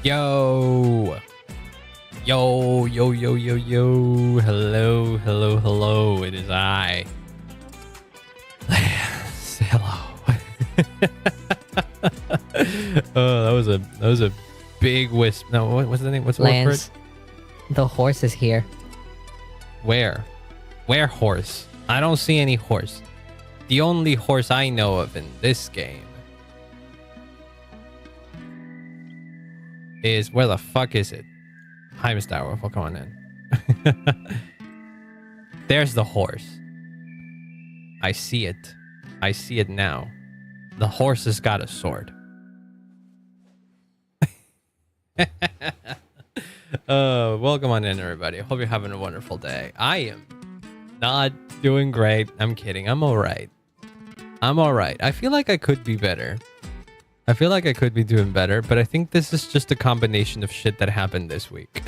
Yo. Yo, yo, yo, yo, yo. Hello, hello, hello. It is I. Say hello. Oh, that was a big wisp. No, what's the name? What's the word for it? The horse is here. Where? Where horse? I don't see any horse. The only horse I know of in this game is, where the fuck is it? Hi, Mr. Wolf. Come on in. There's the horse. I see it. I see it now. The horse has got a sword. Welcome on in, everybody. Hope you're having a wonderful day. I am not doing great. I'm kidding. I'm all right. I'm all right. I feel like I could be better. I feel like I could be doing better, but I think this is just a combination of shit that happened this week.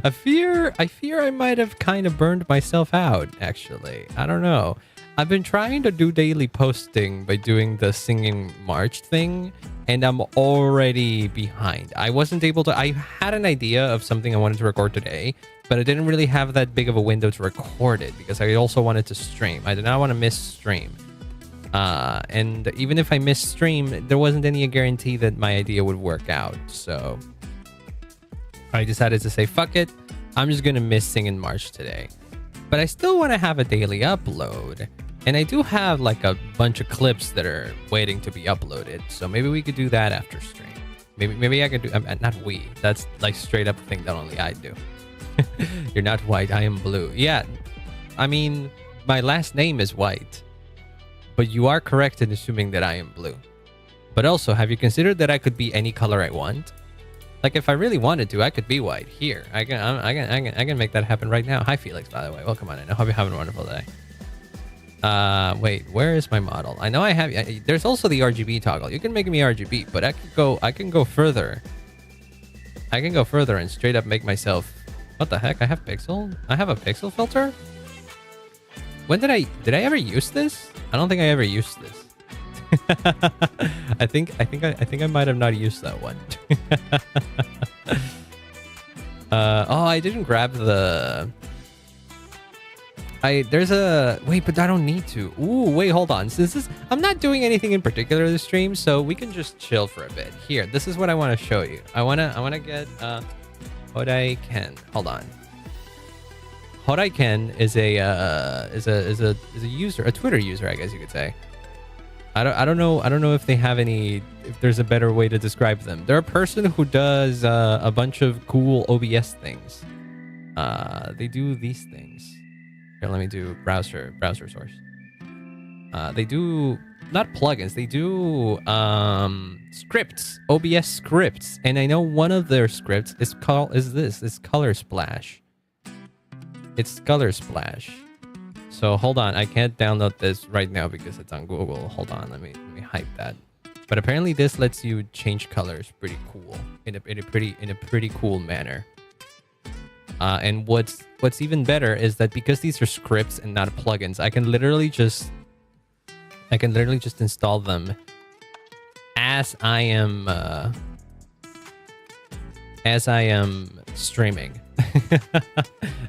I fear I might have kind of burned myself out, actually. I don't know. I've been trying to do daily posting by doing the singing March thing, and I'm already behind. I wasn't able to... I had an idea of something I wanted to record today, but I didn't really have that big of a window to record it because I also wanted to stream. I did not want to miss stream. And even if I missed stream, there wasn't any guarantee that my idea would work out. So I decided to say, fuck it. I'm just going to miss Singing March today. But I still want to have a daily upload. And I do have like a bunch of clips that are waiting to be uploaded. So maybe we could do that after stream. Maybe I could do... not we. That's like straight up thing that only I do. You're not white. I am blue. Yeah. I mean, my last name is white. But you are correct in assuming that I am blue. But also, have you considered that I could be any color I want? Like, if I really wanted to, I could be white. Here, I can make that happen right now. Hi, Felix, by the way. Welcome on in. I hope you're having a wonderful day. Wait, where is my model? I know I have... there's also the RGB toggle. You can make me RGB, but I can go further. I can go further and straight up make myself... What the heck? I have pixel? I have a pixel filter? When did I ever use this? I don't think I ever used this. I think I might have not used that one. Oh, I didn't grab the... There's a... Wait, but I don't need to. Ooh, wait, hold on. Since this... I'm not doing anything in particular this stream, so we can just chill for a bit. Here, this is what I want to show you. I wanna get Hodaiken. Hold on. Hodaiken is a user, a Twitter user, I guess you could say. I don't know if they have any, if there's a better way to describe them. They're a person who does a bunch of cool OBS things. They do these things. Here, let me do browser source. They do not plugins. They do scripts, OBS scripts, and I know one of their scripts is Color Splash. It's Color Splash. So hold on, I can't download this right now because it's on Google. Hold on, let me hype that. But apparently this lets you change colors pretty cool in a pretty cool manner. And what's even better is that because these are scripts and not plugins, I can literally just install them as I am streaming.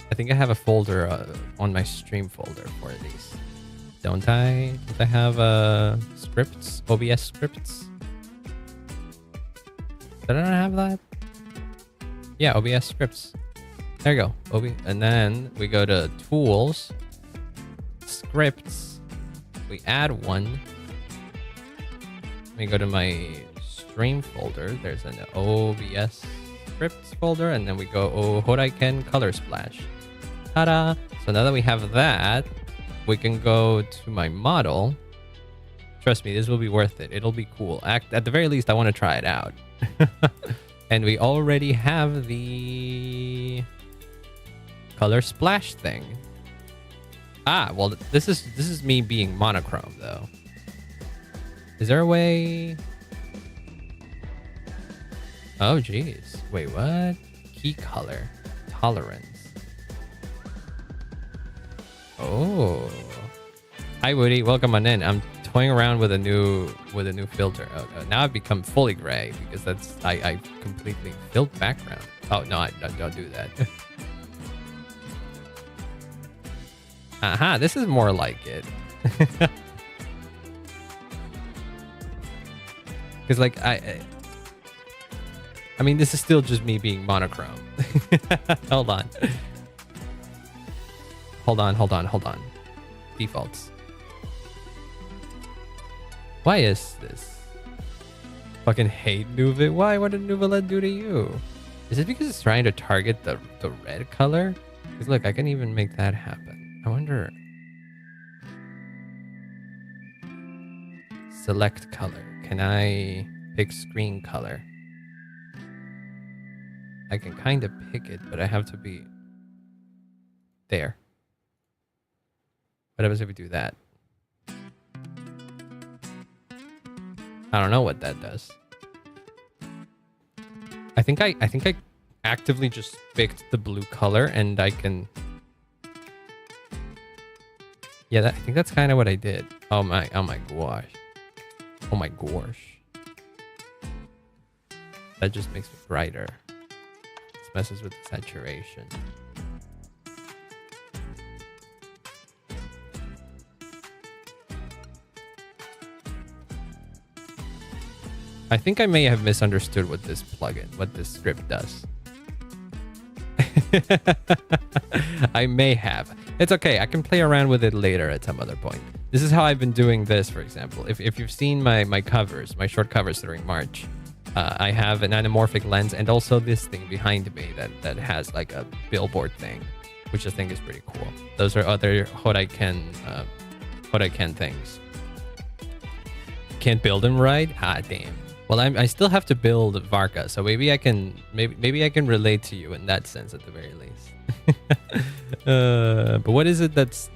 I think I have a folder on my stream folder for these. Don't I? Don't I have scripts? OBS scripts? Did I not have that? Yeah, OBS scripts. There you go. And then we go to tools, scripts. We add one. Let me go to my stream folder. There's an OBS scripts folder, and then we go Hodaiken Color Splash. Ta-da! So now that we have that, we can go to my model. Trust me, this will be worth it. It'll be cool. At the very least, I want to try it out. And we already have the Color Splash thing. Ah, well, this is me being monochrome though. Is there a way? Oh, geez. Wait, what? Key color. Tolerance. Oh. Hi, Woody. Welcome on in. I'm toying around with a new filter. Oh, now I've become fully gray because I completely filled background. Oh no, I don't do that. Aha, this is more like it. Because like I mean, this is still just me being monochrome. Hold on. Defaults. Why is this? Fucking hate Nuva. Why? What did Nuvalet do to you? Is it because it's trying to target the red color? Because look, I can even make that happen. I wonder. Select color. Can I pick screen color? I can kind of pick it, but I have to be there. What happens if we do that? I don't know what that does. I think I actively just picked the blue color and I can. Yeah, I think that's kind of what I did. Oh my gosh. Oh my gosh. That just makes it brighter. This messes with the saturation. I think I may have misunderstood what this script does. I may have. It's okay. I can play around with it later at some other point. This is how I've been doing this, for example. If you've seen my covers, my short covers during March, I have an anamorphic lens and also this thing behind me that has like a billboard thing, which I think is pretty cool. Those are other Hodaiken things. Can't build them right? Ah, damn. Well, I still have to build VARKA, so maybe I can relate to you in that sense at the very least. But what is it that's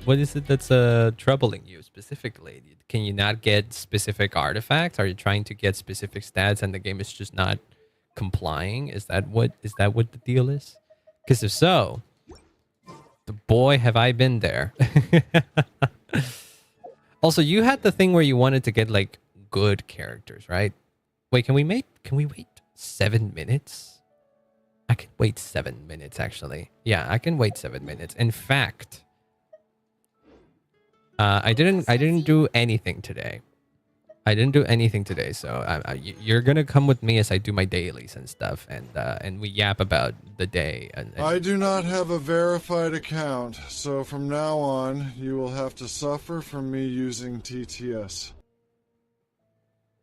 troubling you specifically? Can you not get specific artifacts? Are you trying to get specific stats and the game is just not complying? Is that what the deal is? Because if so, the boy have I been there. Also, you had the thing where you wanted to get like good characters, right? Wait, can we wait 7 minutes? I can wait 7 minutes, actually. Yeah, I can wait 7 minutes. In fact, I didn't do anything today. So you're gonna come with me as I do my dailies and stuff, and we yap about the day. And I do not have a verified account, so from now on, you will have to suffer from me using TTS.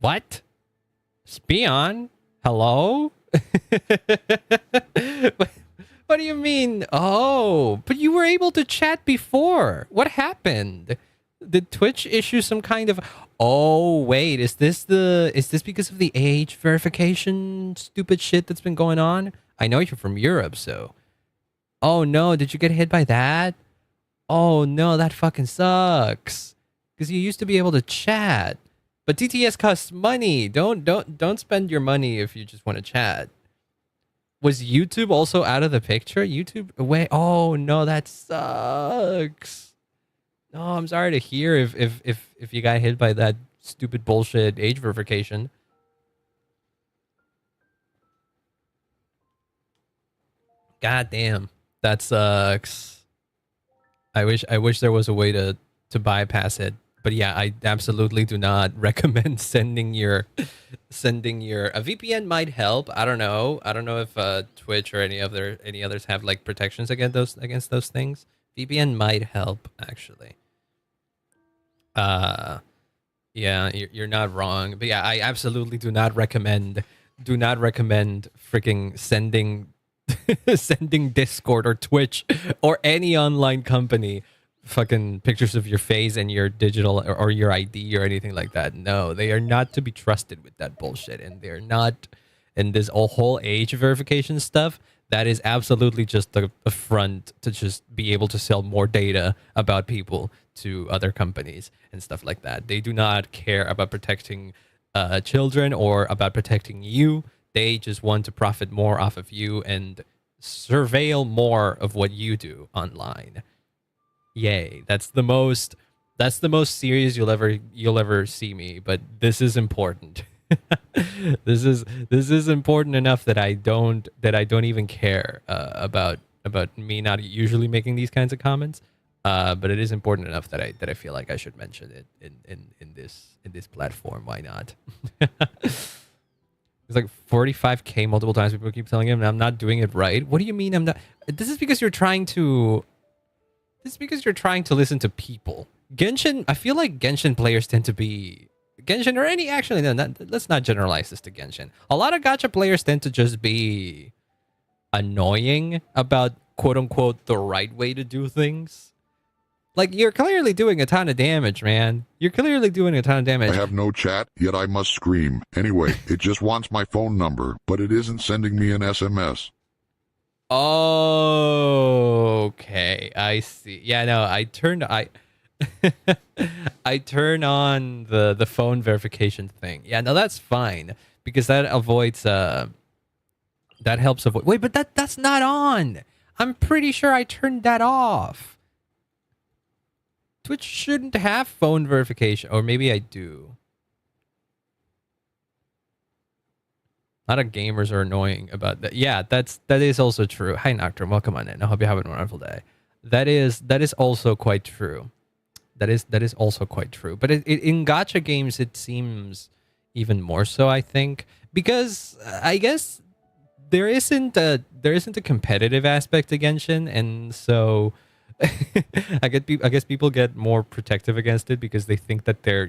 What? Spion? Hello? What do you mean? Oh, but you were able to chat before. What happened? Did Twitch issue some kind of... Oh, wait. Is this because of the age verification stupid shit that's been going on? I know you're from Europe, so... Oh, no. Did you get hit by that? Oh, no. That fucking sucks. Because you used to be able to chat. But TTS costs money. Don't spend your money if you just want to chat. Was YouTube also out of the picture? YouTube, wait. Oh no, that sucks. No, I'm sorry to hear if you got hit by that stupid bullshit age verification. God damn, that sucks. I wish there was a way to bypass it. But yeah, I absolutely do not recommend sending your a VPN might help. I don't know if Twitch or any others have like protections against those things. VPN might help actually. Yeah, you're not wrong. But yeah, I absolutely do not recommend freaking sending sending Discord or Twitch or any online company fucking pictures of your face and your digital or your ID or anything like that. No, they are not to be trusted with that bullshit, and they're not in this whole age verification stuff. That is absolutely just a front to just be able to sell more data about people to other companies and stuff like that. They do not care about protecting children or about protecting you. They just want to profit more off of you and surveil more of what you do online. Yay. That's the most That's the most serious you'll ever see me, but this is important. this is important enough that I don't even care about me not usually making these kinds of comments. But it is important enough that I feel like I should mention it in this platform. Why not? It's like 45K multiple times. People keep telling him I'm not doing it right. What do you mean I'm not? This is because you're trying to. This is because you're trying to listen to people. Genshin. I feel like Genshin players tend to be Genshin or any. Actually, no. Let's not generalize this to Genshin. A lot of gacha players tend to just be annoying about quote unquote the right way to do things. Like, you're clearly doing a ton of damage, man. You're clearly doing a ton of damage. I have no chat, yet I must scream. Anyway, it just wants my phone number, but it isn't sending me an SMS. Okay, I see. Yeah, no, I turn on the phone verification thing. Yeah, no, that's fine because that avoids that helps avoid. Wait, but that's not on. I'm pretty sure I turned that off. Twitch shouldn't have phone verification, or maybe I do. A lot of gamers are annoying about that. Yeah, that is also true. Hi Nocturne, welcome on in. I hope you're having a wonderful day. That is also quite true. That is also quite true. But in gacha games, it seems even more so. I think because I guess there isn't a competitive aspect to Genshin, and so. I guess people get more protective against it because they think that they're,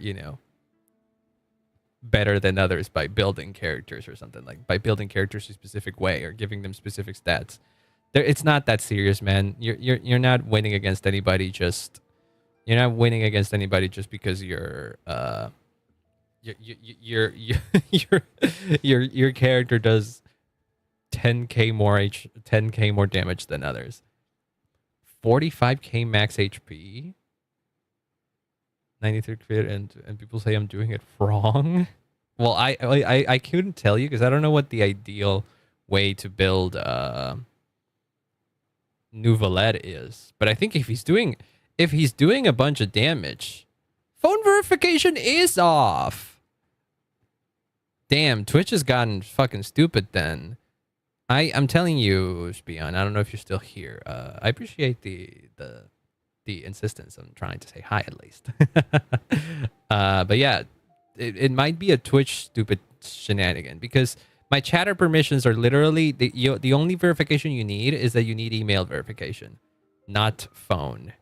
better than others by building characters or something, like by building characters a specific way or giving them specific stats. It's not that serious, man. You're not winning against anybody just because your character does 10k more damage than others. 45k max HP, 93 crit, and people say I'm doing it wrong. Well, I couldn't tell you because I don't know what the ideal way to build Nouvelette is. But I think if he's doing a bunch of damage, phone verification is off. Damn, Twitch has gotten fucking stupid then. I'm telling you, Spion, I don't know if you're still here. I appreciate the insistence on trying to say hi at least. But yeah, it might be a Twitch stupid shenanigan because my chatter permissions are literally the only verification you need is that you need email verification, not phone.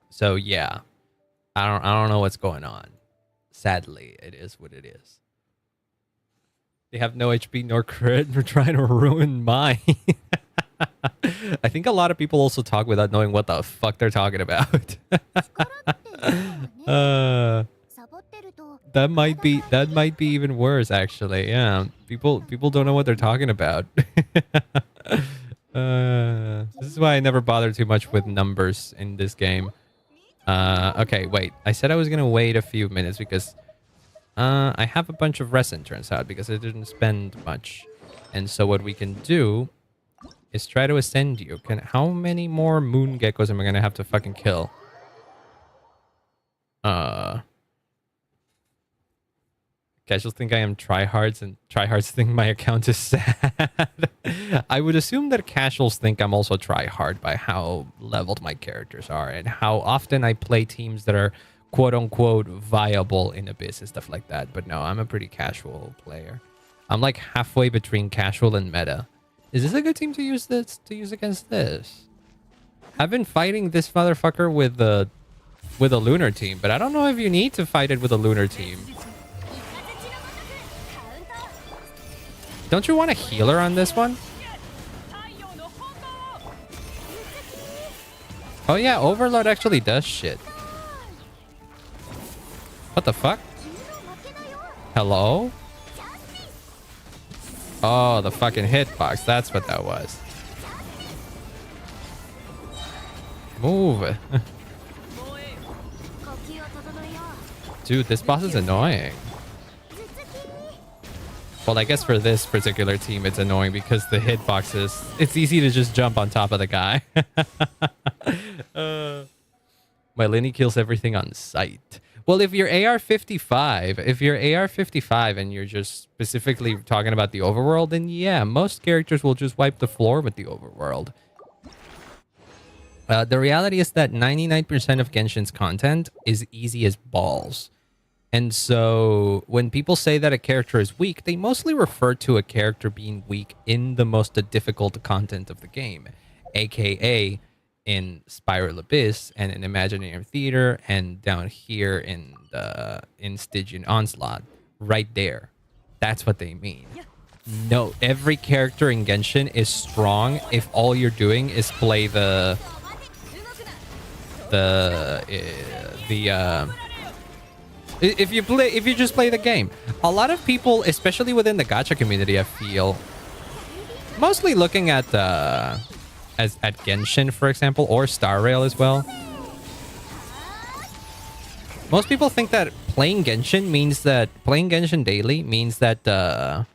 So yeah, I don't know what's going on. Sadly, it is what it is. They have no HP nor crit. They're trying to ruin mine. I think a lot of people also talk without knowing what the fuck they're talking about. That might be even worse, actually. Yeah, people don't know what they're talking about. This is why I never bother too much with numbers in this game. Okay, wait. I said I was gonna wait a few minutes because. I have a bunch of resin, turns out, because I didn't spend much. And so what we can do is try to ascend you. How many more moon geckos am I going to have to fucking kill? Casuals think I am tryhards, and tryhards think my account is sad. I would assume that casuals think I'm also tryhard by how leveled my characters are and how often I play teams that are quote-unquote viable in Abyss and stuff like that. But no, I'm a pretty casual player. I'm like halfway between casual and meta. Is this a good team to use against this? I've been fighting this motherfucker with a lunar team, but I don't know if you need to fight it with a lunar team. Don't you want a healer on this one? Oh yeah, Overload actually does shit. What the fuck? Hello? Oh, the fucking hitbox. That's what that was. Move. Dude, this boss is annoying. Well, I guess for this particular team, it's annoying because the hitboxes... It's easy to just jump on top of the guy. My Linny kills everything on sight. Well, if you're AR-55, and you're just specifically talking about the overworld, then yeah, most characters will just wipe the floor with the overworld. The reality is that 99% of Genshin's content is easy as balls. And so when people say that a character is weak, they mostly refer to a character being weak in the most difficult content of the game, aka in Spiral Abyss and in Imaginary Theater and down here in Stygian Onslaught. Right there. That's what they mean. No, every character in Genshin is strong if all you're doing is play if you just play the game. A lot of people, especially within the gacha community, I feel, mostly looking at at Genshin, for example, or Star Rail as well. Most people think that playing Genshin daily means that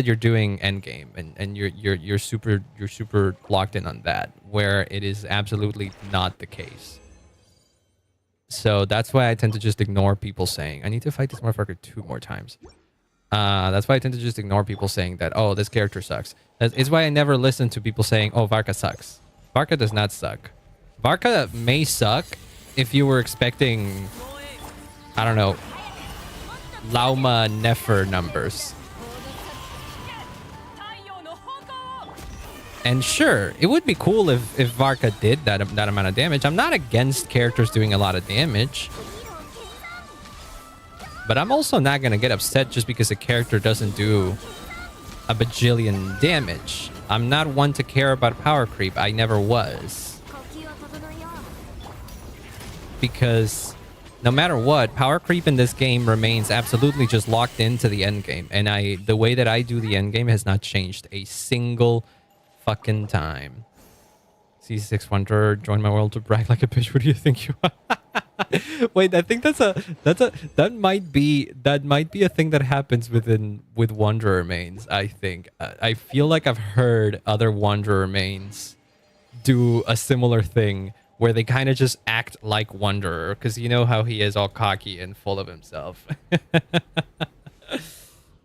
you're doing endgame and you're super locked in on that, where it is absolutely not the case. So that's why I tend to just ignore people saying, I need to fight this motherfucker 2 more times. That's why I tend to just ignore people saying that, oh, this character sucks. It's why I never listen to people saying, oh, VARKA sucks. VARKA does not suck. VARKA may suck if you were expecting, I don't know, Lauma Nefer numbers. And sure, it would be cool if VARKA did that amount of damage. I'm not against characters doing a lot of damage. But I'm also not going to get upset just because a character doesn't do a bajillion damage. I'm not one to care about power creep. I never was. Because no matter what, power creep in this game remains absolutely just locked into the end game. And the way that I do the end game has not changed a single fucking time. C6 Wanderer, join my world to brag like a bitch. What do you think you are? Wait, I think that might be a thing that happens with Wanderer mains. I think I feel like I've heard other Wanderer mains do a similar thing where they kind of just act like Wanderer, because you know how he is all cocky and full of himself.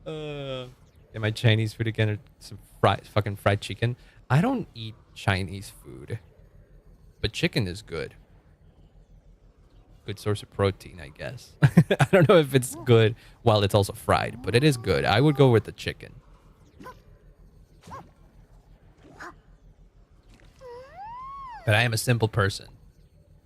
And my Chinese food again, or some fucking fried chicken. I don't eat Chinese food, but chicken is good. Good source of protein, I guess. I don't know if it's good while it's also fried, but it is good. I would go with the chicken. But I am a simple person.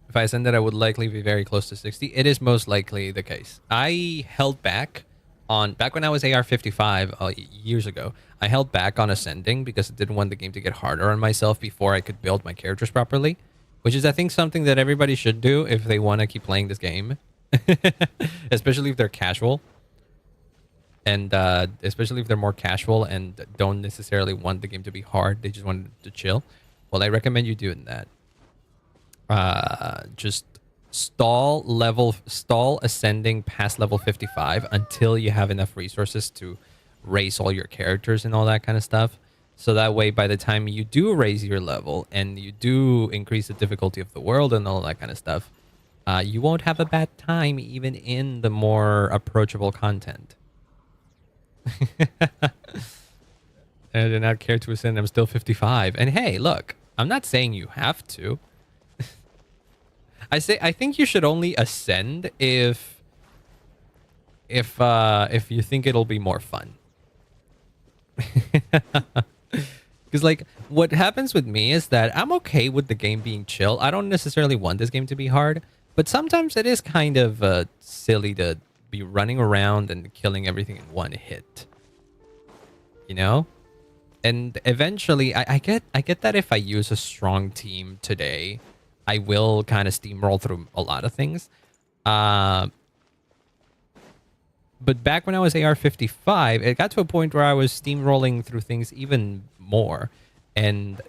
If I said that I would likely be very close to 60, it is most likely the case. I held back when I was AR-55 years ago. I held back on ascending because I didn't want the game to get harder on myself before I could build my characters properly. Which is, I think, something that everybody should do if they want to keep playing this game. Especially if they're casual. And especially if they're more casual and don't necessarily want the game to be hard. They just want to chill. Well, I recommend you doing that. Just stall ascending past level 55 until you have enough resources to raise all your characters and all that kind of stuff. So that way, by the time you do raise your level and you do increase the difficulty of the world and all that kind of stuff, you won't have a bad time even in the more approachable content. And I do not care to ascend. I'm still 55. And hey, look, I'm not saying you have to. I think you should only ascend if you think it'll be more fun. Because, like, what happens with me is that I'm okay with the game being chill. I don't necessarily want this game to be hard, but sometimes it is kind of silly to be running around and killing everything in one hit. You know? And eventually, I get that if I use a strong team today, I will kind of steamroll through a lot of things. But back when I was AR-55, it got to a point where I was steamrolling through things even more. And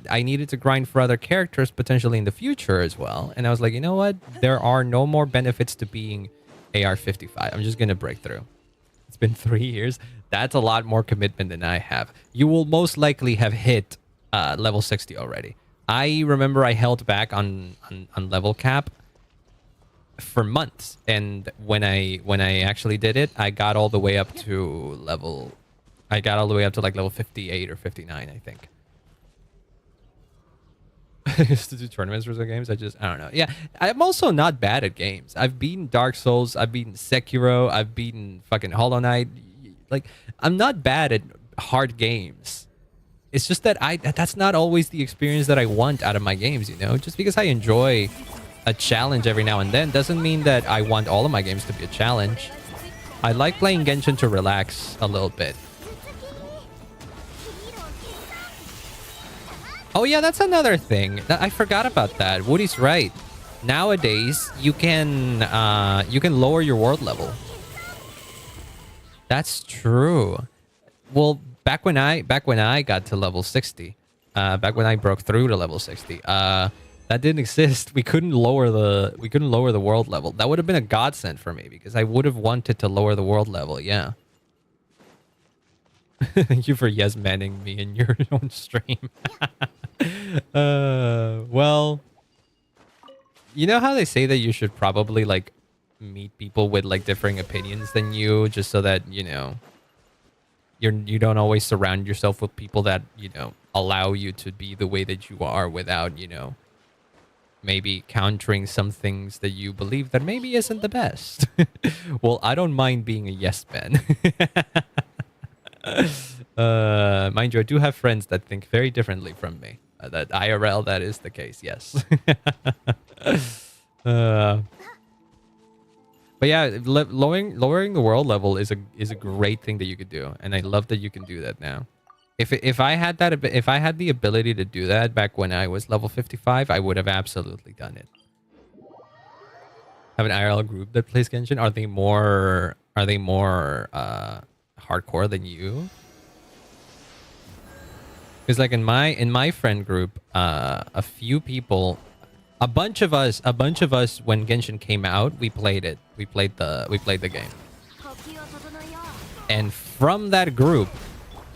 I needed to grind for other characters potentially in the future as well. And I was like, you know what? There are no more benefits to being AR-55. I'm just going to break through. It's been 3 years. That's a lot more commitment than I have. You will most likely have hit level 60 already. I remember I held back on level cap for months, and when I actually did it, I got all the way up to level. I got all the way up to like level 58 or 59, I think. Just to do tournaments for some games, I don't know. Yeah, I'm also not bad at games. I've beaten Dark Souls, I've beaten Sekiro, I've beaten fucking Hollow Knight. Like, I'm not bad at hard games. It's just that that's not always the experience that I want out of my games, you know? Just because I enjoy a challenge every now and then doesn't mean that I want all of my games to be a challenge. I like playing Genshin to relax a little bit. Oh yeah, that's another thing. I forgot about that. Woody's right. Nowadays, you can lower your world level. That's true. Well, back when I got to level 60, back when I broke through to level 60, that didn't exist. We couldn't lower the world level. That would have been a godsend for me because I would have wanted to lower the world level. Yeah. Thank you for yes-manning me in your own stream. Well, you know how they say that you should probably like meet people with like differing opinions than you, just so that, you know, you don't always surround yourself with people that, you know, allow you to be the way that you are without, you know, maybe countering some things that you believe that maybe isn't the best. Well, I don't mind being a yes man. Mind you, I do have friends that think very differently from me. That IRL, that is the case, yes. But yeah, lowering the world level is a great thing that you could do, and I love that you can do that now. If I had the ability to do that back when I was level 55, I would have absolutely done it. Have an IRL group that plays Genshin? Are they more hardcore than you? Because like in my friend group, a few people, a bunch of us when Genshin came out, we played it. We played the game. And from that group,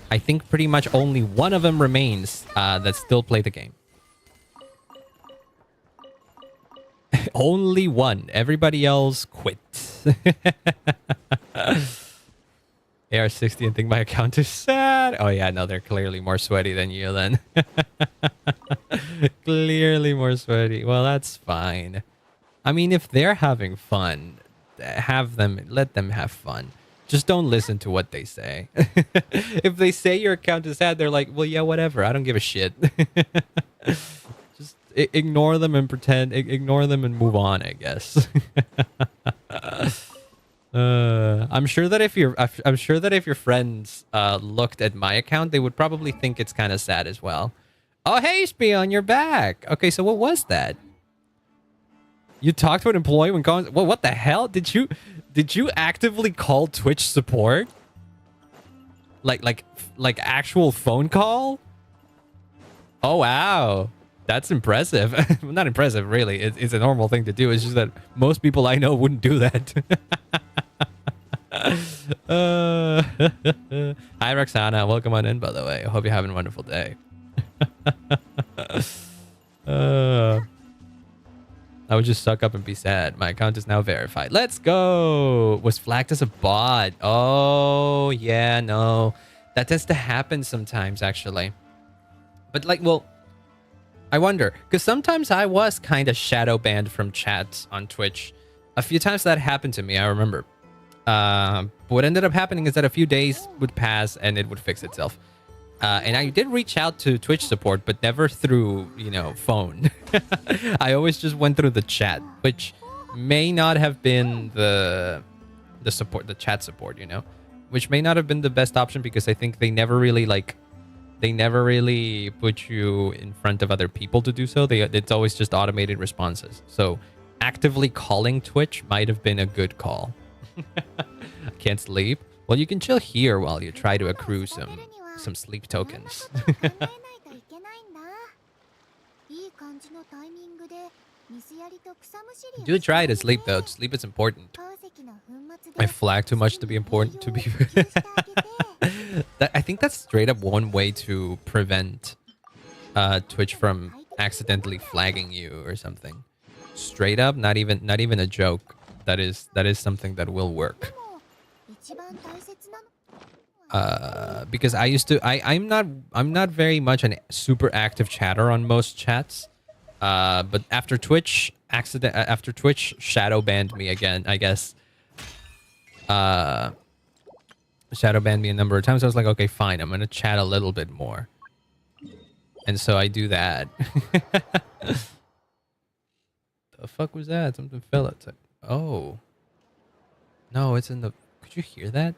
I think pretty much only one of them remains that still play the game. Only one. Everybody else quit. AR60 and think my account is sad. Oh yeah, no, they're clearly more sweaty than you then. Clearly more sweaty. Well, that's fine. I mean, if they're having fun, let them have fun. Just don't listen to what they say. If they say your account is sad, they're like, well, yeah, whatever. I don't give a shit. Just ignore them and ignore them and move on, I guess. I'm sure that if your friends looked at my account, they would probably think it's kind of sad as well. Oh, hey, Spion, you're back. Okay, so what was that? You talked to an employee when calling. Well, what the hell? Did you actively call Twitch support? Like actual phone call? Oh wow, that's impressive. Not impressive, really. It's a normal thing to do. It's just that most people I know wouldn't do that. Hi Roxana, welcome on in, by the way. I hope you're having a wonderful day. I would just suck up and be sad. My account is now verified. Let's go. Was flagged as a bot. Oh yeah, no, that tends to happen sometimes actually. But like, well, I wonder, because sometimes I was kind of shadow banned from chats on Twitch. A few times that happened to me, I remember. What ended up happening is that a few days would pass and it would fix itself. And I did reach out to Twitch support, but never through, you know, phone. I always just went through the chat, which may not have been the chat support, you know, which may not have been the best option because I think they never really put you in front of other people to do so. It's always just automated responses. So actively calling Twitch might have been a good call. Can't sleep? Well, you can chill here while you try to accrue some sleep tokens. Do try to sleep though. Sleep is important. I flag too much to be important to be. I think that's straight up one way to prevent Twitch from accidentally flagging you or something. Straight up, not even a joke. That is something that will work. Because I used to I'm not very much a super active chatter on most chats. But after Twitch shadow banned me again, I guess. Shadow banned me a number of times. I was like, okay, fine, I'm gonna chat a little bit more. And so I do that. The fuck was that? Something fell outside. Oh. No, it's in the... Could you hear that?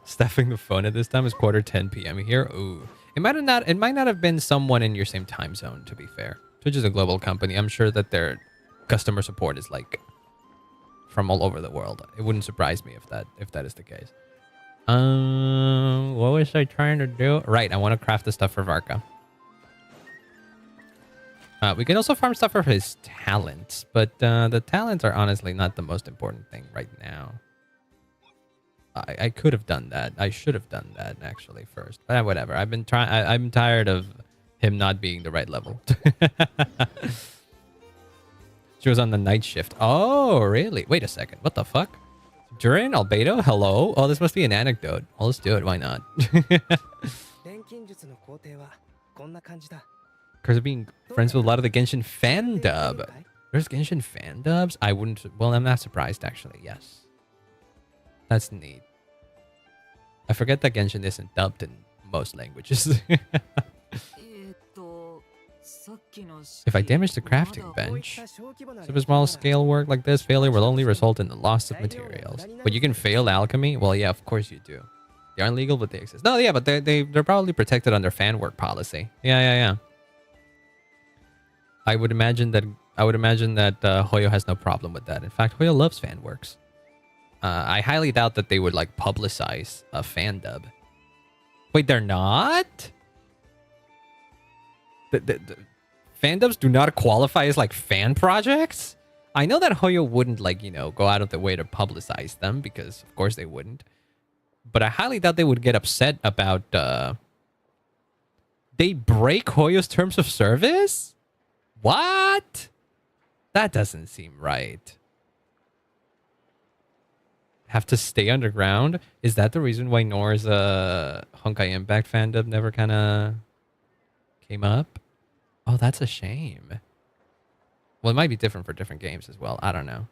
Stuffing the phone at this time is 10:15 p.m. here. Ooh. It might not have been someone in your same time zone, to be fair. Twitch is a global company. I'm sure that their customer support is like from all over the world. It wouldn't surprise me if that is the case. What was I trying to do? Right, I want to craft the stuff for VARKA. We can also farm stuff for his talents, but the talents are honestly not the most important thing right now. I could have done that. I should have done that actually first, but whatever. I'm tired of him not being the right level. She was on the night shift. Oh, really? Wait a second. What the fuck? Durin, Albedo, hello? Oh, this must be an anecdote. Well, let's do it. Why not? Because of being friends with a lot of the Genshin fan dub. There's Genshin fan dubs? I wouldn't... Well, I'm not surprised, actually. Yes. That's neat. I forget that Genshin isn't dubbed in most languages. If I damage the crafting bench, if a small scale work like this, failure will only result in the loss of materials. But you can fail alchemy? Well, yeah, of course you do. They aren't legal, but they exist. No, yeah, but they're probably protected under fan work policy. Yeah. I would imagine that Hoyo has no problem with that. In fact, Hoyo loves fan works. I highly doubt that they would like publicize a fan dub. Wait, they're not? The fan dubs do not qualify as like fan projects? I know that Hoyo wouldn't like, you know, go out of the way to publicize them because of course they wouldn't. But I highly doubt they would get upset about they break Hoyo's terms of service? What? That doesn't seem right. Have to stay underground? Is that the reason why Nor's Honkai Impact fandom never kind of came up? Oh, that's a shame. Well, it might be different for different games as well. I don't know.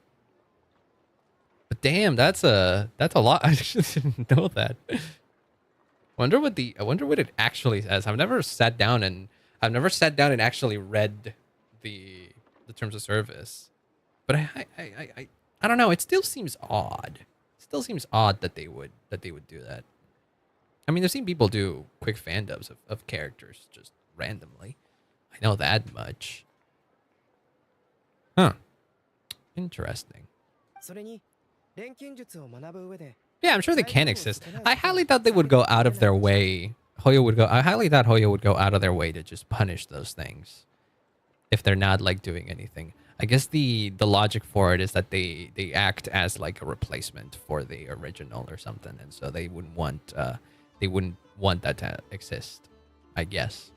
But damn, that's a lot. I just didn't know that. I wonder what it actually says. I've never sat down and actually read the terms of service. But I don't know. It still seems odd. It still seems odd that they would do that. I mean, I've seen people do quick fan dubs of characters just randomly. I know that much. Huh. Interesting. Yeah, I'm sure they can exist. I highly doubt they would go out of their way. I highly doubt Hoyo would go out of their way to just punish those things if they're not like doing anything. I guess the logic for it is that they act as like a replacement for the original or something, and so they wouldn't want that to exist, I guess.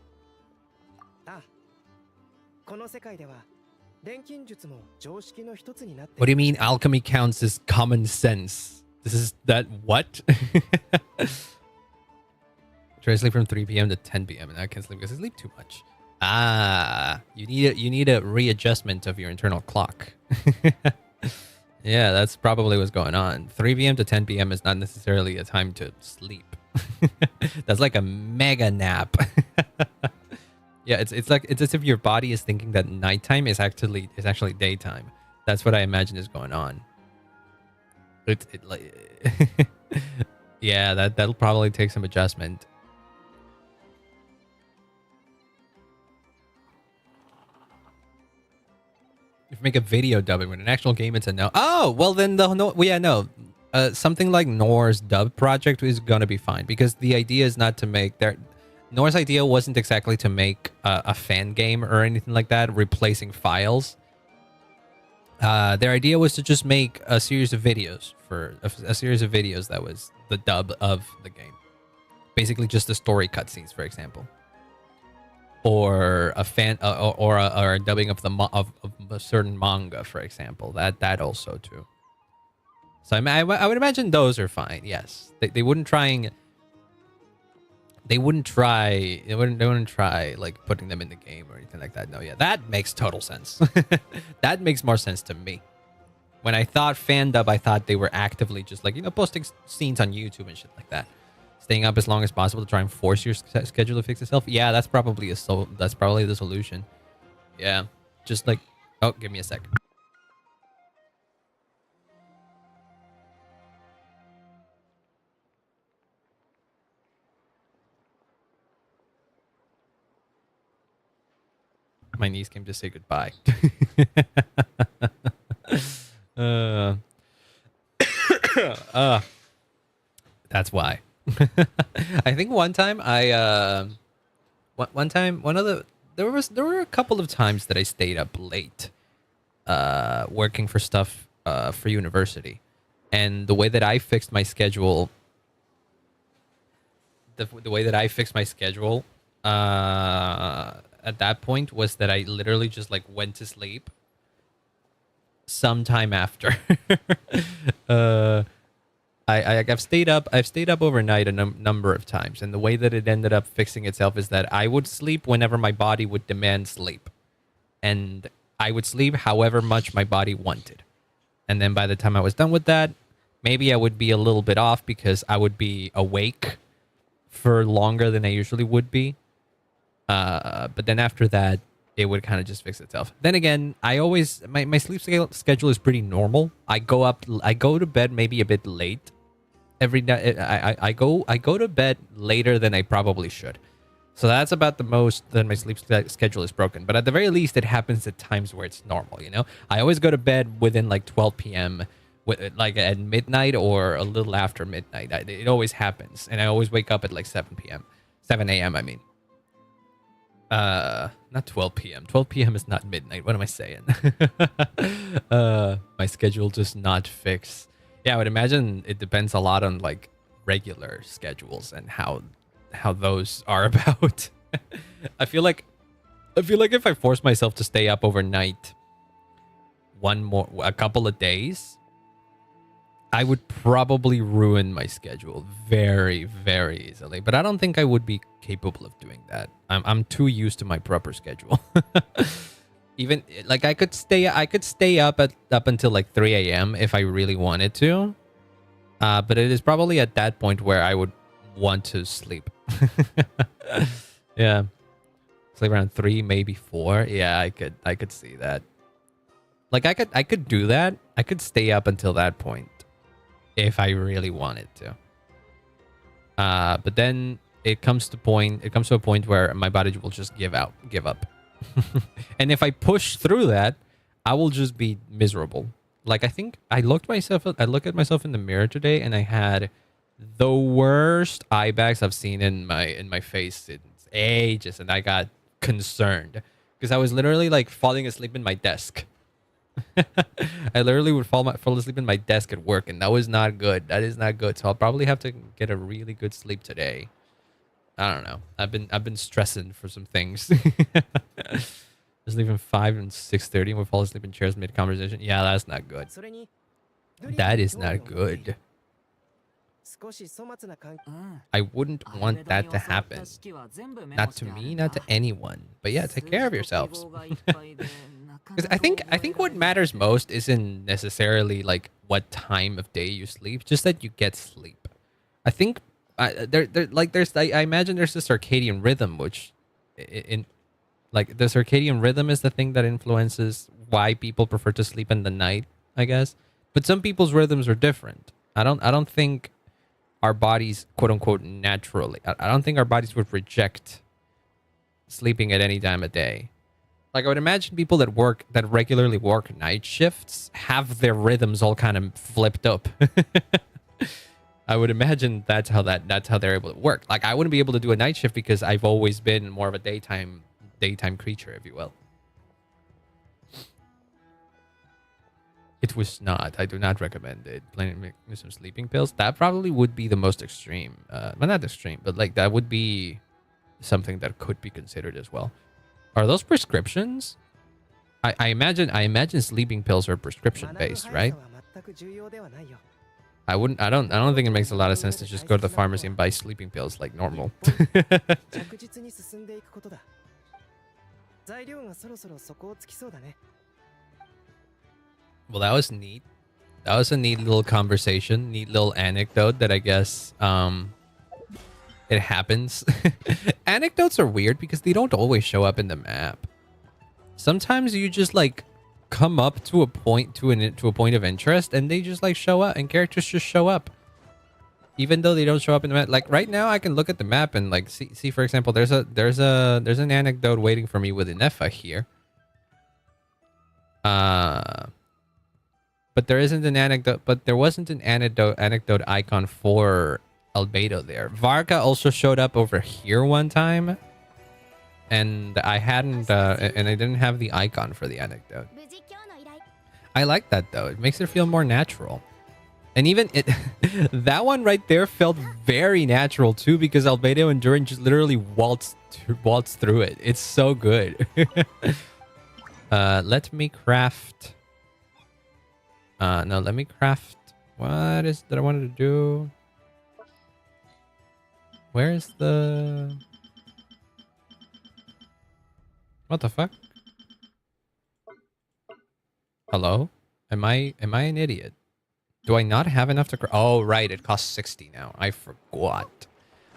What do you mean alchemy counts as common sense? This is that what? Try to sleep from 3 p.m. to 10 p.m. and I can't sleep because I sleep too much. Ah, you need a readjustment of your internal clock. Yeah, that's probably what's going on. 3 p.m. to 10 p.m. is not necessarily a time to sleep. That's like a mega nap. Yeah, it's as if your body is thinking that nighttime is actually daytime. That's what I imagine is going on. Yeah, that'll probably take some adjustment. If you make a video dubbing with an actual game, it's a no. Oh, well then no. Something like Nor's dub project is gonna be fine because the idea is not to make Nor's idea wasn't exactly to make a fan game or anything like that, replacing files. Their idea was to just make a series of videos that was the dub of the game. Basically just the story cutscenes, for example. or a fan or a dubbing of of a certain manga, for example. That also too. So I would imagine those are fine. Yes, they wouldn't try. They wouldn't try like putting them in the game or anything like that. No, yeah, that makes total sense. That makes more sense to me. When I thought fan dub, I thought they were actively just like, posting scenes on YouTube and shit like that. Staying up as long as possible to try and force your schedule to fix itself. Yeah, that's probably the solution. Yeah, just like, oh, give me a sec. My niece came to say goodbye. That's why. I think one time there were a couple of times that I stayed up late, working for stuff for university, and the way that I fixed my schedule, at that point was that I literally just like went to sleep sometime after. I've stayed up overnight a number of times, and the way that it ended up fixing itself is that I would sleep whenever my body would demand sleep, and I would sleep however much my body wanted. And then by the time I was done with that, maybe I would be a little bit off because I would be awake for longer than I usually would be. But then after that, it would kind of just fix itself. Then again, my sleep schedule is pretty normal. I go to bed maybe a bit late every night. I go to bed later than I probably should. So that's about the most that my sleep schedule is broken. But at the very least, it happens at times where it's normal, I always go to bed within like 12 p.m., like at midnight or a little after midnight. It always happens. And I always wake up at like 7 a.m., I mean. Not 12 p.m. 12 p.m. is not midnight. What am I saying? My schedule does not fix. Yeah, I would imagine it depends a lot on like regular schedules and how those are about. I feel like if I force myself to stay up overnight a couple of days, I would probably ruin my schedule very, very easily. But I don't think I would be capable of doing that. I'm too used to my proper schedule. Even like I could stay up until like 3 a.m. if I really wanted to. But it is probably at that point where I would want to sleep. Yeah. Sleep around 3, maybe 4. Yeah, I could see that. Like I could do that. I could stay up until that point if I really wanted to. But then it comes to a point where my body will just give up. And if I push through that, I will just be miserable. Like I think I looked at myself in the mirror today, and I had the worst eye bags I've seen in my face since ages, and I got concerned because I was literally like falling asleep in my desk. I literally would fall asleep in my desk at work, and that was not good. That is not good. So I'll probably have to get a really good sleep today. I don't know. I've been stressing for some things. Just leaving 5 and 6:30, and we fall asleep in chairs mid conversation. Yeah, that's not good. That is not good. I wouldn't want that to happen. Not to me, not to anyone. But yeah, take care of yourselves. Because I think what matters most isn't necessarily like what time of day you sleep, just that you get sleep. I think I imagine there's a circadian rhythm, which like the circadian rhythm is the thing that influences why people prefer to sleep in the night, I guess. But some people's rhythms are different. I don't think our bodies, quote unquote, naturally. I don't think our bodies would reject sleeping at any time of day. Like I would imagine people that regularly work night shifts have their rhythms all kind of flipped up. I would imagine that's how they're able to work. Like I wouldn't be able to do a night shift because I've always been more of a daytime creature, if you will. It was not. I do not recommend it. Playing some sleeping pills. That probably would be the most extreme. Well, not extreme, but like that would be something that could be considered as well. Are those prescriptions? I imagine sleeping pills are prescription based, right? I don't think it makes a lot of sense to just go to the pharmacy and buy sleeping pills like normal. Well, that was neat. That was a neat little conversation, neat little anecdote that I guess it happens. Anecdotes are weird because they don't always show up in the map. Sometimes you just like come up to a point to a point of interest and they just like show up and characters just show up. Even though they don't show up in the map. Like right now I can look at the map and like see for example there's an anecdote waiting for me with Inefa here. But there isn't an anecdote, but there wasn't an anecdote icon for Albedo there. VARKA also showed up over here one time, and I hadn't, and I didn't have the icon for the anecdote. I like that though. It makes it feel more natural, and even it, that one right there felt very natural too because Albedo and Durin just literally waltzed through it. It's so good. Let me craft. No, let me craft. What is that I wanted to do? Where is the... What the fuck? Hello? Am I an idiot? Do I not have enough to... Oh, right. It costs 60 now. I forgot.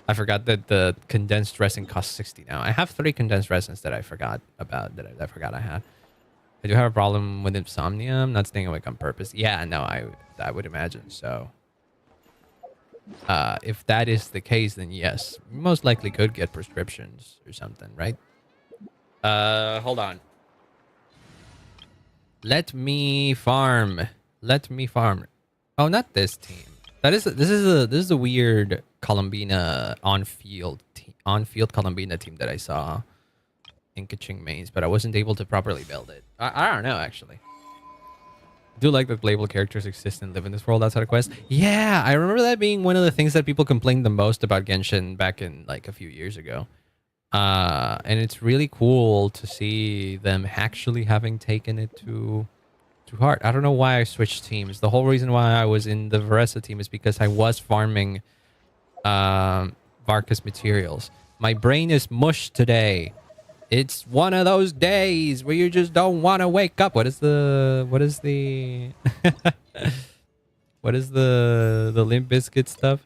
I forgot that the condensed resin costs 60 now. I have 3 condensed resins that I forgot about, that I forgot I had. I do have a problem with insomnia. I'm not staying awake on purpose. Yeah, no, I would imagine so. If that is the case, then yes, you most likely could get prescriptions or something, right? Hold on. Let me farm. Let me farm. Oh, not this team. This is a weird Columbina on-field Columbina team that I saw in Kaching mains, but I wasn't able to properly build it. I don't know, actually. I do like that playable characters exist and live in this world outside of Quest. Yeah, I remember that being one of the things that people complained the most about Genshin back in like a few years ago. And it's really cool to see them actually having taken it to heart. I don't know why I switched teams. The whole reason why I was in the Varesa team is because I was farming Varka's materials. My brain is mush today. It's one of those days where you just don't want to wake up. What is the what is the Limp Bizkit stuff?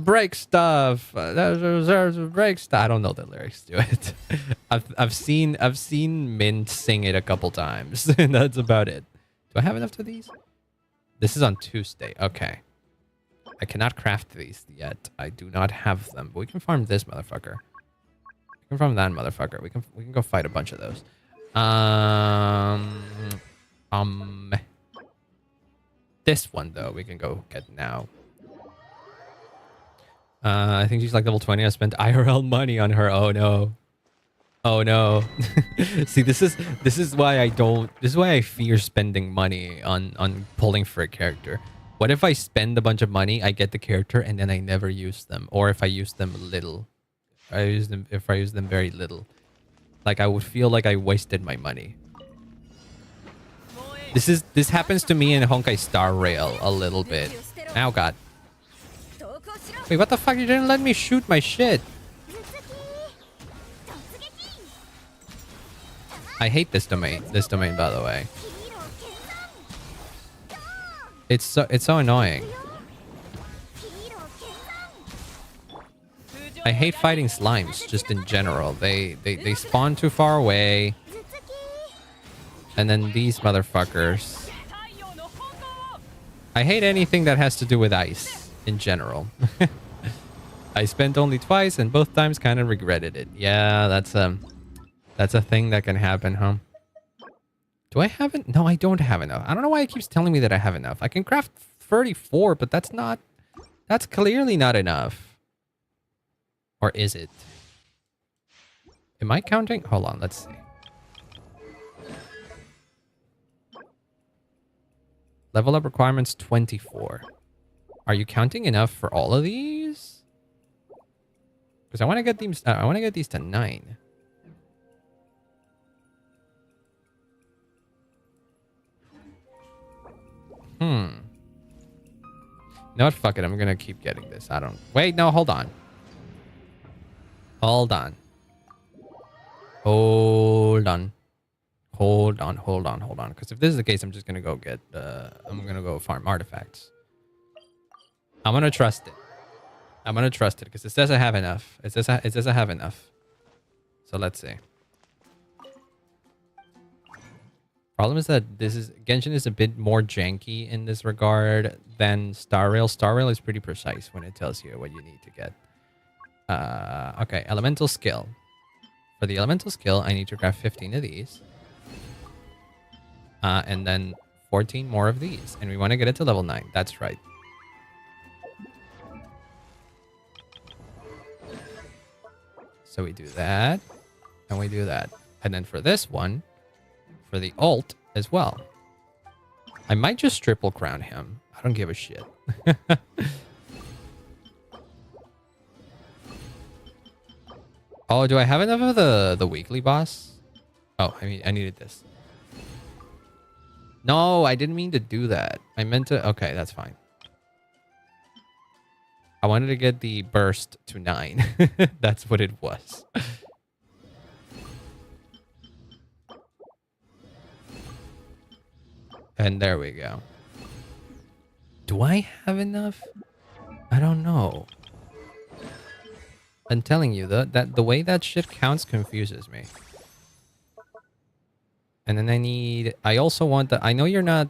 Break stuff. Break stuff. I don't know the lyrics to it. I've seen Mint sing it a couple times, and that's about it. Do I have enough of these? This is on Tuesday. Okay. I cannot craft these yet. I do not have them, but we can farm this motherfucker. We can farm that motherfucker. We can go fight a bunch of those. This one though, we can go get now. I think she's like level 20. I spent IRL money on her. Oh no. Oh no. See, this is why I fear spending money on pulling for a character. What if I spend a bunch of money, I get the character, and then I never use them? Or if I use them little. If I use them very little. Like I would feel like I wasted my money. This happens to me in Honkai Star Rail a little bit. Oh god. Wait, what the fuck? You didn't let me shoot my shit. I hate this domain. This domain, by the way. It's so annoying. I hate fighting slimes just in general. They spawn too far away. And then these motherfuckers. I hate anything that has to do with ice in general. I spent only twice and both times kind of regretted it. Yeah, that's a thing that can happen, huh? Do I have it? No, I don't have enough. I don't know why it keeps telling me that I have enough. I can craft 34, but that's clearly not enough. Or is it? Am I counting? Hold on, let's see. Level up requirements 24. Are you counting enough for all of these? Because I want to get these. I want to get these to 9. You know what? Fuck it. I'm gonna keep getting this. I don't. Wait. No. Hold on. Hold on. Hold on. Hold on. Hold on. Hold on. Because if this is the case, I'm just gonna go get. I'm gonna go farm artifacts. I'm gonna trust it. I'm gonna trust it because it says I have enough. It says I have enough. So let's see. Problem is that Genshin is a bit more janky in this regard than Star Rail. Star Rail is pretty precise when it tells you what you need to get. Okay, elemental skill. For the elemental skill, I need to craft 15 of these. And then 14 more of these. And we want to get it to level 9. That's right. So we do that. And we do that. And then for this one, for the ult as well. I might just triple crown him. I don't give a shit. Oh, do I have enough of the weekly boss? Oh, I mean, I needed this. No, I didn't mean to do that. I meant to... Okay, that's fine. I wanted to get the burst to 9. That's what it was. And there we go. Do I have enough? I don't know. I'm telling you, that the way that shit counts confuses me. And then I also want the... I know you're not...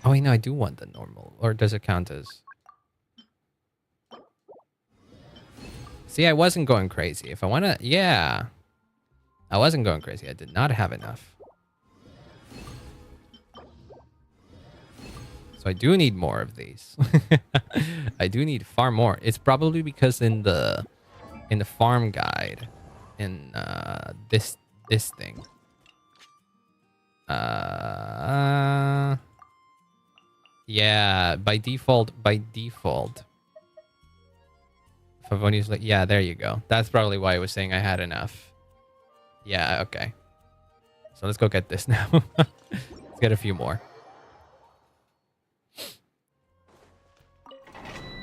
Oh, wait, no, I do want the normal. Or does it count as... See, I wasn't going crazy. If I want to... Yeah. I wasn't going crazy. I did not have enough. So I do need more of these. I do need far more. It's probably because in the farm guide, in this thing, yeah, by default, Favoni's like, yeah, there you go. That's probably why I was saying I had enough. Yeah, okay. So let's go get this now. Let's get a few more.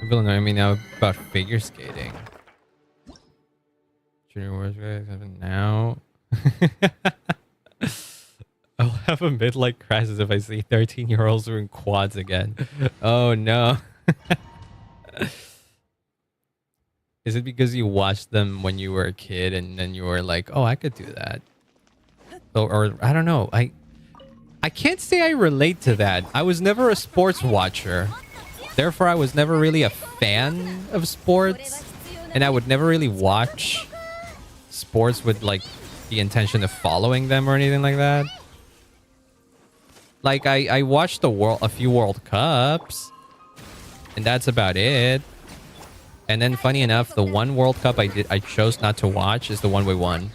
People know me now about figure skating. Junior Wars now. I'll have a mid-like crisis if I see 13-year-olds doing quads again. Oh no. Is it because you watched them when you were a kid and then you were like, oh, I could do that? Or I don't know. I can't say I relate to that. I was never a sports watcher. Therefore, I was never really a fan of sports. And I would never really watch sports with, like, the intention of following them or anything like that. Like, I watched a few World Cups. And that's about it. And then, funny enough, the one World Cup I chose not to watch is the one we won.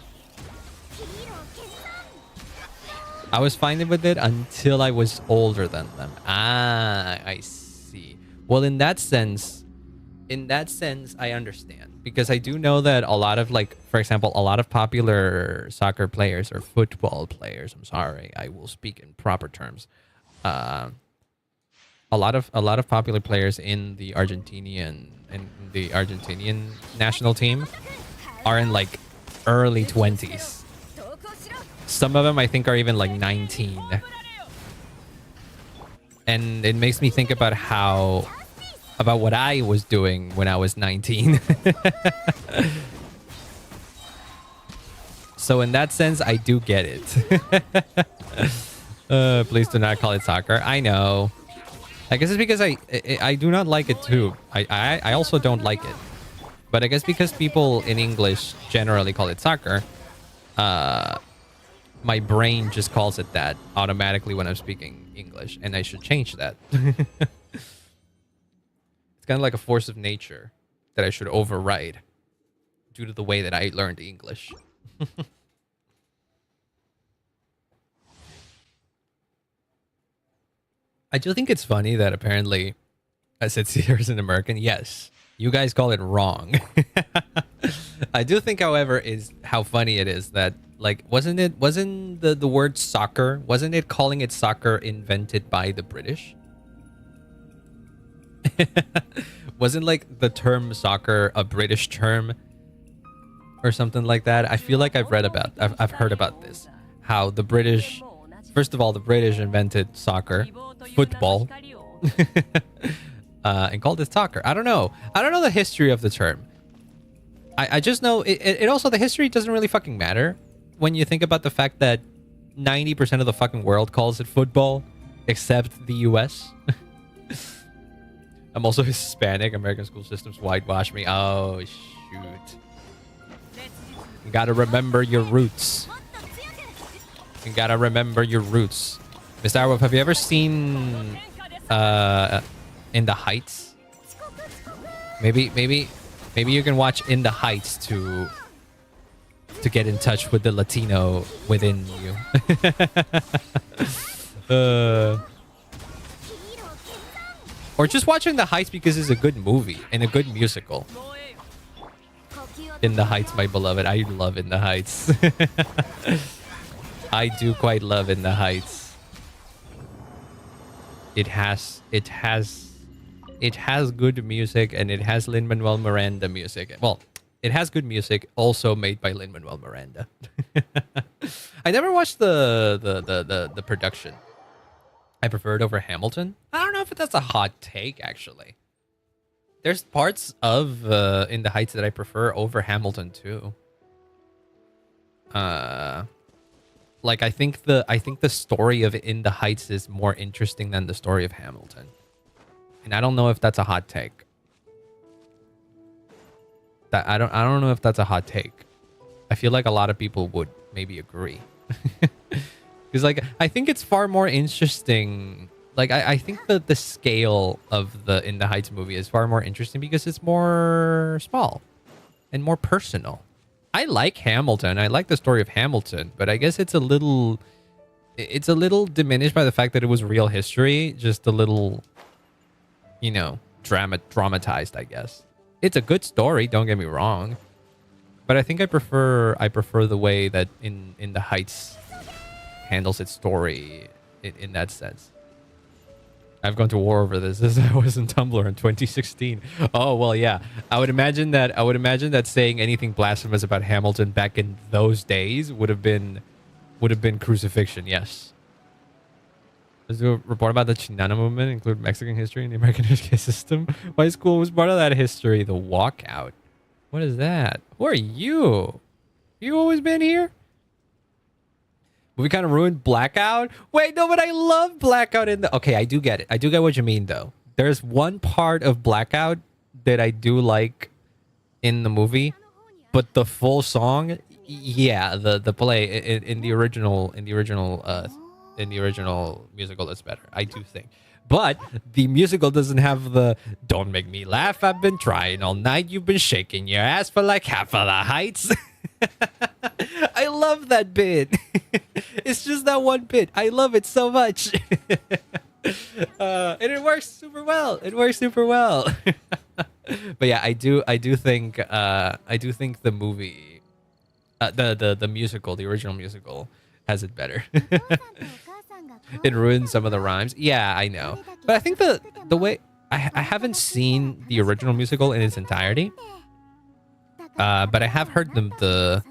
I was fine with it until I was older than them. Ah, I see. Well, in that sense, I understand. Because I do know that a lot of, like, for example, a lot of popular soccer players or football players, I'm sorry, I will speak in proper terms. A lot of popular players in the Argentinian national team are in, like, early 20s. Some of them, I think, are even, like, 19. And it makes me think about what I was doing when I was 19. So in that sense, I do get it. Please do not call it soccer. I know. I guess it's because I do not like it too. I also don't like it. But I guess because people in English generally call it soccer, my brain just calls it that automatically when I'm speaking English, and I should change that. It's kind of like a force of nature that I should override due to the way that I learned English. I do think it's funny that apparently I said Caesar is an American. Yes, you guys call it wrong. I do think, however, is how funny it is that, like, wasn't the word soccer, wasn't it calling it soccer invented by the British? Wasn't like the term soccer a British term or something like that? I feel like I've heard about this. How the British, first of all, the British invented soccer, football, and called it soccer. I don't know the history of the term. I just know it also, the history doesn't really fucking matter when you think about the fact that 90% of the fucking world calls it football, except the US. I'm also Hispanic. American school systems whitewash me. Oh, shoot. You gotta remember your roots. You gotta remember your roots. Mr. Arwolf, have you ever seen In the Heights? Maybe you can watch In the Heights to get in touch with the Latino within you. Or just watching The Heights because it's a good movie and a good musical. In the Heights, my beloved. I love In the Heights. I do quite love In the Heights. It has good music, and it has Lin-Manuel Miranda music. Well, it has good music also made by Lin-Manuel Miranda. I never watched the production. I prefer it over Hamilton. I don't know if that's a hot take, actually. There's parts of In the Heights that I prefer over Hamilton too. Like I think the story of In the Heights is more interesting than the story of Hamilton. And I don't know if that's a hot take. I don't know if that's a hot take. I feel like a lot of people would maybe agree. Because like I think it's far more interesting. Like I think that the scale of the In the Heights movie is far more interesting because it's more small and more personal. I like Hamilton. I like the story of Hamilton, but I guess it's a little diminished by the fact that it was real history, just a little, you know, dramatized, I guess. It's a good story, don't get me wrong. But I think I prefer the way that In the Heights handles its story in that sense. I've gone to war over this as I was in Tumblr in 2016. Oh, well, yeah. I would imagine that saying anything blasphemous about Hamilton back in those days would have been crucifixion, yes. Does the report about the Chinana movement include Mexican history in the American education system? My school was part of that history. The walkout. What is that? Who are you? You always been here? We kind of ruined Blackout. Wait, no, but I love Blackout in the... Okay, I do get it. I do get what you mean, though. There's one part of Blackout that I do like in the movie, but the full song, yeah, the play in the original musical is better. I do think. But the musical doesn't have the "Don't make me laugh, I've been trying all night, you've been shaking your ass for like half of the heights." I love that bit. It's just that one bit. I love it so much. And it works super well. But yeah, I do think the movie, the musical, the original musical, has it better. It ruins some of the rhymes. Yeah, I know. But I think the way I haven't seen the original musical in its entirety. But I have heard the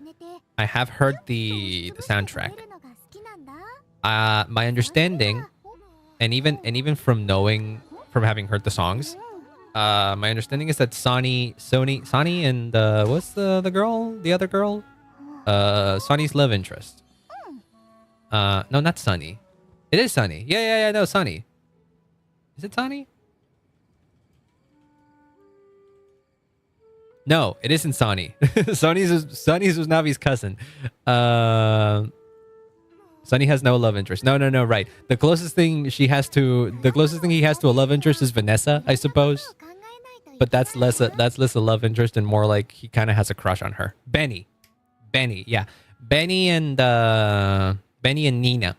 soundtrack. My understanding, and even from having heard the songs, my understanding is that Sonny and what's the other girl? Sonny's love interest. No, not Sonny. It is Sonny. Yeah, no, Sonny. Is it Sonny? No, it isn't Sonny. Sonny's was Navi's cousin. Sonny has no love interest. No, right. The closest thing he has to a love interest is Vanessa, I suppose. But that's less a love interest and more like he kind of has a crush on her. Benny, yeah. Benny and Nina.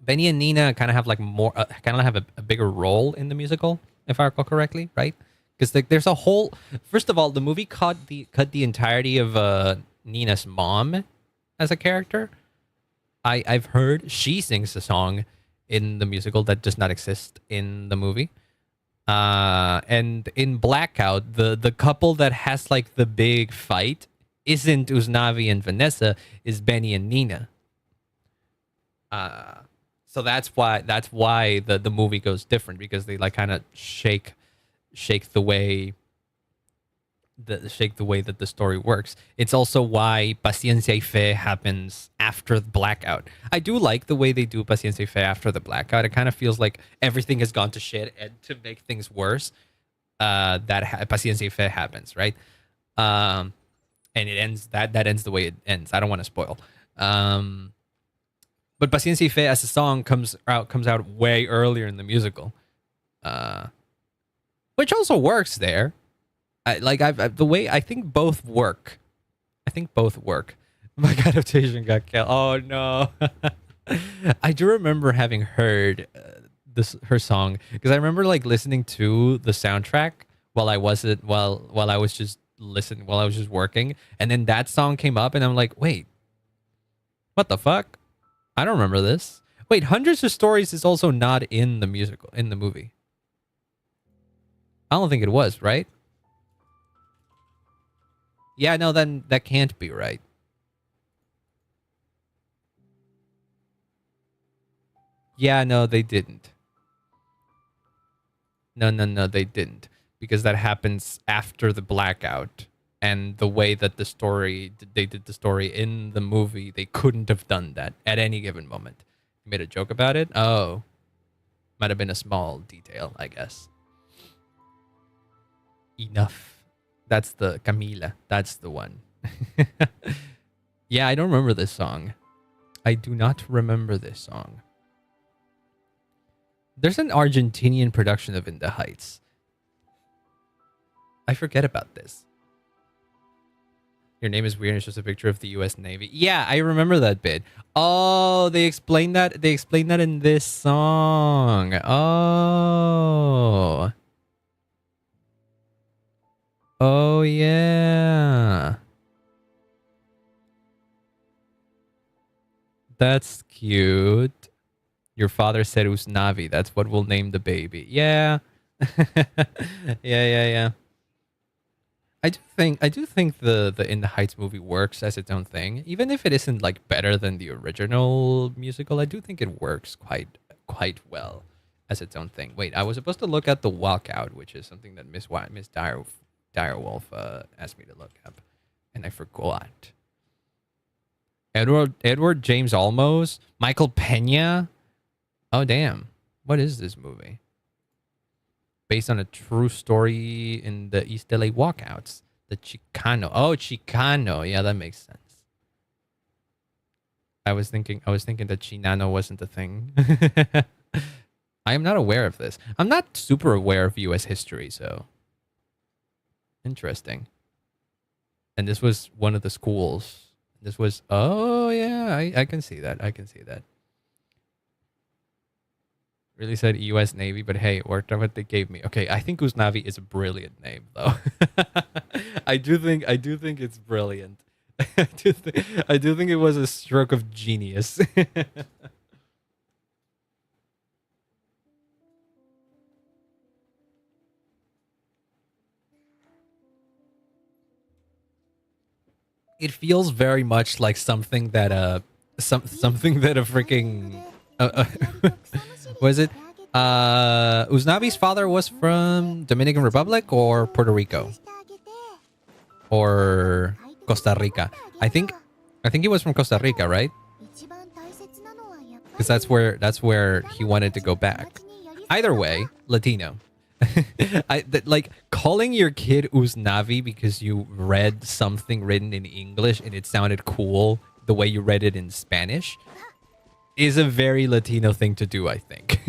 Benny and Nina kind of have like more, kind of have a bigger role in the musical, if I recall correctly, right? Because like there's a whole. First of all, the movie cut the entirety of Nina's mom as a character. I've heard she sings a song in the musical that does not exist in the movie. And in Blackout, the couple that has like the big fight isn't Uznavi and Vanessa, is Benny and Nina. So that's why the movie goes different, because they like kind of shake the way that the story works. It's also why Paciencia y Fe happens after the Blackout. I do like the way they do Paciencia y Fe after the Blackout. It kind of feels like everything has gone to shit, and to make things worse, Paciencia y Fe happens, right? And it ends that ends the way it ends. I don't want to spoil. But Paciencia y Fe as a song comes out way earlier in the musical, which also works there. The way I think both work. My adaptation got killed. Oh no! I do remember having heard her song, because I remember like listening to the soundtrack while I was just working, and then that song came up, and I'm like, wait, what the fuck? I don't remember this. Wait, Hundreds of Stories is also not in the movie. I don't think it was, right? Yeah, no, then that can't be right. Yeah, no, they didn't. No, they didn't. Because that happens after the Blackout. And the way that they did the story in the movie, they couldn't have done that at any given moment. You made a joke about it? Oh. Might have been a small detail, I guess. Enough. That's the Camila. That's the one. Yeah, I don't remember this song. I do not remember this song. There's an Argentinian production of In the Heights. I forget about this. Your name is weird, and it's just a picture of the US Navy. Yeah, I remember that bit. Oh, they explained that. They explained that in this song. Oh. Oh, yeah. That's cute. Your father said Usnavi. That's what we'll name the baby. Yeah. Yeah. I do think the In the Heights movie works as its own thing. Even if it isn't like better than the original musical, I do think it works quite well as its own thing. Wait, I was supposed to look at the Walkout, which is something that Miss Direwolf asked me to look up, and I forgot. Edward James Olmos, Michael Pena. Oh damn! What is this movie? Based on a true story in the East LA walkouts. The Chicano. Oh, Chicano. Yeah, that makes sense. I was thinking that Chinano wasn't a thing. I am not aware of this. I'm not super aware of US history, so interesting. And this was one of the schools. This was, oh yeah, I can see that. I can see that. Really said US Navy, but hey, it worked out what they gave me. Okay, I think Usnavi is a brilliant name, though. I do think it's brilliant. I do think it was a stroke of genius. It feels very much like something that something that a freaking was it Usnavi's father was from Dominican Republic or Puerto Rico or Costa Rica. I think he was from Costa Rica, right? Because that's where he wanted to go back. Either way, Latino. Like calling your kid Usnavi because you read something written in English and it sounded cool the way you read it in Spanish is a very Latino thing to do, I think.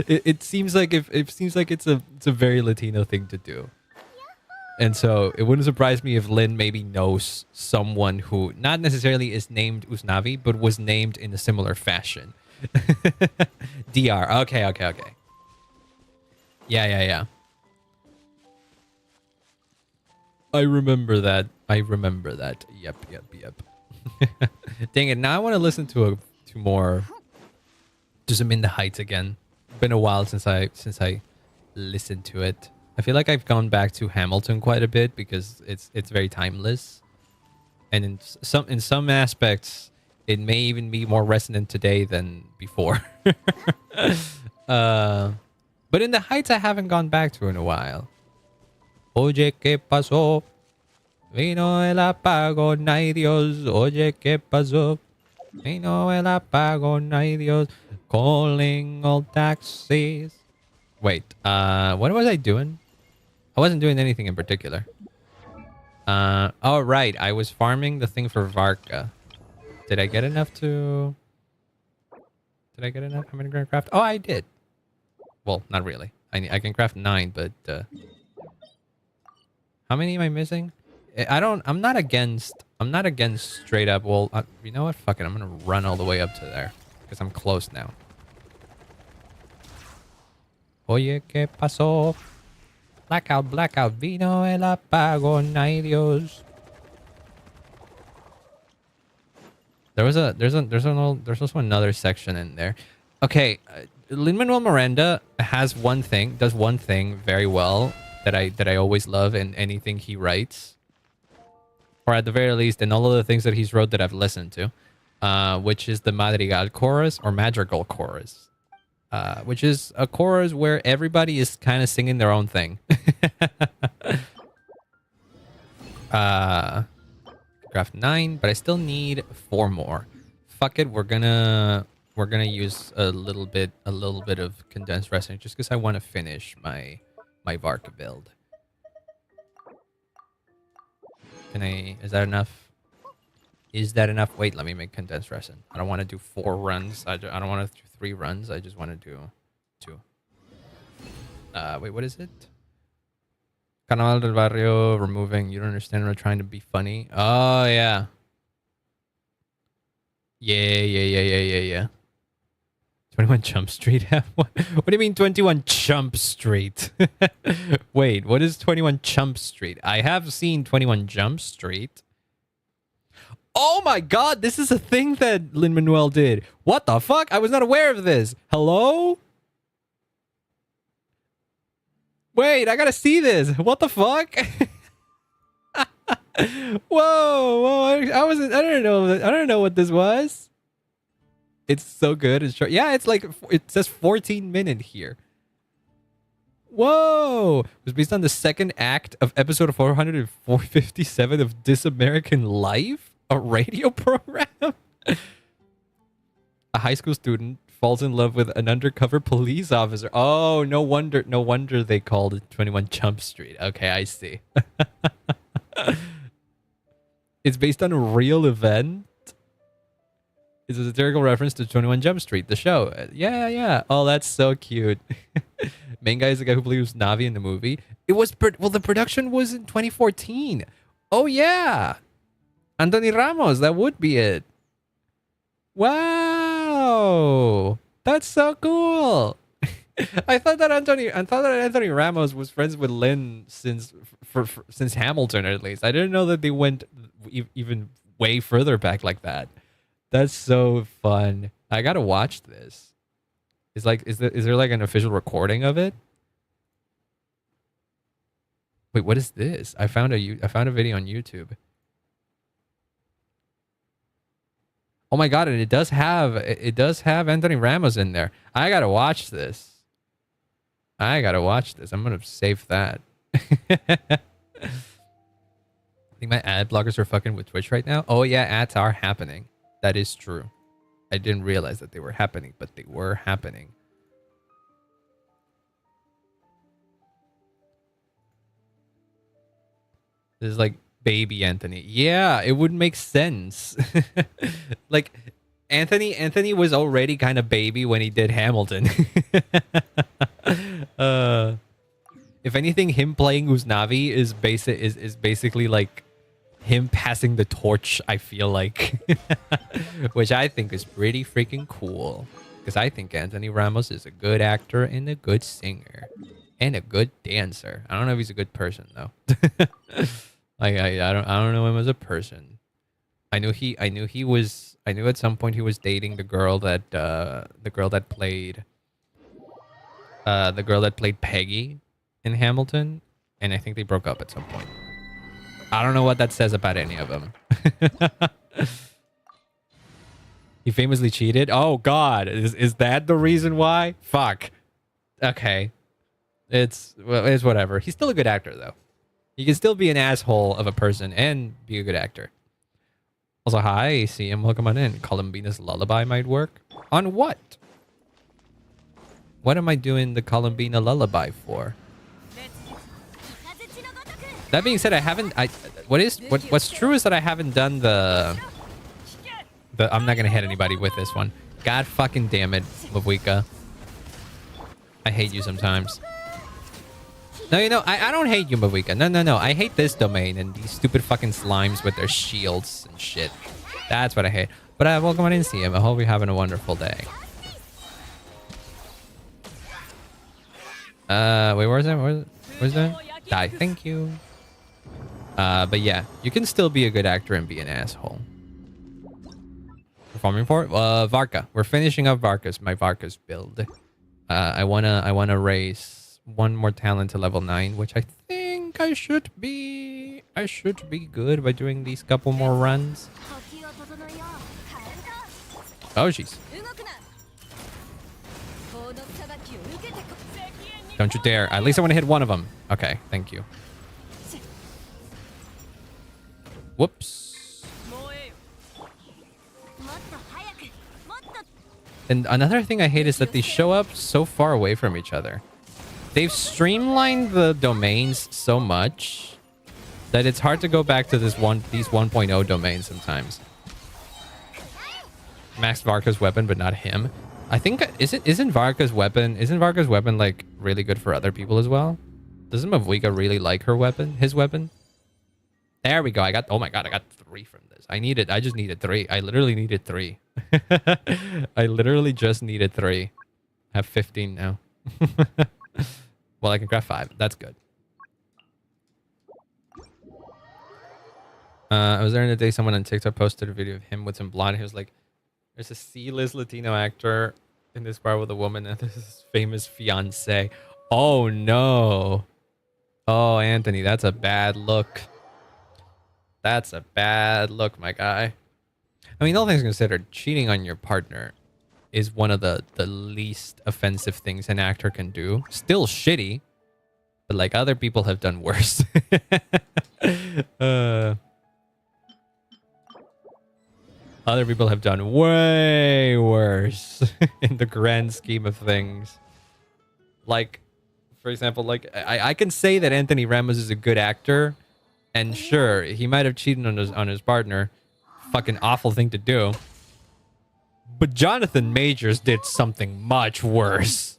it seems like it's a very Latino thing to do. And so it wouldn't surprise me if Lynn maybe knows someone who not necessarily is named Usnavi, but was named in a similar fashion. DR. Okay. Yeah. I remember that. I remember that. Yep. Dang it! Now I want to listen to more. Just I'm in the Heights again. Been a while since I listened to it. I feel like I've gone back to Hamilton quite a bit because it's very timeless, and in some aspects, it may even be more resonant today than before. But in the Heights, I haven't gone back to in a while. Oye, ¿qué pasó? Vino el apagón, ay Dios. Oye, ¿qué pasó? Vino el apagón, ay Dios. Calling all taxis. Wait, what was I doing? I wasn't doing anything in particular. Oh, right. I was farming the thing for VARKA. Did I get enough to... Did I get enough? How many can I craft? Oh, I did. Well, not really. I can craft 9, but... How many am I missing? I'm not against straight up. Well, you know what? Fuck it. I'm going to run all the way up to there. Because I'm close now. Oye, ¿qué pasó? Blackout. Vino el apagón, ay Dios. There's also another section in there. Okay, Lin-Manuel Miranda does one thing very well that I always love in anything he writes, or at the very least in all of the things that he's wrote that I've listened to, which is the Madrigal chorus or Madrigal chorus, which is a chorus where everybody is kind of singing their own thing. Craft 9, but I still need 4 more. Fuck it, we're gonna use a little bit of condensed resin just because I want to finish my VARKA build. Is that enough? Is that enough? Wait, let me make condensed resin. I don't want to do 4 runs. I don't want to do 3 runs. I just want to do 2. Wait, what is it? Carnaval del Barrio, removing. You don't understand. I'm trying to be funny. Oh, yeah. Yeah. 21 Jump Street. What do you mean 21 Jump Street? Wait, what is 21 Jump Street? I have seen 21 Jump Street. Oh my god, this is a thing that Lin-Manuel did. What the fuck? I was not aware of this. Hello? Wait, I gotta see this. What the fuck? Whoa, I don't know what this was. It's so good. It's short. Yeah, it's like, it says 14 minute here. Whoa! It was based on the second act of episode 457 of This American Life, a radio program. A high school student falls in love with an undercover police officer. Oh, no wonder they called it 21 Jump Street. Okay, I see. It's based on a real event. It's a satirical reference to 21 Jump Street, the show. Yeah. Oh, that's so cute. Main guy is the guy who plays Navi in the movie. It was the production was in 2014. Oh yeah, Anthony Ramos. That would be it. Wow, that's so cool. I thought that Anthony Ramos was friends with Lin since Hamilton, at least. I didn't know that they went even way further back like that. That's so fun. I gotta watch this. Is there like an official recording of it? Wait, what is this? I found a video on YouTube. Oh my god, and it does have Anthony Ramos in there. I gotta watch this. I'm gonna save that. I think my ad blockers are fucking with Twitch right now. Oh yeah, ads are happening. That is true. I didn't realize that they were happening, but they were happening. This is like baby Anthony. Yeah, it would make sense. Like Anthony was already kind of baby when he did Hamilton. If anything, him playing Usnavi is basically like him passing the torch, I feel like. Which I think is pretty freaking cool. Because I think Anthony Ramos is a good actor and a good singer. And a good dancer. I don't know if he's a good person, though. Like I don't know him as a person. I knew at some point he was dating the girl that played Peggy in Hamilton, and I think they broke up at some point. I don't know what that says about any of them. He famously cheated. Oh God, is that the reason why? Fuck. Okay, it's whatever. He's still a good actor though. He can still be an asshole of a person and be a good actor. Also, hi, CM, welcome on in. Columbina's Lullaby might work. On what? What am I doing the Columbina Lullaby for? That being said, what's true is that I haven't done the I'm not gonna hit anybody with this one. God fucking damn it, Mavwika. I hate you sometimes. No, I don't hate you, Mavwika. No. I hate this domain and these stupid fucking slimes with their shields and shit. That's what I hate. But welcome on in, CM. I hope you're having a wonderful day. Wait, where's that? Where's that? Die. Thank you. But yeah, you can still be a good actor and be an asshole. Performing for VARKA. We're finishing up my VARKA's build. I wanna raise one more talent to level 9, which I think I should be good by doing these couple more runs. Oh jeez. Don't you dare. At least I want to hit one of them. Okay, thank you. Whoops. And another thing I hate is that they show up so far away from each other. They've streamlined the domains so much that it's hard to go back to these 1.0 domains sometimes. Max VARKA's weapon, but not him. I think isn't VARKA's weapon like really good for other people as well? Doesn't Mavwika really like his weapon? There we go. Oh my God, I got 3 from this. I just needed 3. I literally needed 3. I literally just needed 3. I have 15 now. Well, I can craft 5. That's good. I was there in the day someone on TikTok posted a video of him with some blonde. He was like, there's a C-list Latino actor in this bar with a woman and this is famous fiance. Oh no. Oh, Anthony, that's a bad look. That's a bad look, my guy. I mean, all things considered, cheating on your partner is one of the least offensive things an actor can do. Still shitty, but like other people have done worse. Other people have done way worse in the grand scheme of things. Like, for example, like I can say that Anthony Ramos is a good actor, and sure, he might have cheated on his partner. Fucking awful thing to do. But Jonathan Majors did something much worse.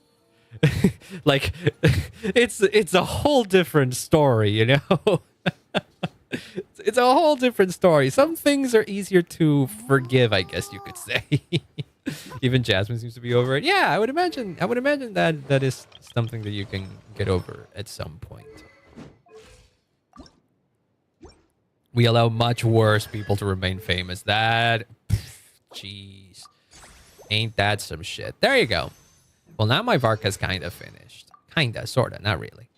Like, it's a whole different story, you know? It's a whole different story. Some things are easier to forgive, I guess you could say. Even Jasmine seems to be over it. Yeah, I would imagine that is something that you can get over at some point. We allow much worse people to remain famous. That, jeez, ain't that some shit? There you go. Well, now my VARKA's kind of finished. Kinda, sorta, not really.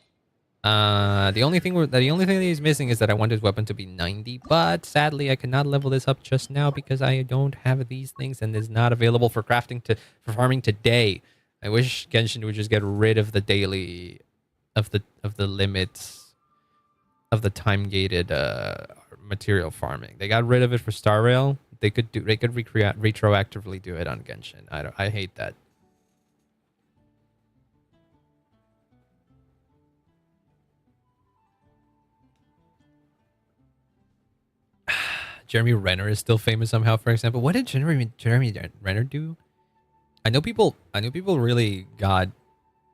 The only thing that he's missing is that I want his weapon to be 90, but sadly I cannot level this up just now because I don't have these things and it's not available for farming today. I wish Genshin would just get rid of the daily of the limits of the time gated material farming. They got rid of it for Star Rail. They could retroactively do it on Genshin. I hate that. Jeremy Renner is still famous somehow, for example. What did Jeremy Renner do? I know people really got.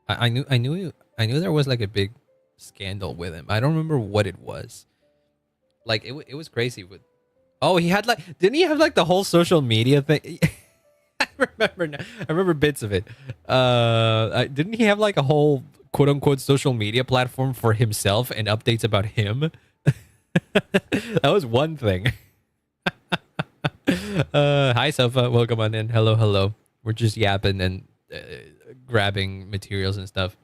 I knew there was like a big scandal with him. I don't remember what it was. Like it was crazy with. Oh, he had like, didn't he have like the whole social media thing? I remember now. I remember bits of it. Didn't he have like a whole quote unquote social media platform for himself and updates about him? That was one thing. Hi, Sofa. Welcome on in. Hello, hello. We're just yapping and grabbing materials and stuff.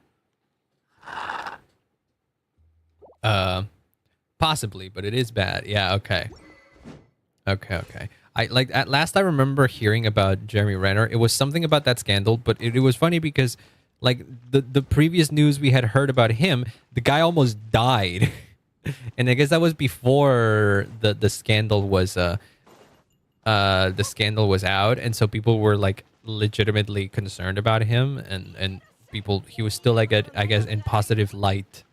Possibly, but it is bad. Yeah, okay. Okay. At last I remember hearing about Jeremy Renner. It was something about that scandal, but it was funny because like the previous news we had heard about him, the guy almost died. And I guess that was before the scandal was out, and so people were like legitimately concerned about him, and he was still like I guess in positive light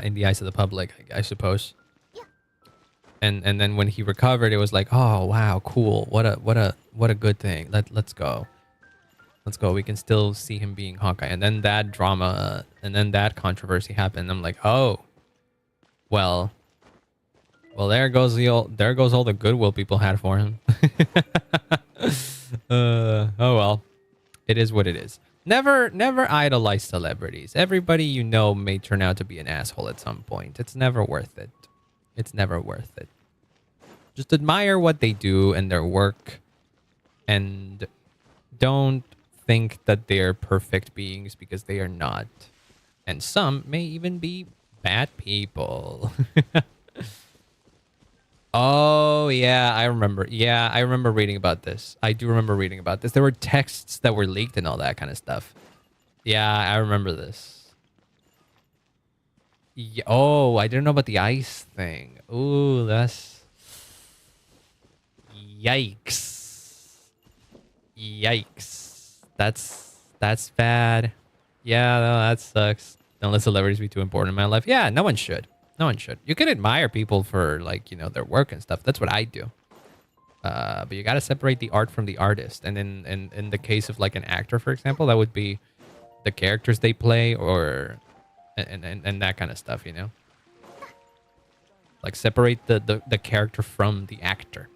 in the eyes of the public, I suppose. And then when he recovered, it was like, oh wow, cool, what a good thing. Let's go. We can still see him being Hawkeye. And then that drama, and then that controversy happened. I'm like, oh, well, there goes all the goodwill people had for him. Oh well, it is what it is. Never idolize celebrities. Everybody you know may turn out to be an asshole at some point. It's never worth it. It's never worth it. Just admire what they do and their work, and don't think that they're perfect beings, because they are not. And some may even be bad people. Oh, yeah, I remember. Yeah, I remember reading about this. I do remember reading about this. There were texts that were leaked and all that kind of stuff. Yeah, I remember this. Yeah, oh, I didn't know about the ice thing. Ooh, that's... Yikes. Yikes. That's bad. Yeah, no, that sucks. Don't let celebrities be too important in my life. Yeah, no one should. No one should. You can admire people for, like, you know, their work and stuff. That's what I do. But you got to separate the art from the artist. And in the case of, like, an actor, for example, that would be the characters they play, or... And that kind of stuff, you know? Like, separate the character from the actor.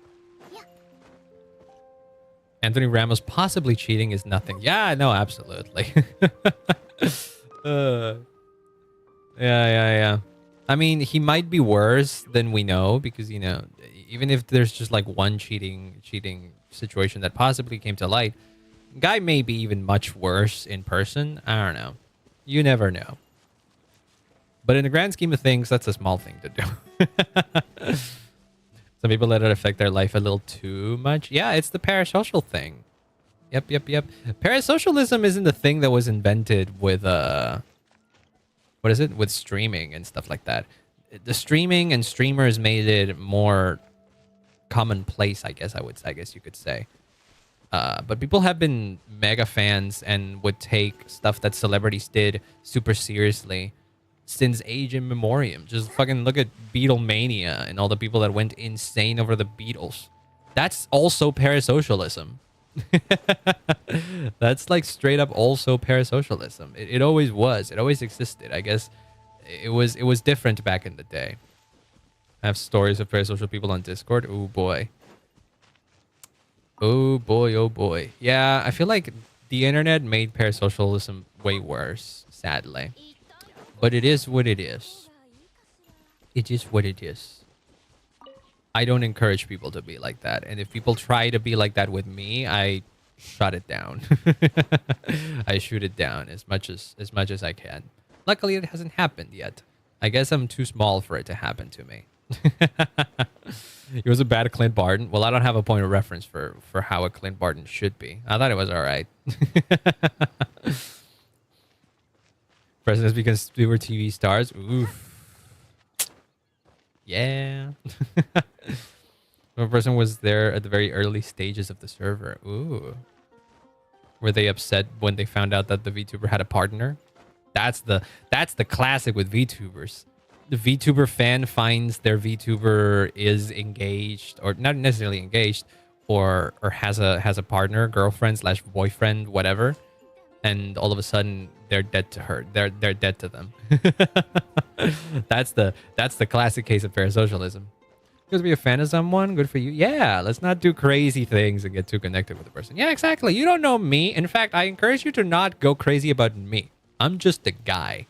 Anthony Ramos possibly cheating is nothing. Yeah, no, absolutely. Yeah. I mean, he might be worse than we know, because, you know, even if there's just like one cheating situation that possibly came to light, guy may be even much worse in person. I don't know. You never know. But in the grand scheme of things, that's a small thing to do. Some people let it affect their life a little too much. Yeah, it's the parasocial thing. Yep. Parasocialism isn't the thing that was invented with what is it? With streaming and stuff like that. The streaming and streamers made it more commonplace, I guess you could say. But people have been mega fans and would take stuff that celebrities did super seriously since age immemorial. Just fucking look at Beatlemania and all the people that went insane over the Beatles. That's also parasocialism. That's like straight up also parasocialism. It always was. It always existed. I guess it was different back in the day. I have stories of parasocial people on Discord. Oh boy. Oh boy. Yeah, I feel like the internet made parasocialism way worse, sadly. But it is what it is. It is what it is. I don't encourage people to be like that. And if people try to be like that with me, I shut it down. I shoot it down as much as I can. Luckily, it hasn't happened yet. I guess I'm too small for it to happen to me. It was a bad Clint Barton. Well, I don't have a point of reference for how a Clint Barton should be. I thought it was all right. Presidents because we were TV stars. Oof. Yeah. One person was there at the very early stages of the server. Ooh. Were they upset when they found out that the VTuber had a partner? That's the classic with VTubers. The VTuber fan finds their VTuber is engaged, or not necessarily engaged, or has a partner, girlfriend / boyfriend, whatever, and all of a sudden they're dead to her. They're dead to them. That's the classic case of parasocialism. Because be a fan of someone, good for you. Yeah, let's not do crazy things and get too connected with the person. Yeah, exactly. You don't know me. In fact, I encourage you to not go crazy about me. I'm just a guy.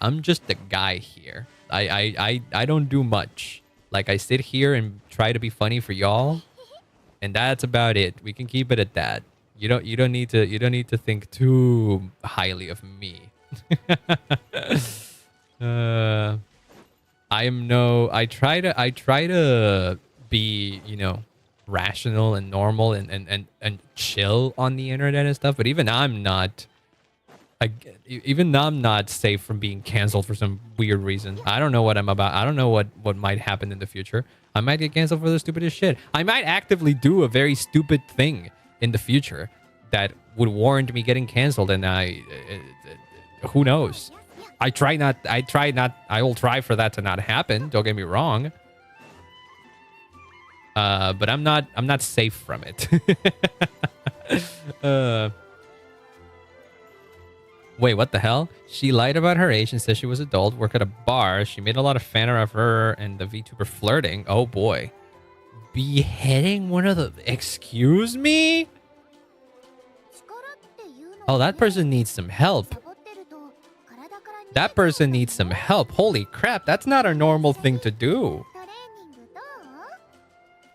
I'm just the guy here. I don't do much. Like, I sit here and try to be funny for y'all, and that's about it. We can keep it at that. You don't need to think too highly of me. I try to be, rational and normal and chill on the internet and stuff, but even I'm not safe from being canceled for some weird reason. I don't know what I'm about. I don't know what might happen in the future. I might get canceled for the stupidest shit. I might actively do a very stupid thing in the future that would warrant me getting canceled, and who knows? I will try for that to not happen. Don't get me wrong. But I'm not safe from it. Wait, what the hell? She lied about her age and said she was adult, work at a bar. She made a lot of fan art of her and the VTuber flirting. Oh boy. Beheading one of the... Excuse me? Oh, that person needs some help. That person needs some help. Holy crap, that's not a normal thing to do.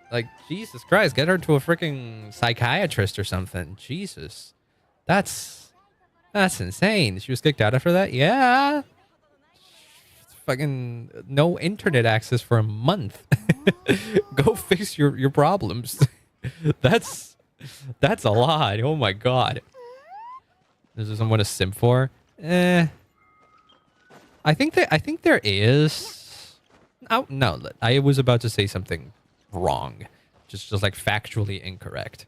Like, Jesus Christ, get her to a freaking psychiatrist or something. Jesus. That's insane. She was kicked out after that? Yeah. Fucking no internet access for a month. Go fix your problems. That's a lot. Oh my god. Is there someone to simp for? I think there is. Oh no, I was about to say something wrong. Just like factually incorrect.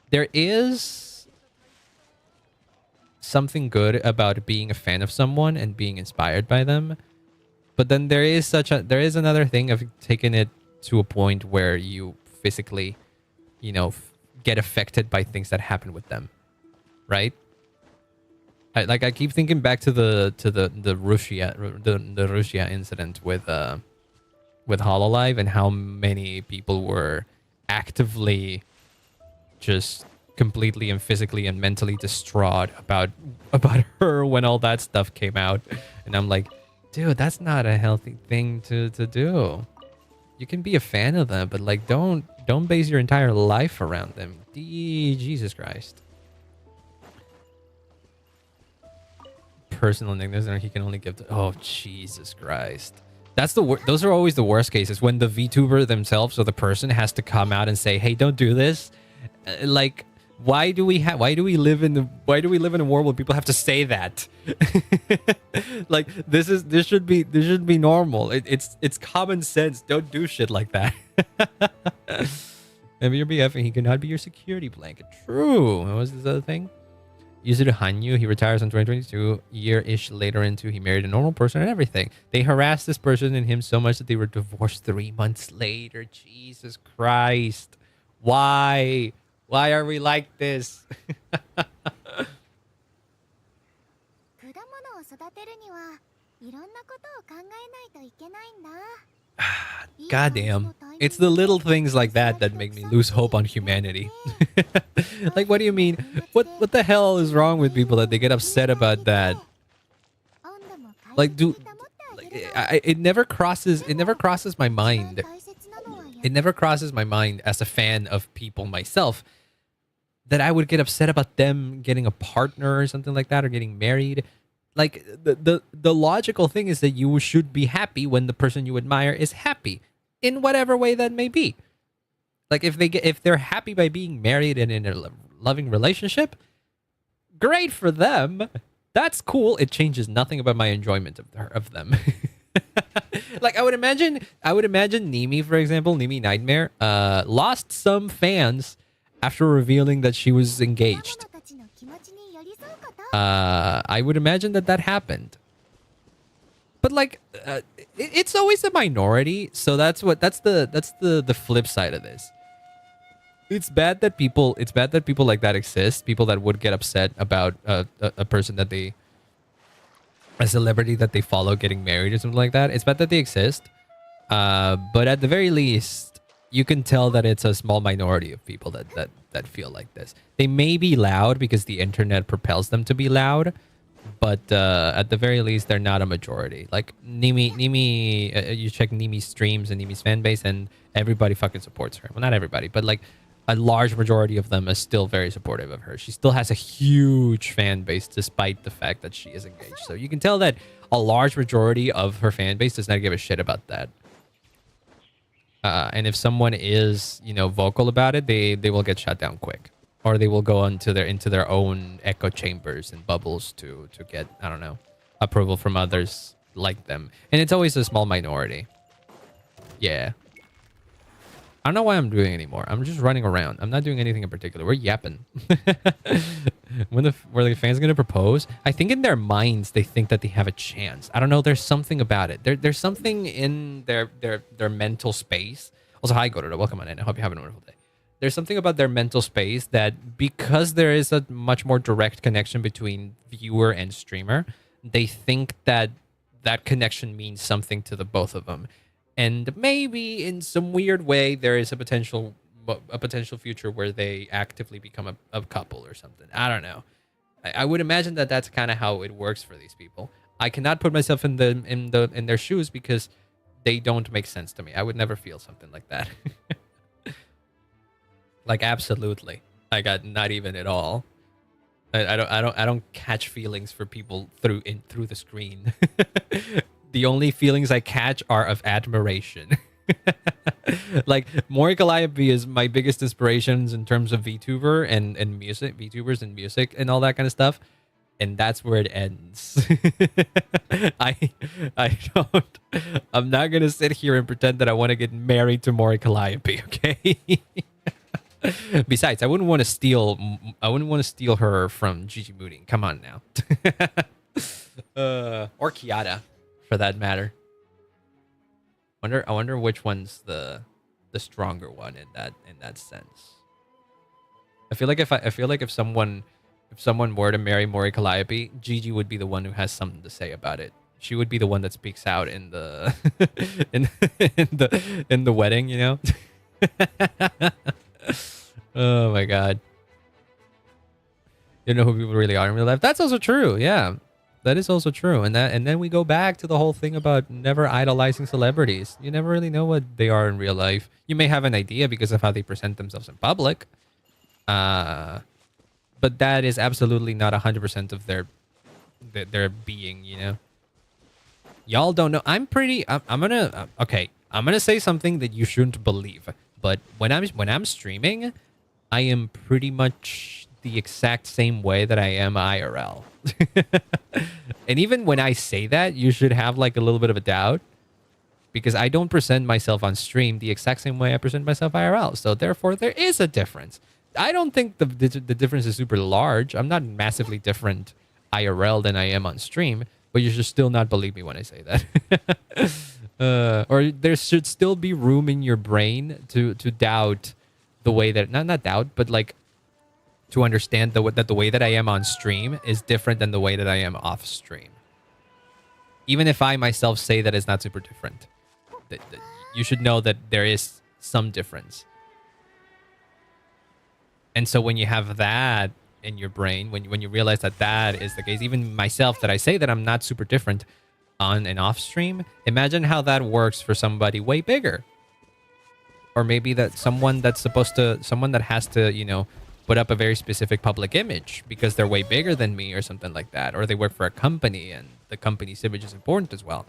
There is something good about being a fan of someone and being inspired by them. But then there is another thing of taking it to a point where you physically, get affected by things that happen with them. Right? I keep thinking back to the Russia incident with Hololive and how many people were actively just completely and physically and mentally distraught about her when all that stuff came out. And I'm like, dude, that's not a healthy thing to do. You can be a fan of them, but like don't base your entire life around them. Jesus Christ. Personal nicknames he can only give to... Oh, Jesus Christ. That's those are always the worst cases, when the VTuber themselves or the person has to come out and say, "Hey, don't do this." Like, why do we live in a world where people have to say that? Like, this should be normal. It's common sense. Don't do shit like that. Maybe your BF and he cannot be your security blanket. True. What was this other thing? Yuzuru Hanyu, he retires in 2022. Year-ish later into, he married a normal person and everything. They harassed this person and him so much that they were divorced 3 months later. Jesus Christ. Why? Why are we like this? Goddamn. It's the little things like that make me lose hope on humanity. Like, what do you mean? What the hell is wrong with people that they get upset about that? Like, it never crosses my mind. It never crosses my mind as a fan of people myself that I would get upset about them getting a partner or something like that, or getting married. Like, the logical thing is that you should be happy when the person you admire is happy, in whatever way that may be. Like, if they're happy by being married and in a loving relationship, great for them. That's cool. It changes nothing about my enjoyment of them. Like, I would imagine Nimi, for example, Nimi Nightmare, lost some fans after revealing that she was engaged. I would imagine that happened. But like, it's always a minority, so that's the flip side of this. It's bad that people like that exist. People that would get upset about a person that a celebrity that they follow getting married or something like that. It's bad that they exist. But at the very least, you can tell that it's a small minority of people that feel like this. They may be loud because the internet propels them to be loud, But at the very least, they're not a majority. Like Nimi, you check Nimi's streams and Nimi's fan base, and everybody fucking supports her. Well, not everybody, but like a large majority of them is still very supportive of her. She still has a huge fan base despite the fact that she is engaged. So you can tell that a large majority of her fan base does not give a shit about that. And if someone is, you know, vocal about it, they will get shut down quick, or they will go into their own echo chambers and bubbles to get, I don't know, approval from others like them. And it's always a small minority. Yeah. I don't know why I'm doing anymore. I'm just running around. I'm not doing anything in particular. We're yapping. Were the fans gonna propose? I think in their minds they think that they have a chance. I don't know. There's something about it. There's something in their mental space. Also, hi Godo. Welcome on in. I hope you're having a wonderful day. There's something about their mental space that, because there is a much more direct connection between viewer and streamer, they think that that connection means something to the both of them. And maybe in some weird way, there is a potential future where they actively become a couple or something. I don't know. I would imagine that that's kind of how it works for these people. I cannot put myself in their shoes because they don't make sense to me. I would never feel something like that. Like absolutely. I got not even at all. I don't catch feelings for people through the screen. The only feelings I catch are of admiration. Like Mori Calliope is my biggest inspirations in terms of VTuber and music, VTubers and music and all that kind of stuff. And that's where it ends. I'm not gonna sit here and pretend that I want to get married to Mori Calliope, okay? Besides, I wouldn't want to steal her from Gigi Mooding. Come on now. Or Kiata, for that matter. I wonder which one's the stronger one in that sense. I feel like if someone were to marry Mori Calliope, Gigi would be the one who has something to say about it. She would be the one that speaks out in the in the wedding, you know? Oh my god. You know who people really are in real life? That's also true, yeah. That is also true. And then we go back to the whole thing about never idolizing celebrities. You never really know what they are in real life. You may have an idea because of how they present themselves in public. But that is absolutely not 100% of their being, you know? Y'all don't know. I'm gonna say something that you shouldn't believe. But when I'm streaming, I am pretty much the exact same way that I am IRL. And even when I say that, you should have like a little bit of a doubt, because I don't present myself on stream the exact same way I present myself IRL. So therefore, there is a difference. I don't think the difference is super large. I'm not massively different IRL than I am on stream, but you should still not believe me when I say that. Or there should still be room in your brain to doubt the way that, not doubt, but like to understand that the way that I am on stream is different than the way that I am off stream. Even if I myself say that it's not super different, that you should know that there is some difference. And so when you have that in your brain, when you realize that that is the case, even myself, that I say that I'm not super different on and off stream, imagine how that works for somebody way bigger. Or maybe that someone that has to, you know, put up a very specific public image because they're way bigger than me or something like that. Or they work for a company and the company's image is important as well.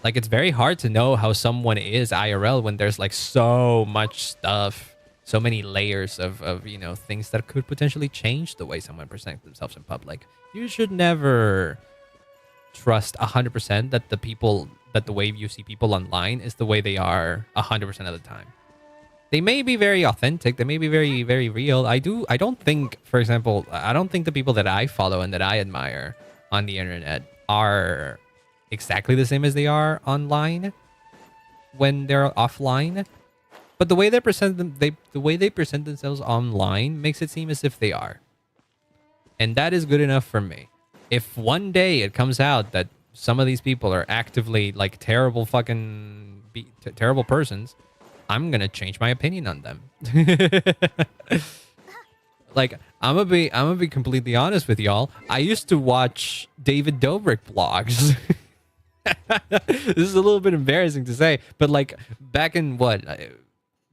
Like, it's very hard to know how someone is IRL when there's like so much stuff, so many layers of you know, things that could potentially change the way someone presents themselves in public. You should never trust 100% that the way you see people online is the way they are 100% of the time. They may be very authentic. They may be very, very real. I don't think, for example, I don't think the people that I follow and that I admire on the internet are exactly the same as they are online when they're offline. But the way they present themselves online makes it seem as if they are. And that is good enough for me. If one day it comes out that some of these people are actively like terrible terrible persons, I'm going to change my opinion on them. Like, I'm gonna be completely honest with y'all. I used to watch David Dobrik vlogs. This is a little bit embarrassing to say, but like back in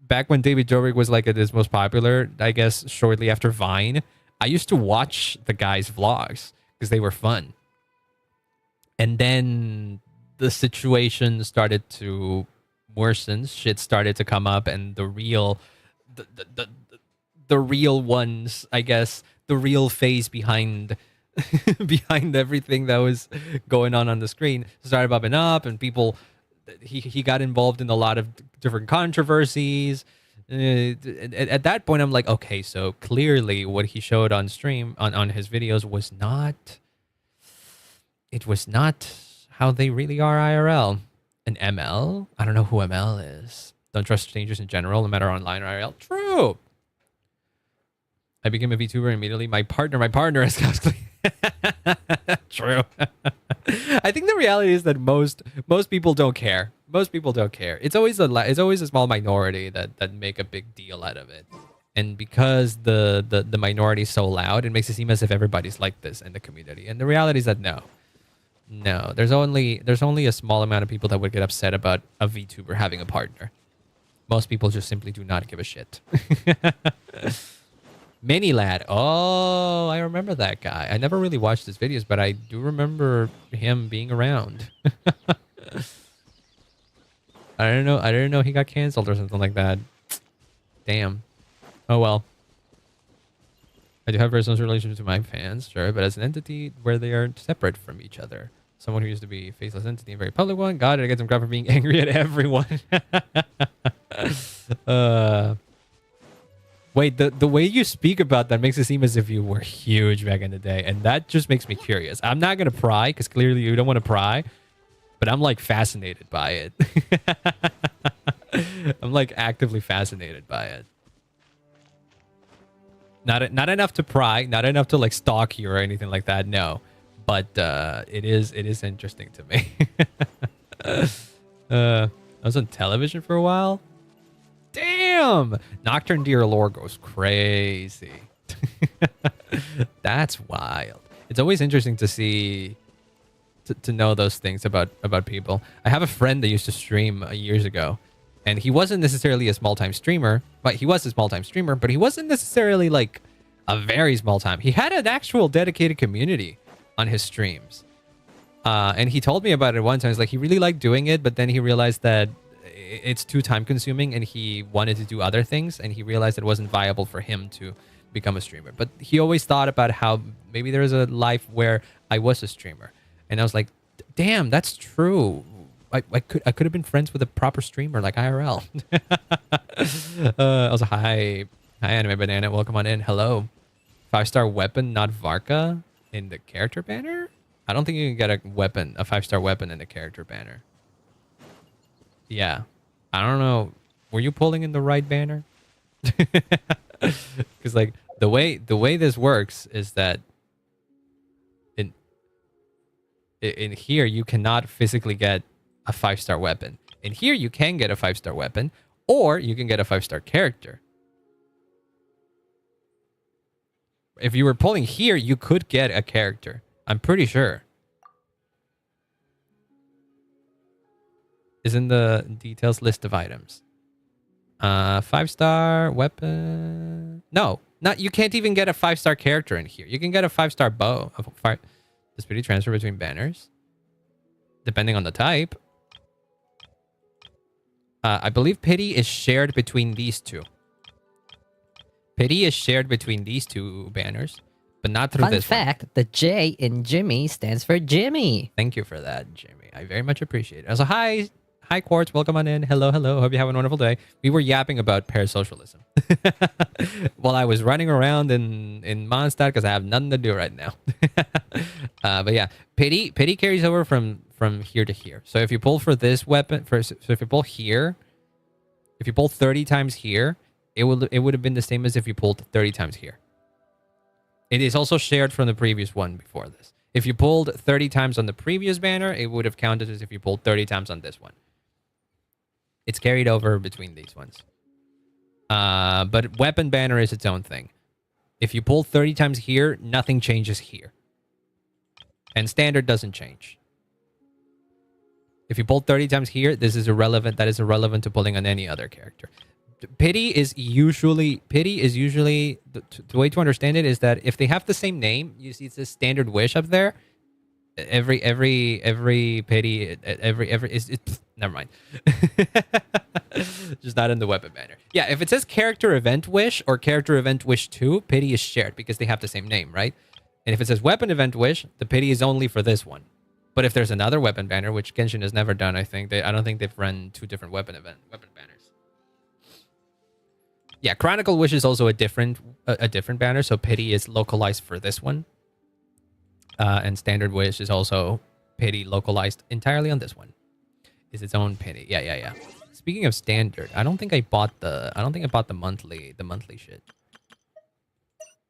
back when David Dobrik was like at his most popular, I guess shortly after Vine, I used to watch the guy's vlogs because they were fun. And then the situation started to worsen. Shit started to come up, and the real ones, I guess, the real face behind behind everything that was going on the screen started popping up, and people, he got involved in a lot of different controversies. At that point, I'm like, okay, so clearly what he showed on stream on his videos was not, it was not how they really are IRL. An ML? I don't know who ML is. Don't trust strangers in general, no matter online or IRL. True. I became a VTuber immediately. My partner is cosplay. True. I think the reality is that most people don't care. Most people don't care. It's always a small minority that make a big deal out of it. And because the minority is so loud, it makes it seem as if everybody's like this in the community. And the reality is that no. There's only a small amount of people that would get upset about a VTuber having a partner. Most people just simply do not give a shit. Mini Lad. Oh, I remember that guy. I never really watched his videos, but I do remember him being around. I didn't know he got canceled or something like that. Damn. Oh well. I do have personal relationships with my fans, sure, but as an entity where they are separate from each other. Someone who used to be a faceless entity, a very public one. God, I get some crap for being angry at everyone. Wait, the way you speak about that makes it seem as if you were huge back in the day, and that just makes me curious. I'm not gonna pry, because clearly you don't want to pry, but I'm like fascinated by it. I'm like actively fascinated by it. Not enough to pry, not enough to like stalk you or anything like that. No, but it is interesting to me. I was on television for a while. Damn, Nocturne Deer lore goes crazy. That's wild. It's always interesting to see, to know those things about people. I have a friend that used to stream years ago, and he wasn't necessarily a small-time streamer, but he was a small-time streamer, but he wasn't necessarily like a very small time. He had an actual dedicated community on his streams. And he told me about it one time. He's like, he really liked doing it, but then he realized that it's too time consuming and he wanted to do other things, and he realized it wasn't viable for him to become a streamer. But he always thought about how maybe there is a life where I was a streamer. And I was like, damn, that's true. I could have been friends with a proper streamer like IRL. Also, hi Anime Banana, welcome on in. Hello. 5-star weapon, not VARKA in the character banner? I don't think you can get a 5-star weapon in the character banner. Yeah. I don't know. Were you pulling in the right banner? Because like the way this works is that in here you cannot physically get a 5-star weapon. In here you can get a 5-star weapon, or you can get a 5-star character. If you were pulling here, you could get a character. I'm pretty sure. Is in the details list of items. 5-star weapon. No, not. You can't even get a 5-star character in here. You can get a 5-star bow. The speedy transfer between banners, depending on the type. I believe pity is shared between these two. Pity is shared between these two banners, but not through this one. Fun fact, the J in Jimmy stands for Jimmy. Thank you for that, Jimmy. I very much appreciate it. Also, hi Quartz, welcome on in. Hello. Hope you have a wonderful day. We were yapping about parasocialism while I was running around in Mondstadt because I have nothing to do right now. But yeah, pity carries over from here to here. So if you pull for this weapon, so if you pull here, if you pull 30 times here, it would have been the same as if you pulled 30 times here. It is also shared from the previous one before this. If you pulled 30 times on the previous banner, it would have counted as if you pulled 30 times on this one. It's carried over between these ones. But weapon banner is its own thing. If you pull 30 times here, nothing changes here. And standard doesn't change. If you pull 30 times here, this is irrelevant. That is irrelevant to pulling on any other character. Pity is usually the way to understand it is that if they have the same name, you see it says standard wish up there. Every pity never mind. Just not in the weapon banner. Yeah, if it says character event wish or character event wish 2, pity is shared because they have the same name, right? And if it says weapon event wish, the pity is only for this one. But if there's another weapon banner, which Genshin has never done, I don't think they've run 2 different weapon banners. Yeah, Chronicle Wish is also a different banner, so pity is localized for this one. And Standard Wish is also pity localized entirely on this one. Is its own pity. Yeah. Speaking of standard, I don't think I bought the monthly shit.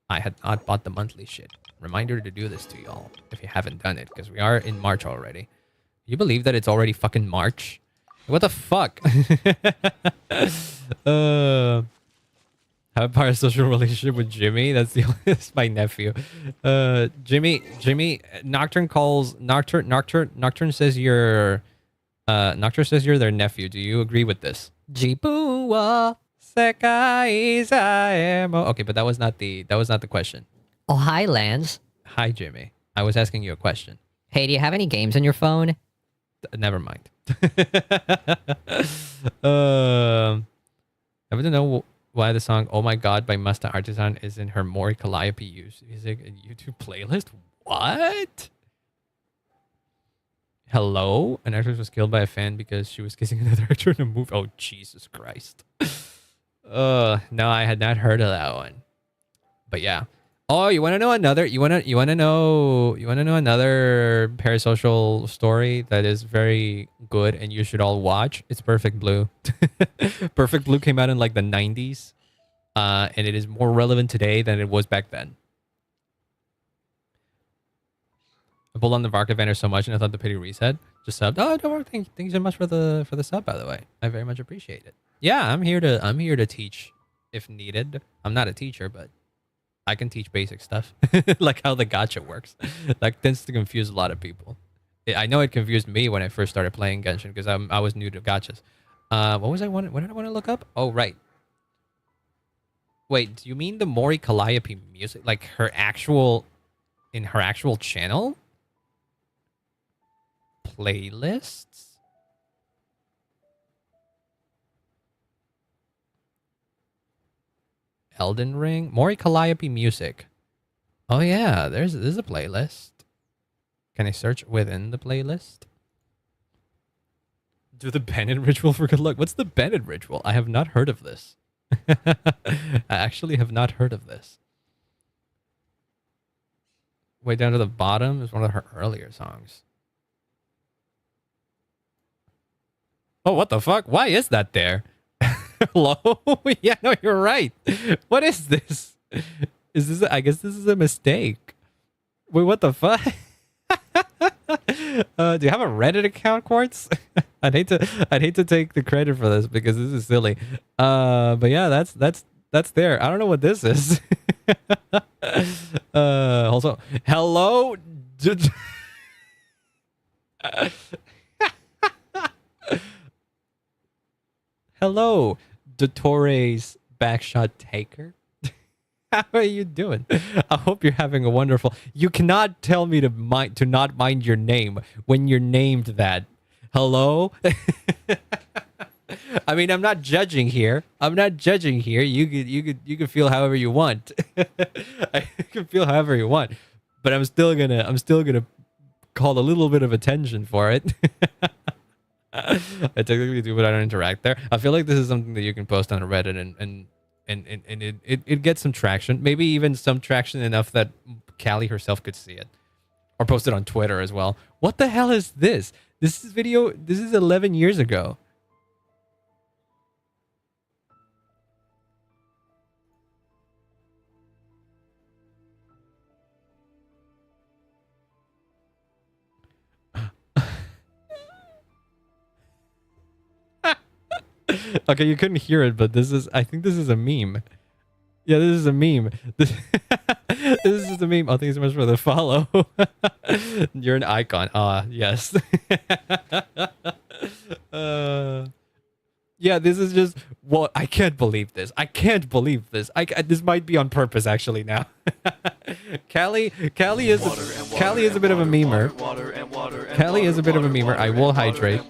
I had not bought the monthly shit. Reminder to do this to y'all if you haven't done it, because we are in March already. You believe that it's already fucking March? What the fuck? Have a parasocial relationship with Jimmy. That's my nephew. Jimmy. Nocturne says you're their nephew. Do you agree with this? Jibuwa. Sekai Saemo. Okay, but that was not the question. Oh, hi, Lance. Hi, Jimmy. I was asking you a question. Hey, do you have any games on your phone? Never mind. I don't know why the song "Oh My God" by Musta Artisan is in her Mori Calliope music and YouTube playlist. What? Hello? An actress was killed by a fan because she was kissing another actor in a movie. Oh, Jesus Christ. No, I had not heard of that one. But yeah. Oh, you want to know another? You want to know another parasocial story that is very good and you should all watch? It's Perfect Blue. Perfect Blue came out in like the 90s, and it is more relevant today than it was back then. I pulled on the VARKA banner so much and I thought the pity reset. Just subbed. Oh, don't worry. Thank you so much for the sub, by the way. I very much appreciate it. Yeah, I'm here to teach if needed. I'm not a teacher, but I can teach basic stuff, like how the gacha works. That tends to confuse a lot of people. I know it confused me when I first started playing Genshin because I was new to gachas. What did I want to look up? Oh, right. Wait, do you mean the Mori Calliope music? Like her actual channel? Playlists? Elden Ring? Mori Calliope music. Oh yeah, there's a playlist. Can I search within the playlist? Do the Bennett ritual for good luck. What's the Bennett ritual? I have not heard of this. I actually have not heard of this. Way down to the bottom is one of her earlier songs. Oh, what the fuck? Why is that there? Hello? Yeah, no, you're right. What is this? Is this? I guess this is a mistake. Wait, what the fuck? Do you have a Reddit account, Quartz? I'd hate to take the credit for this because this is silly. But yeah, that's there. I don't know what this is. Also, hello. Hello, Dottores backshot taker. How are you doing? I hope you're having a wonderful. You cannot tell me to not mind your name when you're named that. Hello. I mean, I'm not judging here. You could feel however you want. I can feel however you want, but I'm still gonna call a little bit of attention for it. I technically do, but I don't interact there. I feel like this is something that you can post on Reddit and it gets some traction. Maybe even some traction enough that Callie herself could see it. Or post it on Twitter as well. What the hell is this? This is 11 years ago. Okay, you couldn't hear it, but I think this is a meme. Yeah, this is a meme. This is just a meme. Oh, thank you so much for the follow. You're an icon. Ah, yes. Yeah, this is just. Well, I can't believe this. I can't believe this. This might be on purpose actually now. Callie is a bit of a memer. Callie is a bit of a memer. I will hydrate.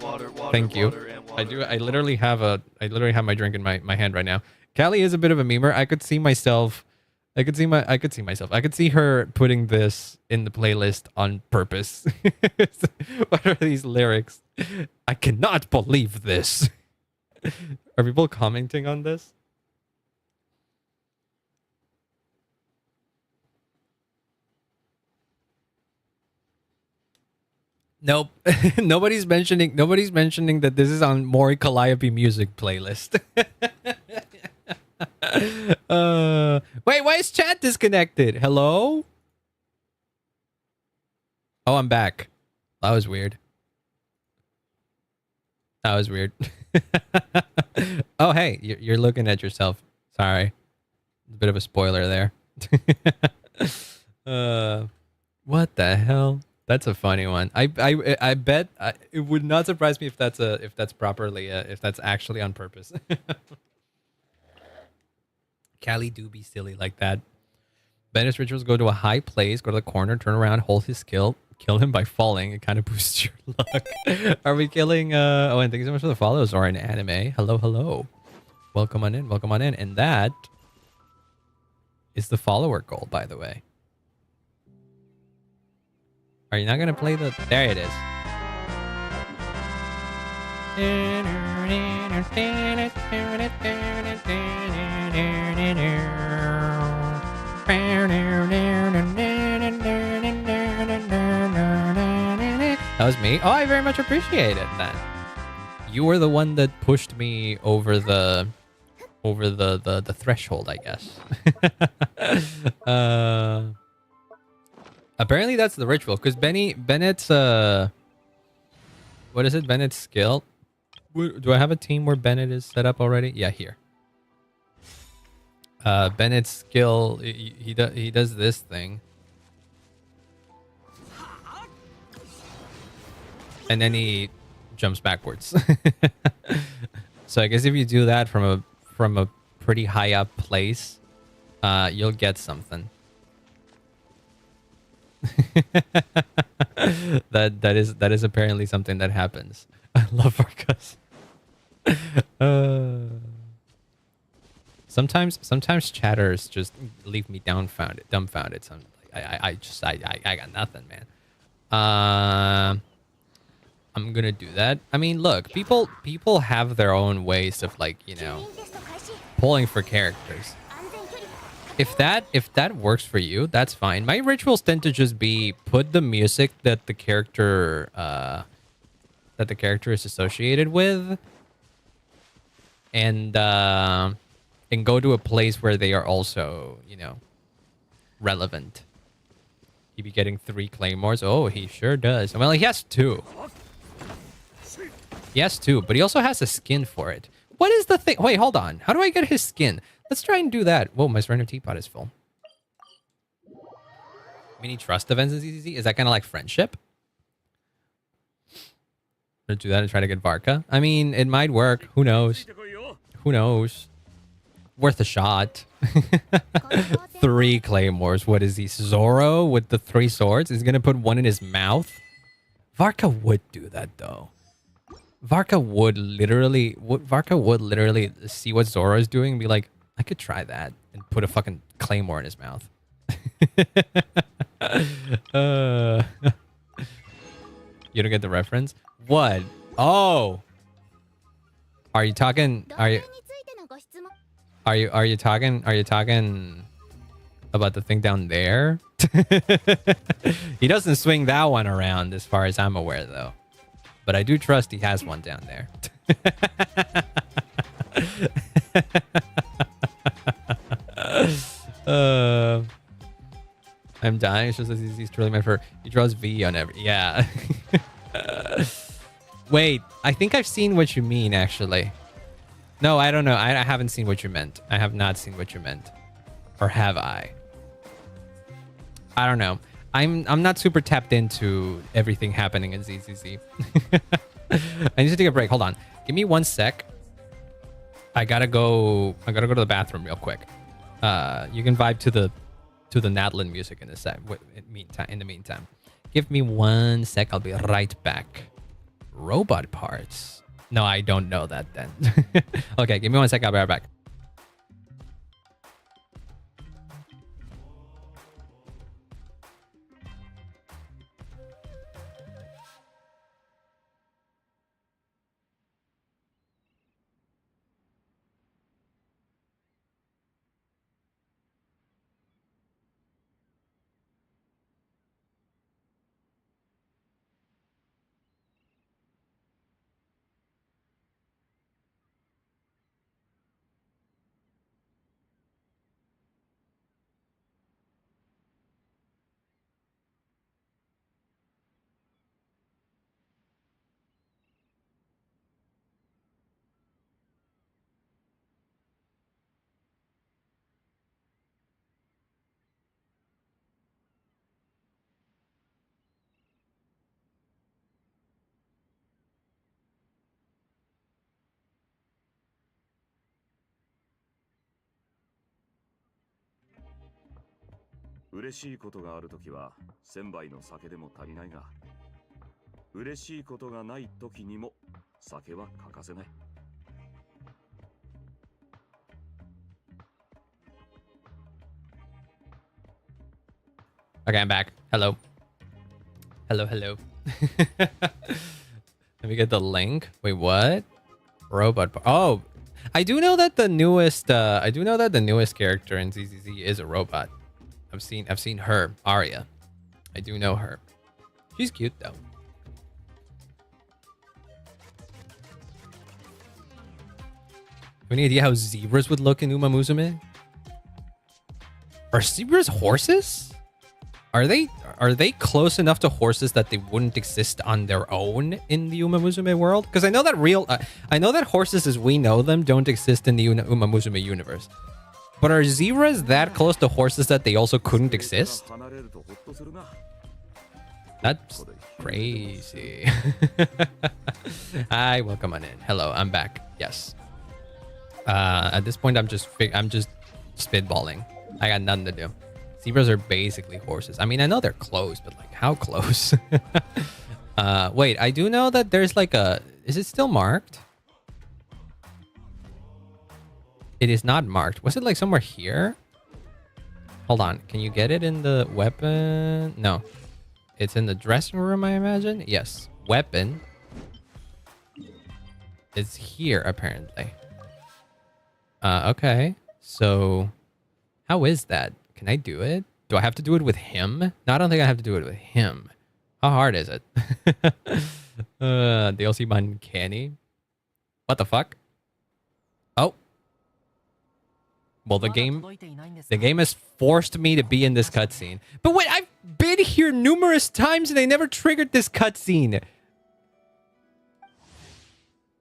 Thank you. I do. I literally have my drink in my hand right now. Callie is a bit of a memer. I could see myself. I could see her putting this in the playlist on purpose. What are these lyrics? I cannot believe this. Are people commenting on this? Nope. Nobody's mentioning that this is on Mori Calliope music playlist. Wait, why is chat disconnected? Hello? Oh, I'm back. That was weird. Oh, hey, you're looking at yourself. Sorry. A bit of a spoiler there. What the hell? That's a funny one. I bet it would not surprise me if that's actually on purpose. Callie do be silly like that. Bennett's rituals go to a high place, go to the corner, turn around, hold his skill, kill him by falling. It kind of boosts your luck. Are we killing? Oh, and thank you so much for the follows or an anime. Hello. Welcome on in. And that is the follower goal, by the way. Are you not gonna play the? There it is. That was me. Oh, I very much appreciate it then. You were the one that pushed me over the threshold, I guess. Apparently that's the ritual, because Bennett's what is it? Bennett's skill. Do I have a team where Bennett is set up already? Yeah, here. Bennett's skill, he does this thing. And then he jumps backwards. So I guess if you do that from a pretty high up place, you'll get something. that is apparently something that happens. I love VARKAs. Sometimes chatters just leave me dumbfounded. So I got nothing, man. I'm gonna do that. I mean, look, people have their own ways of, like, you know, pulling for characters. If that works for you, that's fine. My rituals tend to just be put the music that the character is associated with, and go to a place where they are also, you know, relevant. He be getting 3 claymores. Oh, he sure does. Well, he has 2. He has 2, but he also has a skin for it. What is the thing? Wait, hold on. How do I get his skin? Let's try and do that. Whoa, my random teapot is full. Mini trust events in ZZZ? Is that kind of like friendship? Let's do that and try to get VARKA. I mean, it might work. Who knows? Who knows? Worth a shot. 3 claymores. What is he? Zoro with the 3 swords? Is he gonna put 1 in his mouth? VARKA would do that though. VARKA would literally see what Zoro is doing and be like, I could try that, and put a fucking claymore in his mouth. You don't get the reference? What? Oh. Are you talking about the thing down there? He doesn't swing that one around as far as I'm aware though. But I do trust he has one down there. I'm dying. It's just that he's truly meant for. He draws V on every. Yeah. Wait, I think I've seen what you mean, actually. No, I don't know. I haven't seen what you meant. I have not seen what you meant. Or have I? I don't know. I'm not super tapped into everything happening in ZZZ. I need to take a break. Hold on. Give me 1 sec. I gotta go to the bathroom real quick. You can vibe to the Nadlin music in a sec. In the meantime, give me 1 sec. I'll be right back. Robot parts. No, I don't know that then. Okay, give me 1 sec. I'll be right back. Okay, I'm back. Hello. Hello. Let me get the link. Wait, what? Robot. Oh, I do know that the newest. I do know that the newest character in ZZZ is a robot. I've seen her, Arya. I do know her. She's cute though. Any idea how zebras would look in Uma Musume? Are zebras horses? Are they close enough to horses that they wouldn't exist on their own in the Uma Musume world? Because I know that horses as we know them don't exist in the Uma Musume universe. But are zebras that close to horses that they also couldn't exist? That's crazy. Hi, welcome on in. Hello, I'm back. Yes. At this point, I'm just spitballing. I got nothing to do. Zebras are basically horses. I mean, I know they're close, but like, how close? Wait, I do know that there's like a... Is it still marked? It is not marked. Was it like somewhere here? Hold on. Can you get it in the weapon? No. It's in the dressing room, I imagine. Yes. Weapon. It's here, apparently. Okay. So, how is that? Can I do it? Do I have to do it with him? No, I don't think I have to do it with him. How hard is it? DLC uncanny. What the fuck? Oh. Well, the game has forced me to be in this cutscene. But wait, I've been here numerous times and they never triggered this cutscene.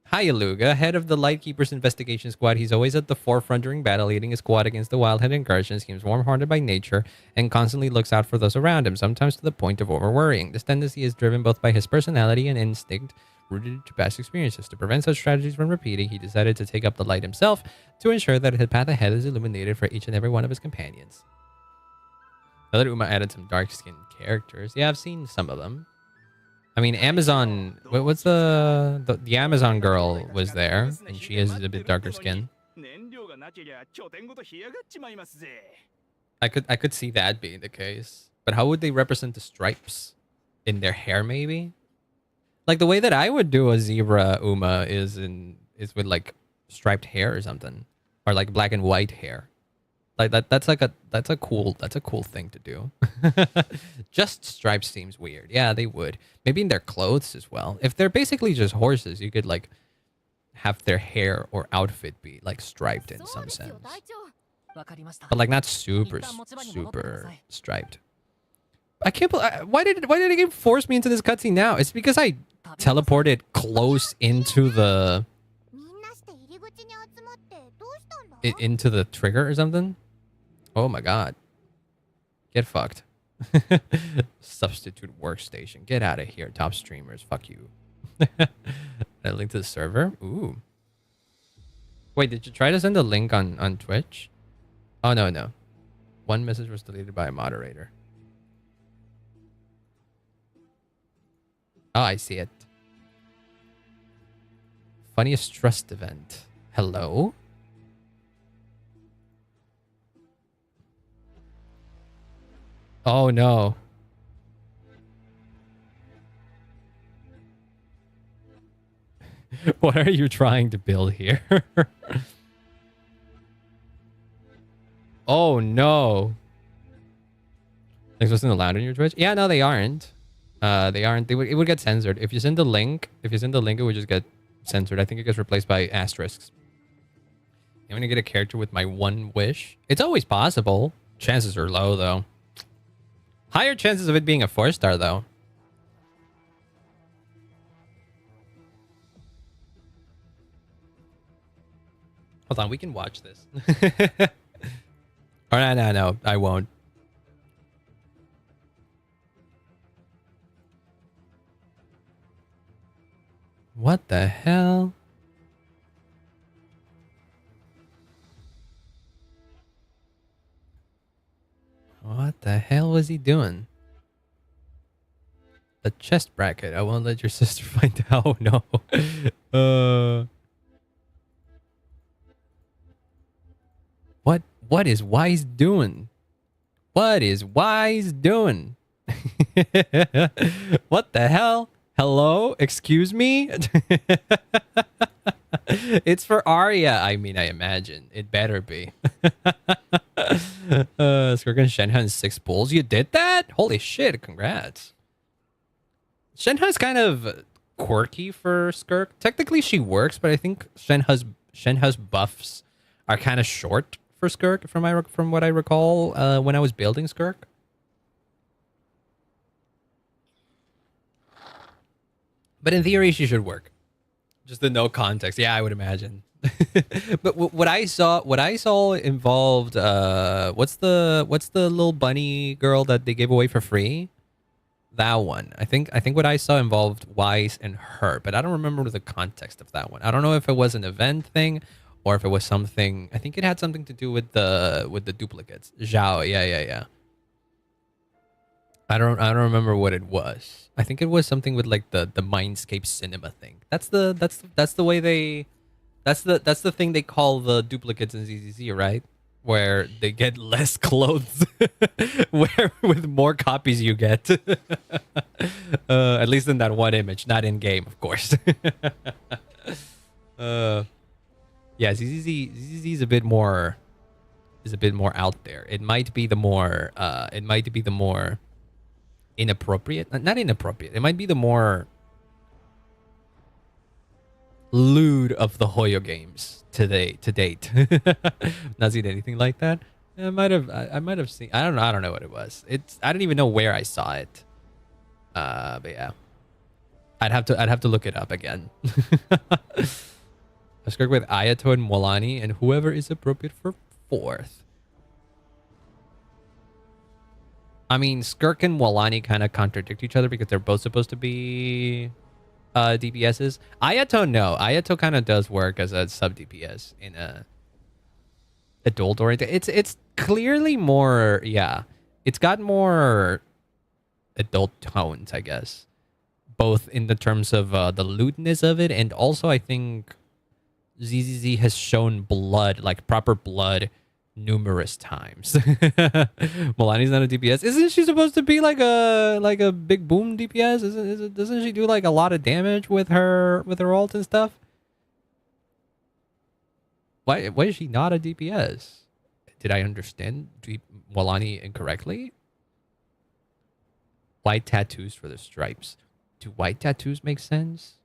Hi, Aluga, head of the Lightkeepers Investigation Squad. He's always at the forefront during battle, leading a squad against the Wildhead incursions. He seems warm-hearted by nature and constantly looks out for those around him, sometimes to the point of over-worrying. This tendency is driven both by his personality and instinct, rooted to past experiences. To prevent such tragedies from repeating, he decided to take up the light himself to ensure that his path ahead is illuminated for each and every one of his companions. Now that Uma added some dark-skinned characters. Yeah, I've seen some of them. I mean, Amazon... What's the Amazon girl was there, and she is a bit darker skin. I could see that being the case. But how would they represent the stripes? In their hair, maybe? Like, the way that I would do a zebra Uma is with, like, striped hair or something. Or, like, black and white hair. Like that's a cool thing to do. Just stripes seems weird. Yeah, they would. Maybe in their clothes as well. If they're basically just horses, you could like have their hair or outfit be like striped in some sense. But like not super striped. I can't believe, why did the game force me into this cutscene now? It's because I teleported close into the trigger or something. Oh my god. Get fucked. Substitute workstation. Get out of here, top streamers. Fuck you. That link to the server? Ooh. Wait, did you try to send a link on Twitch? Oh, no, no. One message was deleted by a moderator. Oh, I see it. Funniest trust event. Hello? Oh, no. What are you trying to build here? Oh, no. Things wasn't allowed on your Twitch? Yeah, no, they aren't. They aren't. It would get censored. If you send the link, it would just get censored. I think it gets replaced by asterisks. I'm gonna get a character with my one wish. It's always possible. Chances are low, though. Higher chances of it being a 4-star, though. Hold on, we can watch this. Oh, no, I won't. What the hell? What the hell was he doing? The chest bracket. I won't let your sister find out. No. What is Wise doing? What is Wise doing? What the hell? Hello? Excuse me? It's for Arya. I mean, I imagine. It better be. Skirkin Shenhan's 6 pulls. You did that? Holy shit. Congrats. Shenha's kind of quirky for Skirk. Technically, she works, but I think Shenha's buffs are kind of short for Skirk, from what I recall when I was building Skirk. But in theory, she should work. Just the no context. Yeah, I would imagine. But what I saw involved what's the little bunny girl that they gave away for free? That one. I think what I saw involved Wise and her, but I don't remember the context of that one. I don't know if it was an event thing or if it was something. I think it had something to do with the duplicates. Zhao. Yeah. I don't remember what it was. I think it was something with like the Mindscape cinema thing. That's the way they that's the thing they call the duplicates in ZZZ, right? Where they get less clothes where with more copies you get. At least in that one image, not in game, of course. Yeah, ZZZ is a bit more out there. It might be the more inappropriate, not inappropriate. It might be the more lewd of the Hoyo games to date. Not seen anything like that. I might have seen. I don't know what it was. I don't even know where I saw it. But yeah, I'd have to look it up again. Let's go with Ayato and Molani and whoever is appropriate for 4th. I mean, Skirk and Walani kind of contradict each other because they're both supposed to be DPSs. Ayato, no. Ayato kind of does work as a sub DPS in a adult oriented. It's clearly more, yeah. It's got more adult tones, I guess. Both in the terms of the lewdness of it, and also I think ZZZ has shown blood, like proper blood, numerous times. Milani's not a DPS. Isn't she supposed to be like a big boom DPS? Doesn't she do like a lot of damage with her ult and stuff? Why is she not a DPS? Did I understand Milani incorrectly? White tattoos for the stripes. Do white tattoos make sense?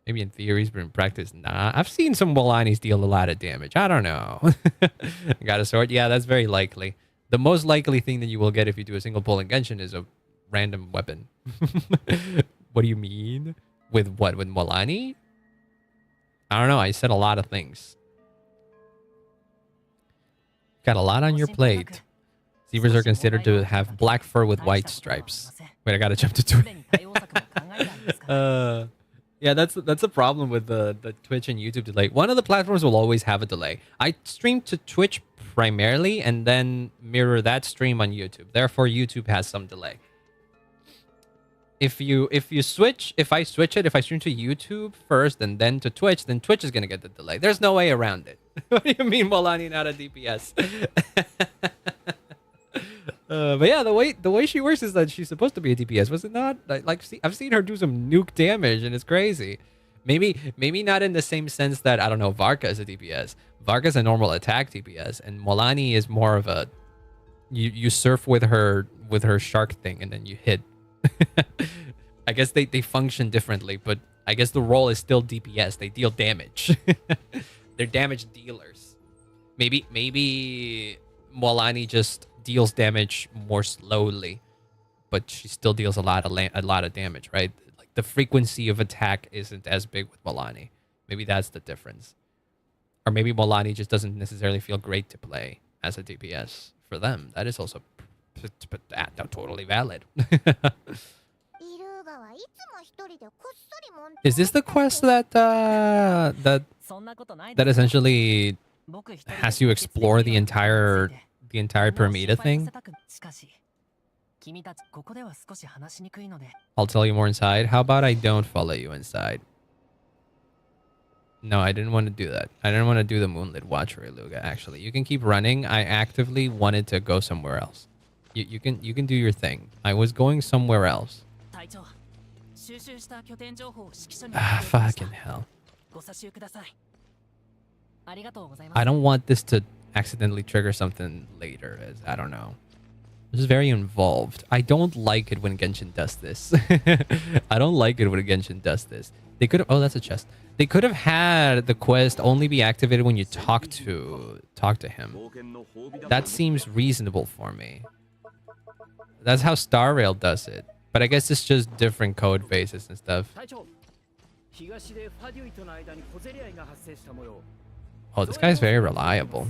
Maybe in theories, but in practice, nah. I've seen some Walanis deal a lot of damage. I don't know. Got a sword? Yeah, that's very likely. The most likely thing that you will get if you do a single pull in Genshin is a random weapon. What do you mean? With what? With Walani? I don't know. I said a lot of things. Got a lot on your plate. Zebras are considered to have black fur with white stripes. Wait, I gotta jump to Twitch. Yeah, that's a problem with the Twitch and YouTube delay. One of the platforms will always have a delay. I stream to Twitch primarily and then mirror that stream on YouTube. Therefore, YouTube has some delay. If I switch it, if I stream to YouTube first and then to Twitch, then Twitch is gonna get the delay. There's no way around it. What do you mean, Molani not a DPS? But yeah, the way she works is that she's supposed to be a DPS, was it not? Like I've seen her do some nuke damage, and it's crazy. Maybe not in the same sense that, I don't know, VARKA is a DPS. VARKA's a normal attack DPS, and Molani is more of a you surf with her shark thing and then you hit. I guess they function differently, but I guess the role is still DPS. They deal damage. They're damage dealers. Maybe Molani just deals damage more slowly, but she still deals a lot of damage, right? Like the frequency of attack isn't as big with Molani. Maybe that's the difference. Or maybe Molani just doesn't necessarily feel great to play as a DPS for them. That is also totally valid. Is this the quest that essentially has you explore the entire pyramida thing? I'll tell you more inside. How about I don't follow you inside? No, I didn't want to do that. I didn't want to do the Moonlit Watcher, Luga, actually. You can keep running. I actively wanted to go somewhere else. You can do your thing. I was going somewhere else. Ah, fucking hell. I don't want this to accidentally trigger something later, as I don't know. This is very involved. I don't like it when Genshin does this. I don't like it when Genshin does this. They could have... Oh, that's a chest. They could have had the quest only be activated when you talk to him. That seems reasonable for me. That's how Star Rail does it. But I guess it's just different code bases and stuff. Oh, this guy's very reliable.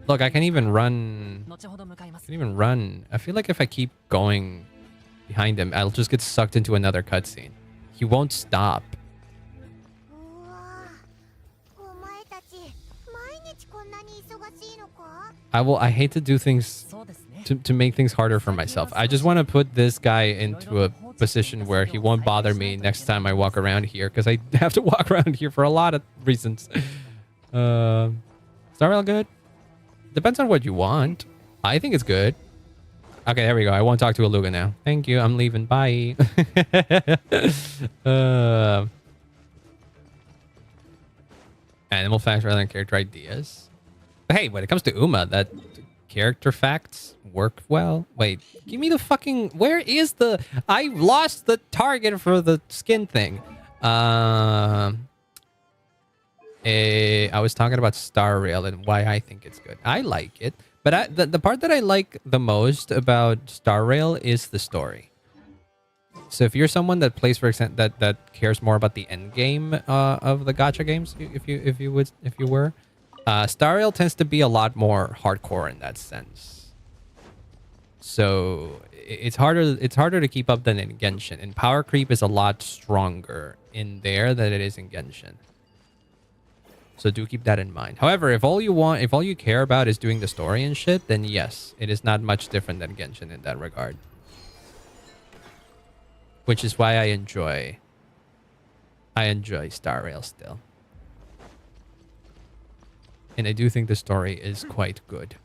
Look, I can even run. I feel like if I keep going behind him, I'll just get sucked into another cutscene. He won't stop. I hate to do things to make things harder for myself. I just want to put this guy into a position where he won't bother me next time I walk around here, because I have to walk around here for a lot of reasons. Star Rail good? Depends on what you want. I think it's good. Okay, there we go. I won't talk to Aluga now. Thank you. I'm leaving. Bye. Animal facts rather than character ideas. But hey, when it comes to Uma, that character facts work well. Wait, give me the fucking... Where is the... I lost the target for the skin thing. I was talking about Star Rail and why I think it's good. I like it. But the part that I like the most about Star Rail is the story. So if you're someone that plays, for example, that cares more about the end game of the gacha games, if you were, Star Rail tends to be a lot more hardcore in that sense. So it's harder to keep up than in Genshin, and power creep is a lot stronger in there than it is in Genshin. So do keep that in mind. However, if all you care about is doing the story and shit, then yes, it is not much different than Genshin in that regard. Which is why I enjoy Star Rail still. And I do think the story is quite good.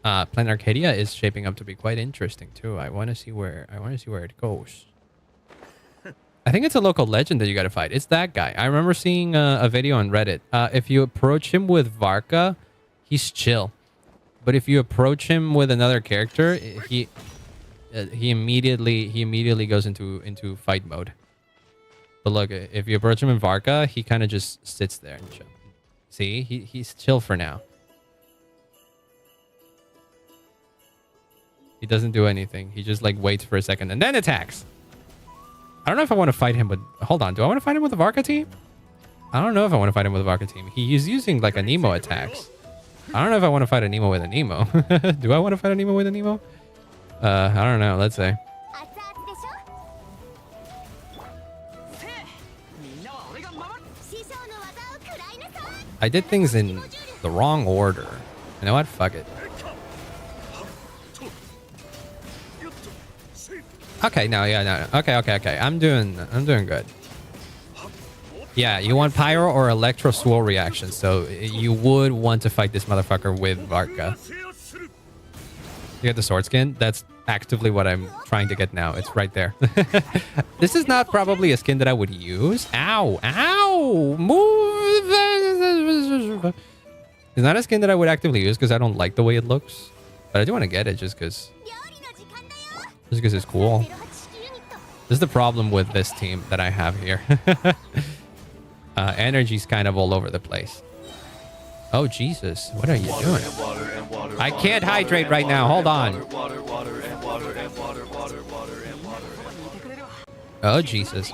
Planet Arcadia is shaping up to be quite interesting too. I want to see where it goes. I think it's a local legend that you got to fight. It's that guy. I remember seeing a video on Reddit. If you approach him with VARKA, he's chill. But if you approach him with another character, he immediately goes into fight mode. But look, if you approach him in VARKA, he kind of just sits there and chill. See, he's chill for now. He doesn't do anything. He just like waits for a second and then attacks. I don't know if I want to fight him, but hold on. Do I want to fight him with the VARKA team? I don't know if I want to fight him with the VARKA team. He's using like a Nemo attacks. I don't know if I want to fight an emo with an emo. Do I want to fight an emo with an emo? I don't know. Let's say. I did things in the wrong order. You know what? Fuck it. Okay, no, yeah, no. Okay. I'm doing good. Yeah, you want pyro or electro swirl reaction, so you would want to fight this motherfucker with VARKA. You get the sword skin? That's actively what I'm trying to get now. It's right there. This is not probably a skin that I would use. Ow! Ow! Move! It's not a skin that I would actively use because I don't like the way it looks. But I do want to get it just because it's cool. This is the problem with this team that I have here. Energy's kind of all over the place. Oh, Jesus. What are you doing? I can't hydrate right now. Hold on. Oh, Jesus.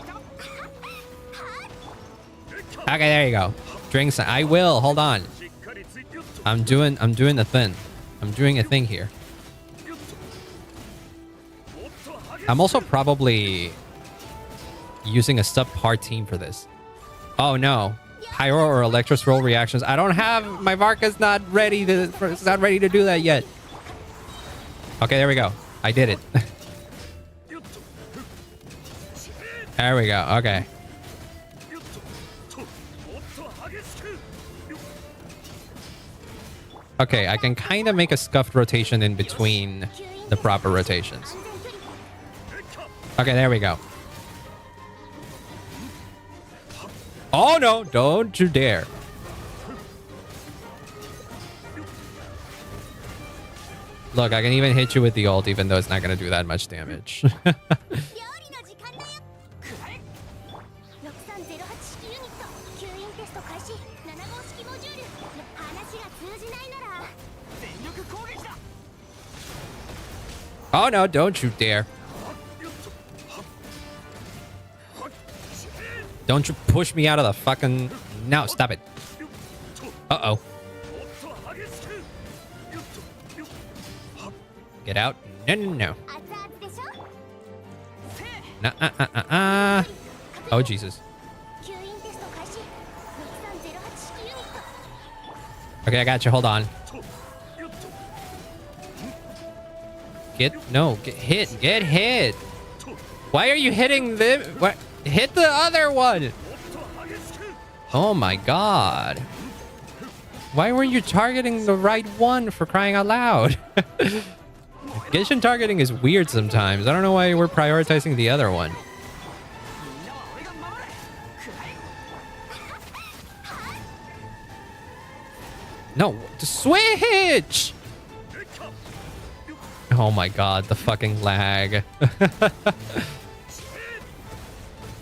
Okay, there you go. Drink some. I will. Hold on. I'm doing the thing. I'm doing a thing here. I'm also probably using a subpar team for this. Oh no. Pyro or electro swirl reactions. I don't have my VARKA's not ready to do that yet. Okay, there we go. I did it. There we go. Okay. Okay, I can kind of make a scuffed rotation in between the proper rotations. Okay, there we go. Oh no, don't you dare. Look, I can even hit you with the ult even though it's not going to do that much damage. Oh no, don't you dare. Don't you push me out of the fucking... No, stop it. Uh-oh. Get out. No. Oh, Jesus. Okay, I got you. Hold on. Get hit. Why are you hitting them? What? Hit the other one. Oh my god. Why weren't you targeting the right one, for crying out loud? Genshin targeting is weird sometimes. I don't know why we're prioritizing the other one. No, switch! Oh my god, the fucking lag.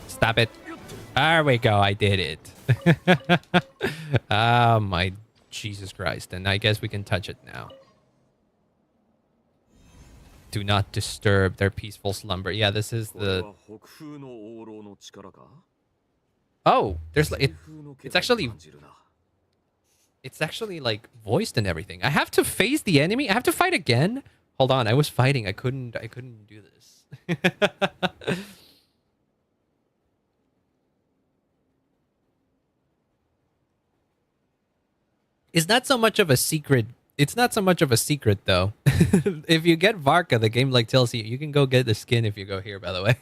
Stop it. There we go, I did it. Oh my Jesus Christ. And I guess we can touch it now. Do not disturb their peaceful slumber. Yeah, this is the... Oh, there's like... It's actually... It's actually like voiced and everything. I have to face the enemy? I have to fight again? Hold on, I was fighting. I couldn't do this. It's not so much of a secret. It's not so much of a secret though. If you get VARKA, the game like tells you you can go get the skin if you go here, by the way.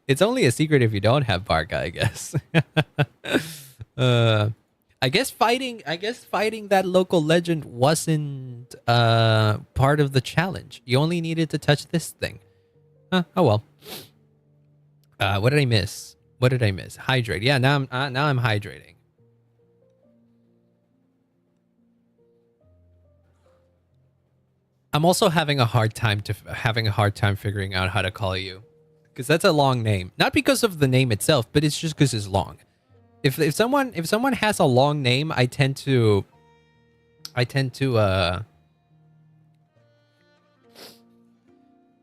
It's only a secret if you don't have VARKA, I guess. I guess fighting that local legend wasn't part of the challenge. You only needed to touch this thing. Huh, oh well. What did I miss? Hydrate. Yeah, now I'm hydrating. I'm also having a hard time figuring out how to call you, because that's a long name. Not because of the name itself, but it's just because it's long. If someone has a long name, I tend to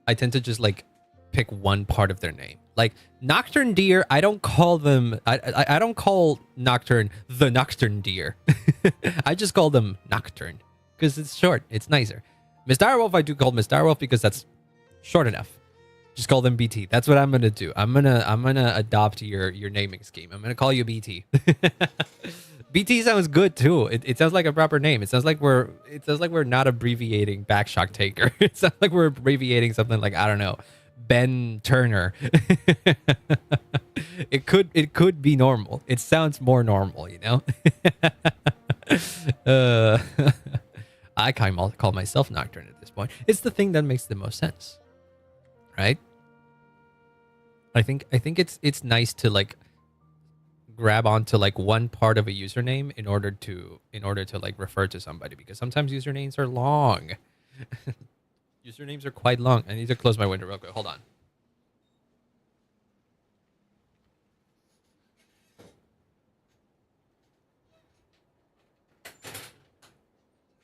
just like pick one part of their name. Like nocturne deer, I don't call them. I don't call nocturne the nocturne deer. I just call them nocturne because it's short. It's nicer. Miss Direwolf, I do call Miss Direwolf because that's short enough. Just call them BT. That's what I'm gonna do. I'm gonna adopt your naming scheme. I'm gonna call you BT. BT sounds good too. It sounds like a proper name. It sounds like we're not abbreviating Backshock Taker. It sounds like we're abbreviating something like, I don't know, Ben Turner. It could be normal. It sounds more normal, you know. I call myself Nocturne at this point. It's the thing that makes the most sense, right? I think it's nice to like grab onto like one part of a username in order to like refer to somebody, because sometimes usernames are long. Usernames are quite long. I need to close my window real quick. Hold on.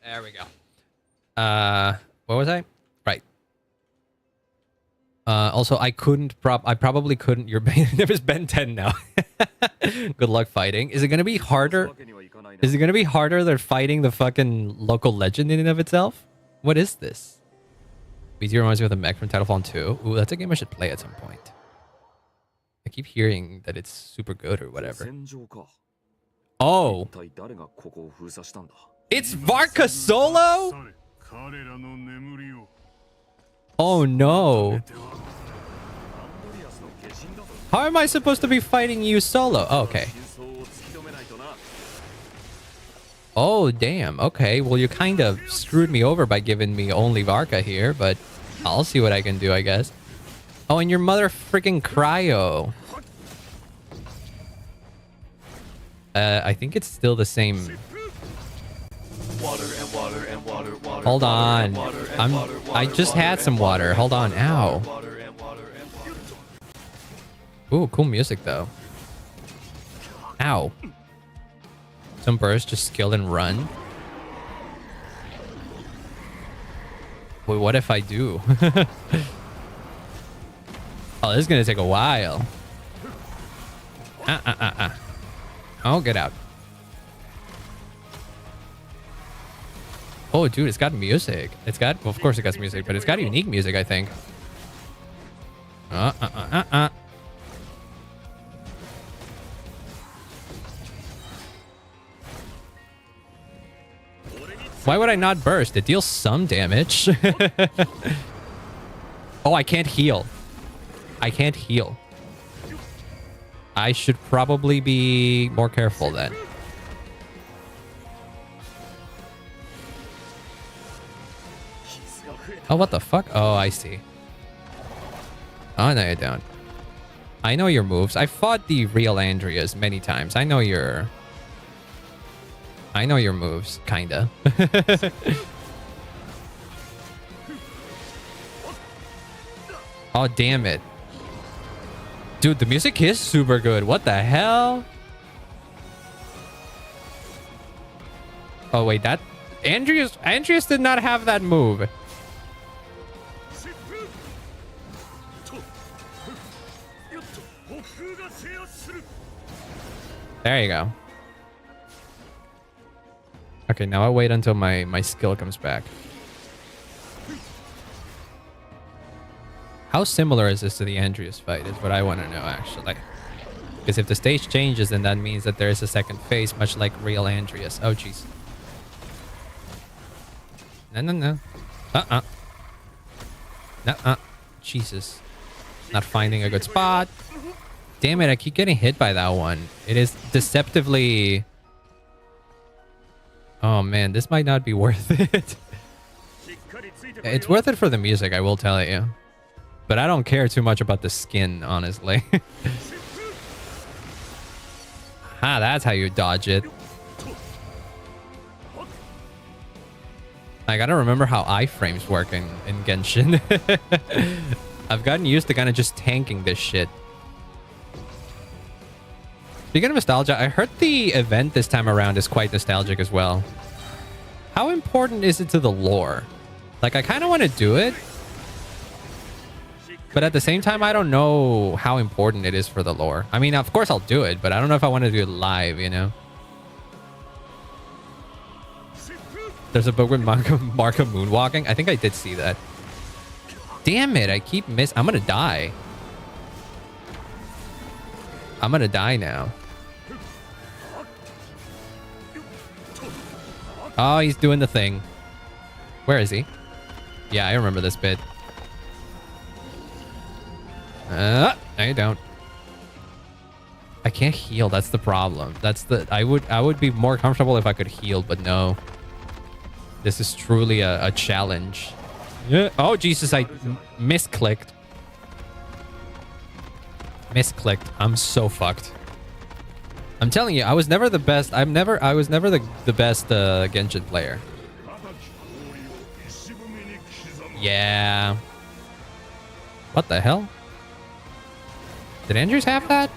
There we go. What was I? Right. Also, I probably couldn't. Your there is Ben 10 now. Good luck fighting. Is it gonna be harder? Is it gonna be harder than fighting the fucking local legend in and of itself? What is this? BT reminds me of the mech from Titanfall 2. Ooh, that's a game I should play at some point. I keep hearing that it's super good or whatever. Oh. It's VARKA solo? Oh no. How am I supposed to be fighting you solo? Oh, okay. Oh, damn. Okay, well, you kind of screwed me over by giving me only VARKA here, but I'll see what I can do, I guess. Oh, and your mother freaking cryo. I think it's still the same. Hold on. I just had some water. Hold on. Ow. Ooh, cool music though. Ow. Some burst, just skill and run. Wait, what if I do? Oh, this is gonna take a while. Oh, get out. Oh, dude, it's got music. It's got, well, of course it got music, but it's got unique music, I think. Why would I not burst? It deals some damage. Oh, I can't heal. I can't heal. I should probably be more careful then. Oh, what the fuck? Oh, I see. Oh, no, you don't. I know your moves. I fought the real Andreas many times. I know your moves, kinda. Oh, damn it. Dude, the music is super good. What the hell? Oh, wait, that... Andreas did not have that move. There you go. Okay, now I'll wait until my skill comes back. How similar is this to the Andreas fight is what I want to know, actually. Because if the stage changes, then that means that there is a second phase, much like real Andreas. Oh, jeez. No. Jesus. Not finding a good spot. Damn it, I keep getting hit by that one. It is deceptively... Oh man, this might not be worth it. It's worth it for the music, I will tell you. But I don't care too much about the skin, honestly. Ah, that's how you dodge it. I gotta remember how iframes work in Genshin. I've gotten used to kind of just tanking this shit. Speaking of nostalgia, I heard the event this time around is quite nostalgic as well. How important is it to the lore? Like, I kind of want to do it. But at the same time, I don't know how important it is for the lore. I mean, of course I'll do it, but I don't know if I want to do it live, you know? There's a book with Marka moonwalking. I think I did see that. Damn it, I keep I'm gonna die. I'm gonna die now. Oh, he's doing the thing. Where is he? Yeah, I remember this bit. No, you don't. I can't heal. That's the problem. I would be more comfortable if I could heal, but no. This is truly a challenge. Yeah. Oh, Jesus, I misclicked. Misclicked. I'm so fucked. I'm telling you, I was never the best. I was never the best Genshin player. Yeah. What the hell? Did Andrews have that?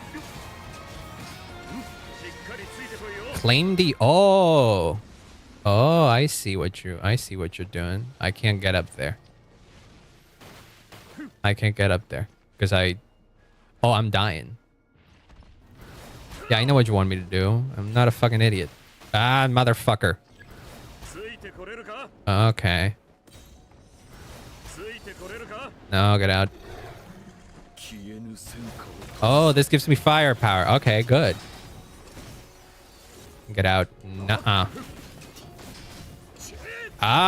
Claim the oh. Oh, I see what you're doing. I can't get up there. I can't get up there because oh, I'm dying. Yeah, I know what you want me to do. I'm not a fucking idiot. Ah, motherfucker. Okay. No, get out. Oh, this gives me firepower. Okay, good. Get out. Nuh-uh.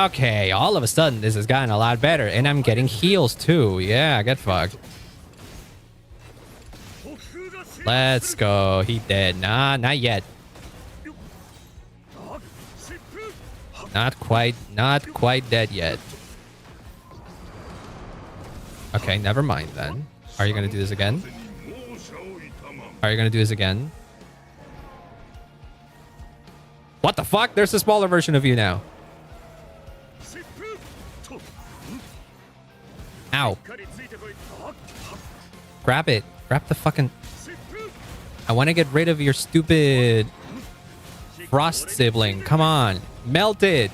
Okay, all of a sudden, this has gotten a lot better. And I'm getting heals, too. Yeah, get fucked. Let's go. He dead. Nah, not yet. Not quite dead yet. Okay, never mind then. Are you gonna do this again? Are you gonna do this again? What the fuck? There's a smaller version of you now. Ow. Grab it. Grab the fucking... I want to get rid of your stupid frost sibling. Come on. Melt it.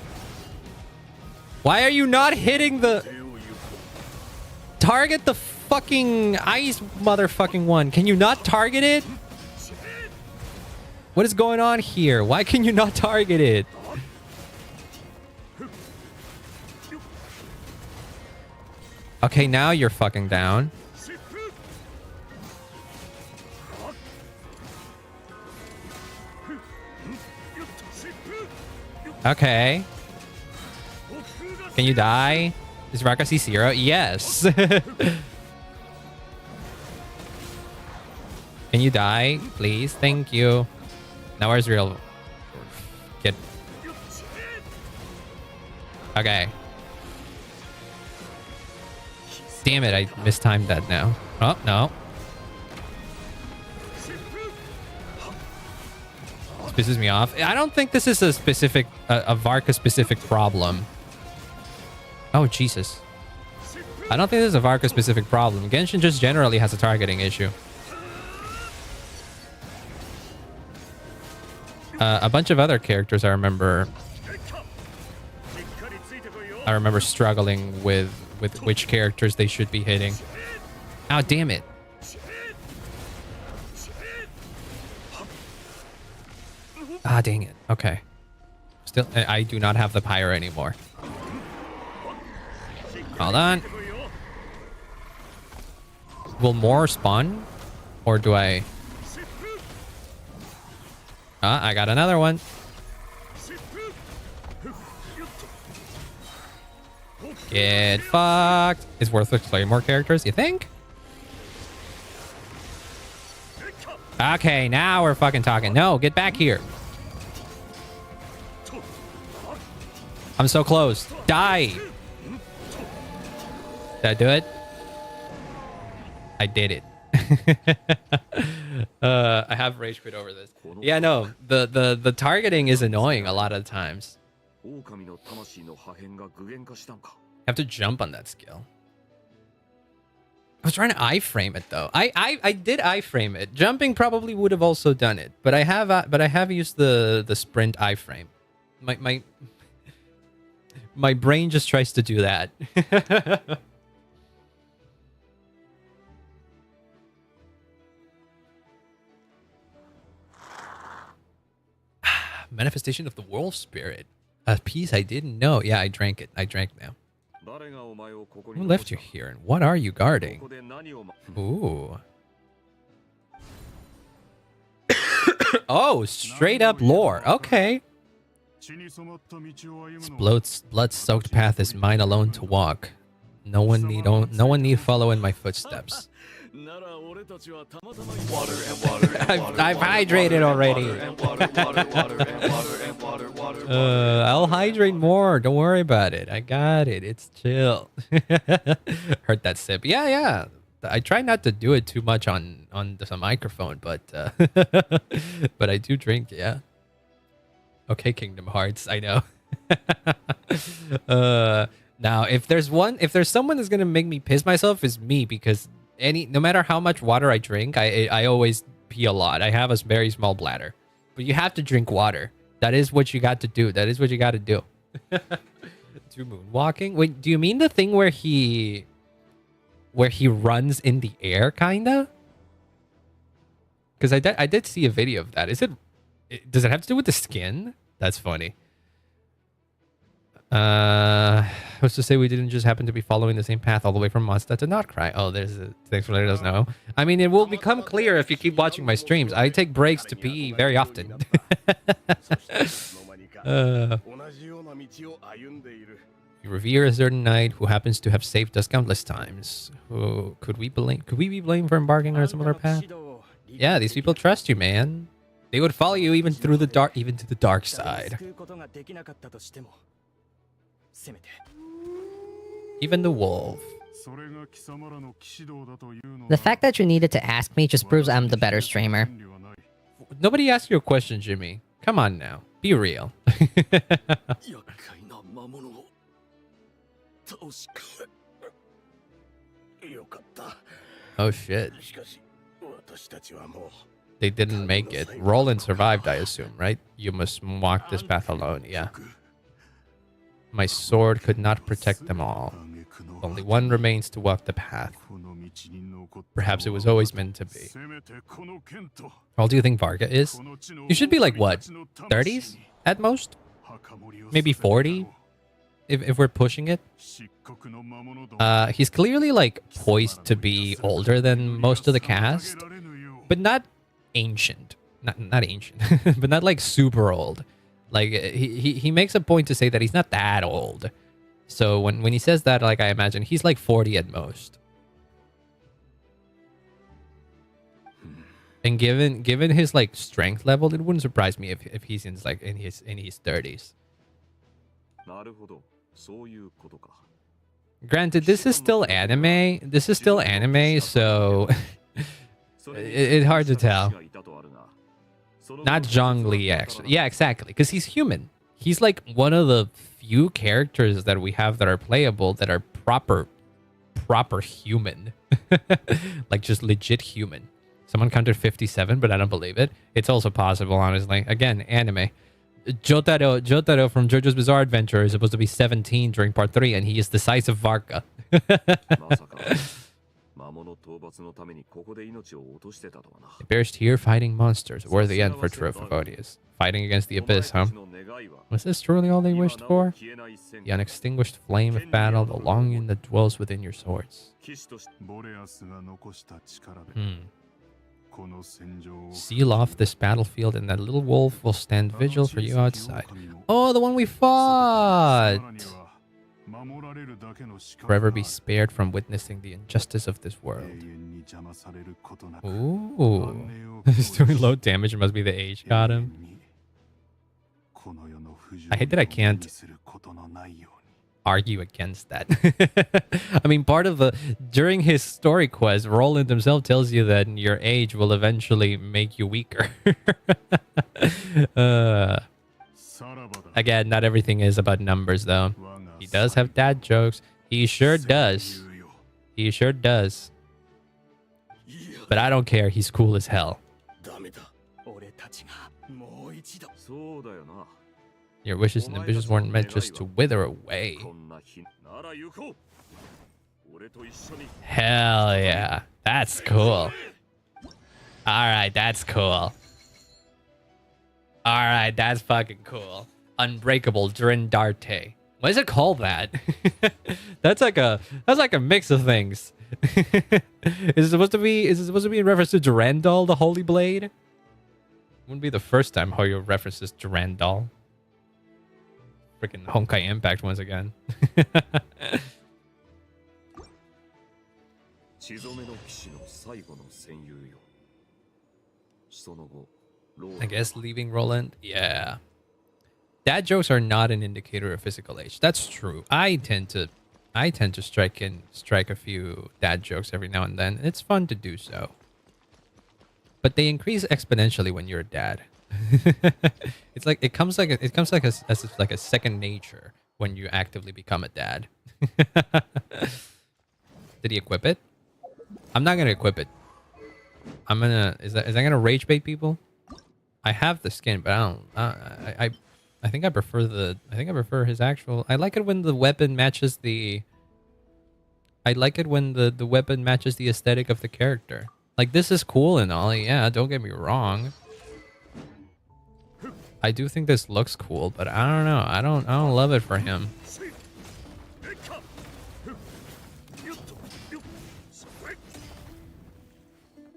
Why are you not hitting the... Target the fucking ice motherfucking one. Can you not target it? What is going on here? Why can you not target it? Okay, now you're fucking down. Okay. Can you die? Is VARKA C0? Yes. Can you die? Please. Thank you. Now where's real? Get. Okay. Damn it, I mistimed that now. Oh, no. This pisses me off. I don't think this is a specific, a VARKA specific problem. Oh, Jesus. I don't think this is a VARKA specific problem. Genshin just generally has a targeting issue. A bunch of other characters I remember struggling with which characters they should be hitting. Oh, damn it. Ah, dang it. Okay. Still, I do not have the pyre anymore. Hold on. Will more spawn? Or do I... Ah, I got another one. Get fucked. It's worth exploring more characters, you think? Okay, now we're fucking talking. No, get back here. I'm so close. Die. Did I do it? I did it. I have rage quit over this. Yeah, no, the targeting is annoying a lot of times. You have to jump on that skill. I was trying to iframe it though. I did iframe it. Jumping probably would have also done it, but I have used the sprint iframe. My brain just tries to do that. Manifestation of the wolf spirit. A piece I didn't know. Yeah, I drank it. I drank now. Who left you here and what are you guarding? Ooh. Oh, straight up lore. Okay. This blood-soaked path is mine alone to walk. No one need follow in my footsteps. I've hydrated already. I'll hydrate more. Don't worry about it. I got it. It's chill. Heard that sip. Yeah, yeah. I try not to do it too much on the microphone, but but I do drink. Yeah. Okay, Kingdom Hearts. I know. Now, if there's someone that's gonna make me piss myself, it's me, because no matter how much water I drink, I always pee a lot. I have a very small bladder, but you have to drink water. That is what you got to do. That is what you got to do. Do moonwalking? Wait, do you mean the thing where he runs in the air, kinda? Because I did see a video of that. Does it have to do with the skin? That's funny. Who's to say we didn't just happen to be following the same path all the way from Mazda to nod-krai? Oh, thanks for letting us know. I mean, it will become clear if you keep watching my streams. I take breaks to pee very often. You revere a certain knight who happens to have saved us countless times. Who could we be blamed for embarking on a similar path? Yeah, these people trust you, man. They would follow you even to the dark side. Even the wolf. The fact that you needed to ask me just proves I'm the better streamer. Nobody asked you a question, Jimmy. Come on now. Be real. Oh shit. They didn't make it. Roland survived, I assume, right? You must walk this path alone, yeah. My sword could not protect them all. Only one remains to walk the path. Perhaps it was always meant to be. How old do you think VARKA is? You should be like, what, 30s at most? Maybe 40? If we're pushing it? He's clearly, like, poised to be older than most of the cast. But not ancient. Not ancient. But not, like, super old. Like, he makes a point to say that he's not that old. So when he says that, like, I imagine he's like 40 at most. And given his, like, strength level, it wouldn't surprise me if he's in his 30s. Granted, this is still anime. So it's hard to tell. Not Zhongli, actually. Yeah, exactly. Because he's human. He's like one of the few characters that we have that are playable that are proper human. Like just legit human. Someone counted 57, but I don't believe it. It's also possible, honestly. Again, anime. Jotaro from JoJo's Bizarre Adventure is supposed to be 17 during part 3, and he is the size of VARKA. They perished here fighting monsters. A worthy end for Trophonius. Fighting against the abyss, huh? Was this truly all they wished for? The unextinguished flame of battle, the longing that dwells within your swords. Seal off this battlefield and that little wolf will stand vigil for you outside. Oh, the one we fought! Forever be spared from witnessing the injustice of this world. Ooh. He's doing low damage. It must be the age got him. I hate that I can't argue against that. I mean, during his story quest, Roland himself tells you that your age will eventually make you weaker. Again, not everything is about numbers, though. He does have dad jokes. He sure does. He sure does. But I don't care. He's cool as hell. Your wishes and ambitions weren't meant just to wither away. Hell yeah. That's cool. Alright, that's cool. All right, that's fucking cool. Unbreakable Drindarte. Why is it called that? That's like a mix of things. Is it supposed to be in reference to Durandal, the Holy Blade? Wouldn't be the first time Hoyo references Durandal. Freaking Honkai Impact once again. I guess leaving Roland? Yeah. Dad jokes are not an indicator of physical age. That's true. I tend to strike a few dad jokes every now and then. It's fun to do so. But they increase exponentially when you're a dad. It's like it comes like a second nature when you actively become a dad. Did he equip it? I'm not gonna equip it. I'm gonna is that gonna rage bait people? I have the skin, but I think I prefer his actual. I like it when the weapon matches the. I like it when the weapon matches the aesthetic of the character. Like, this is cool and all, yeah, don't get me wrong. I do think this looks cool, but I don't know. I don't love it for him.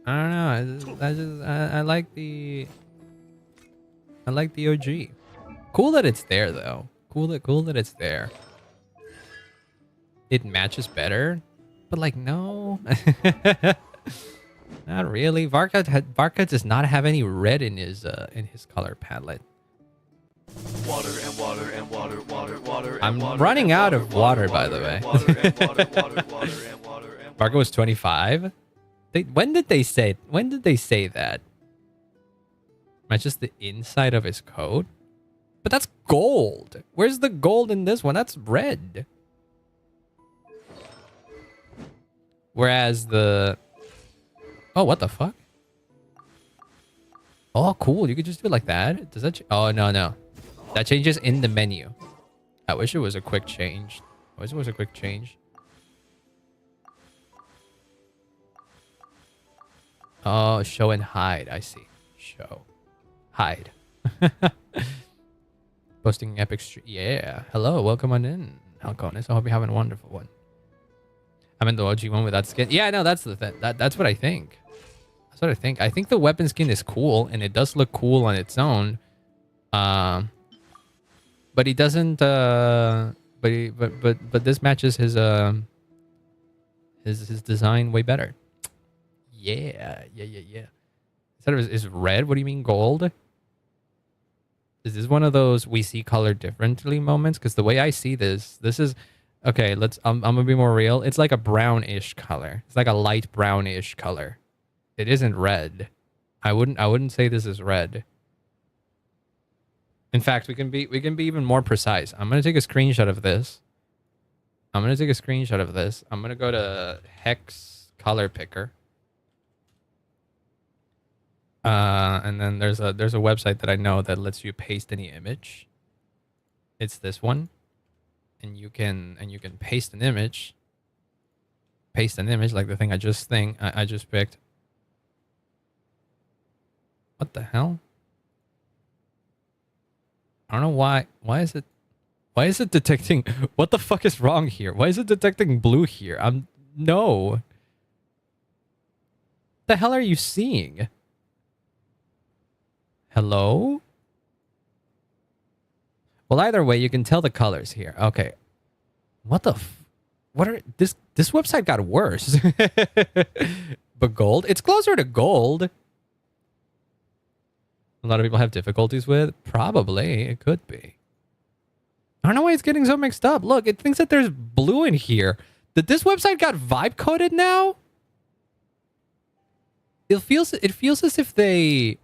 I don't know. I like the OG. Cool that it's there though. Cool that it's there. It matches better, but like no. Not really. VARKA does not have any red in his color palette. Water and water and water, water, water. I'm running out of water, by the way. VARKA was 25. When did they say that? Matches the inside of his coat? But that's gold. Where's the gold in this one? That's red. Whereas the... Oh, what the fuck? Oh, cool. You could just do it like that. Does that... Oh, no. That changes in the menu. I wish it was a quick change. Oh, show and hide. I see. Show. Hide. Posting epic stream. Yeah. Hello. Welcome on in, Halconis. I hope you're having a wonderful one. I'm in the OG one with that skin. Yeah, no, that's the thing. That's what I think. That's what I think. I think the weapon skin is cool, and it does look cool on its own. But he doesn't. But this matches his design way better. Yeah. Is red? What do you mean gold? Is this one of those we see color differently moments? Because the way I see this is okay. I'm gonna be more real. It's like a brownish color. It's like a light brownish color. It isn't red. I wouldn't say this is red. In fact, we can be even more precise. I'm gonna take a screenshot of this. I'm gonna go to Hex Color Picker. And then there's a website that I know that lets you paste any image. It's this one, and you can paste an image. Paste an image like the thing I just picked. What the hell? I don't know why. Why is it detecting? What the fuck is wrong here? Why is it detecting blue here? No. The hell are you seeing? Hello? Well, either way, you can tell the colors here. Okay. What this website got worse. But gold? It's closer to gold. A lot of people have difficulties with? Probably. It could be. I don't know why it's getting so mixed up. Look, it thinks that there's blue in here. That this website got vibe coded now? It feels as if they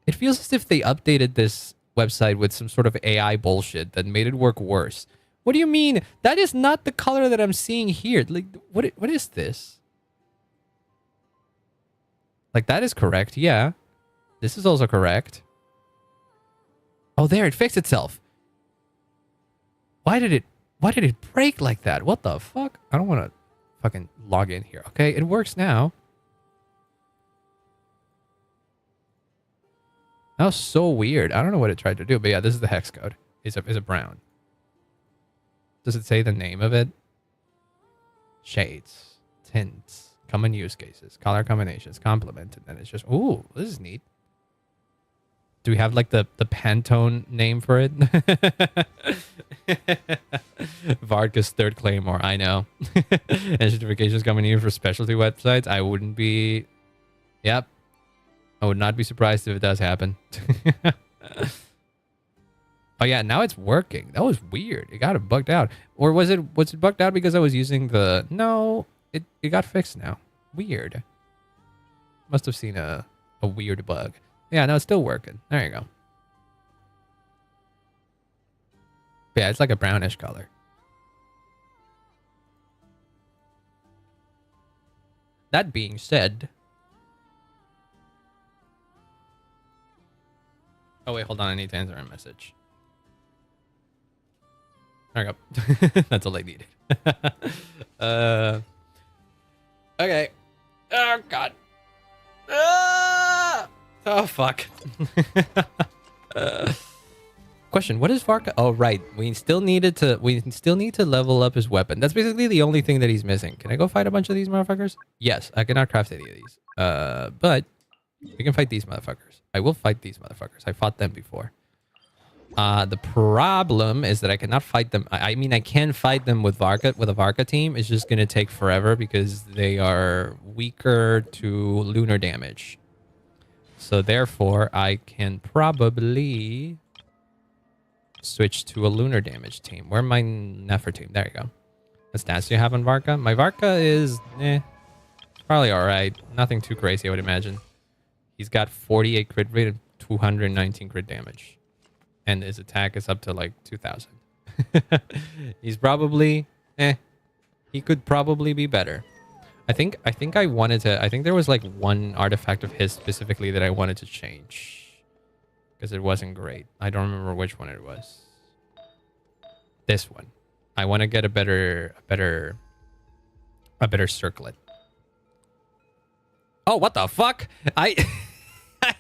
updated this website with some sort of AI bullshit that made it work worse. What do you mean? That is not the color that I'm seeing here. Like, what is this? Like, that is correct. Yeah. This is also correct. Oh, there, it fixed itself. Why did it break like that? What the fuck? I don't want to fucking log in here. Okay, it works now. That was so weird. I don't know what it tried to do, but yeah, this is the hex code. It's a brown. Does it say the name of it? Shades, tints, common use cases, color combinations, complement, and then it's just, ooh, this is neat. Do we have like the Pantone name for it? Varka's third claymore, I know. And certifications coming in for specialty websites. I wouldn't be... Yep. I would not be surprised if it does happen. Oh yeah, now it's working. That was weird. It got it bugged out. Or was it bugged out because I was using the... No, it got fixed now. Weird. Must have seen a weird bug. Yeah, no, it's still working. There you go. Yeah, it's like a brownish color. That being said... Oh, wait, hold on. I need to answer a message. There we go. That's all I needed. Okay. Oh, God. Oh, fuck. Question, what is VARKA? Oh, right. We still need to level up his weapon. That's basically the only thing that he's missing. Can I go fight a bunch of these motherfuckers? Yes, I cannot craft any of these. But we can fight these motherfuckers. I will fight these motherfuckers. I fought them before. The problem is that I cannot fight them. I mean, I can fight them with VARKA, with a VARKA team. It's just going to take forever because they are weaker to lunar damage. So therefore, I can probably switch to a lunar damage team. Where my Nefer team? There you go. What stats do you have on VARKA? My VARKA is, probably all right. Nothing too crazy, I would imagine. He's got 48 crit rate and 219 crit damage. And his attack is up to like 2,000. He's probably, he could probably be better. I think I wanted to, I think there was like one artifact of his specifically that I wanted to change. Because it wasn't great. I don't remember which one it was. This one. I want to get a better circlet. Oh, what the fuck? I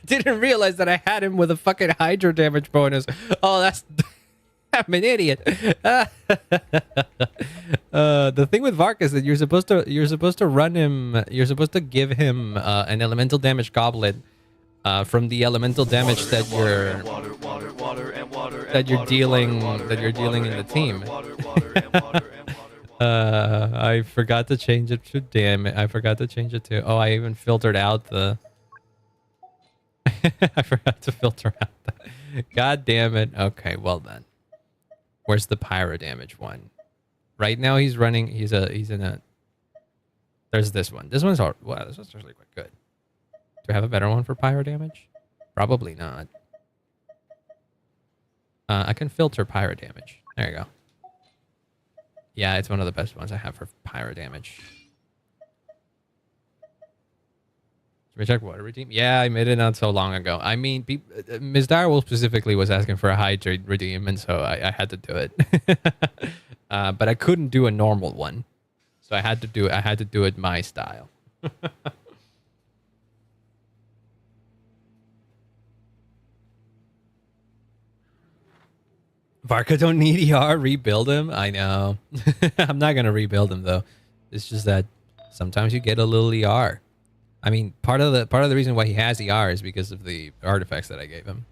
didn't realize that I had him with a fucking hydro damage bonus. Oh, that's... I'm an idiot. The thing with VARKA is that you're supposed to run him. You're supposed to give him an elemental damage goblet from the elemental damage that you're dealing in the team. I forgot to change it to damn it. I forgot to change it to. Oh, I even filtered out the. I forgot to filter out the. God damn it. Okay, well then. Where's the pyro damage one? Right now he's running. He's in a. There's this one. This one's all. Wow, this one's actually quite good. Do I have a better one for pyro damage? Probably not. I can filter pyro damage. There you go. Yeah, it's one of the best ones I have for pyro damage. Should we check water redeem? Yeah, I made it not so long ago. I mean, Ms. Direwolf specifically was asking for a hydrate redeem, and so I had to do it. But I couldn't do a normal one, so I had to do it my style. VARKA don't need ER, rebuild him. I know. I'm not gonna rebuild him though. It's just that sometimes you get a little ER. I mean, part of the reason why he has ER is because of the artifacts that I gave him.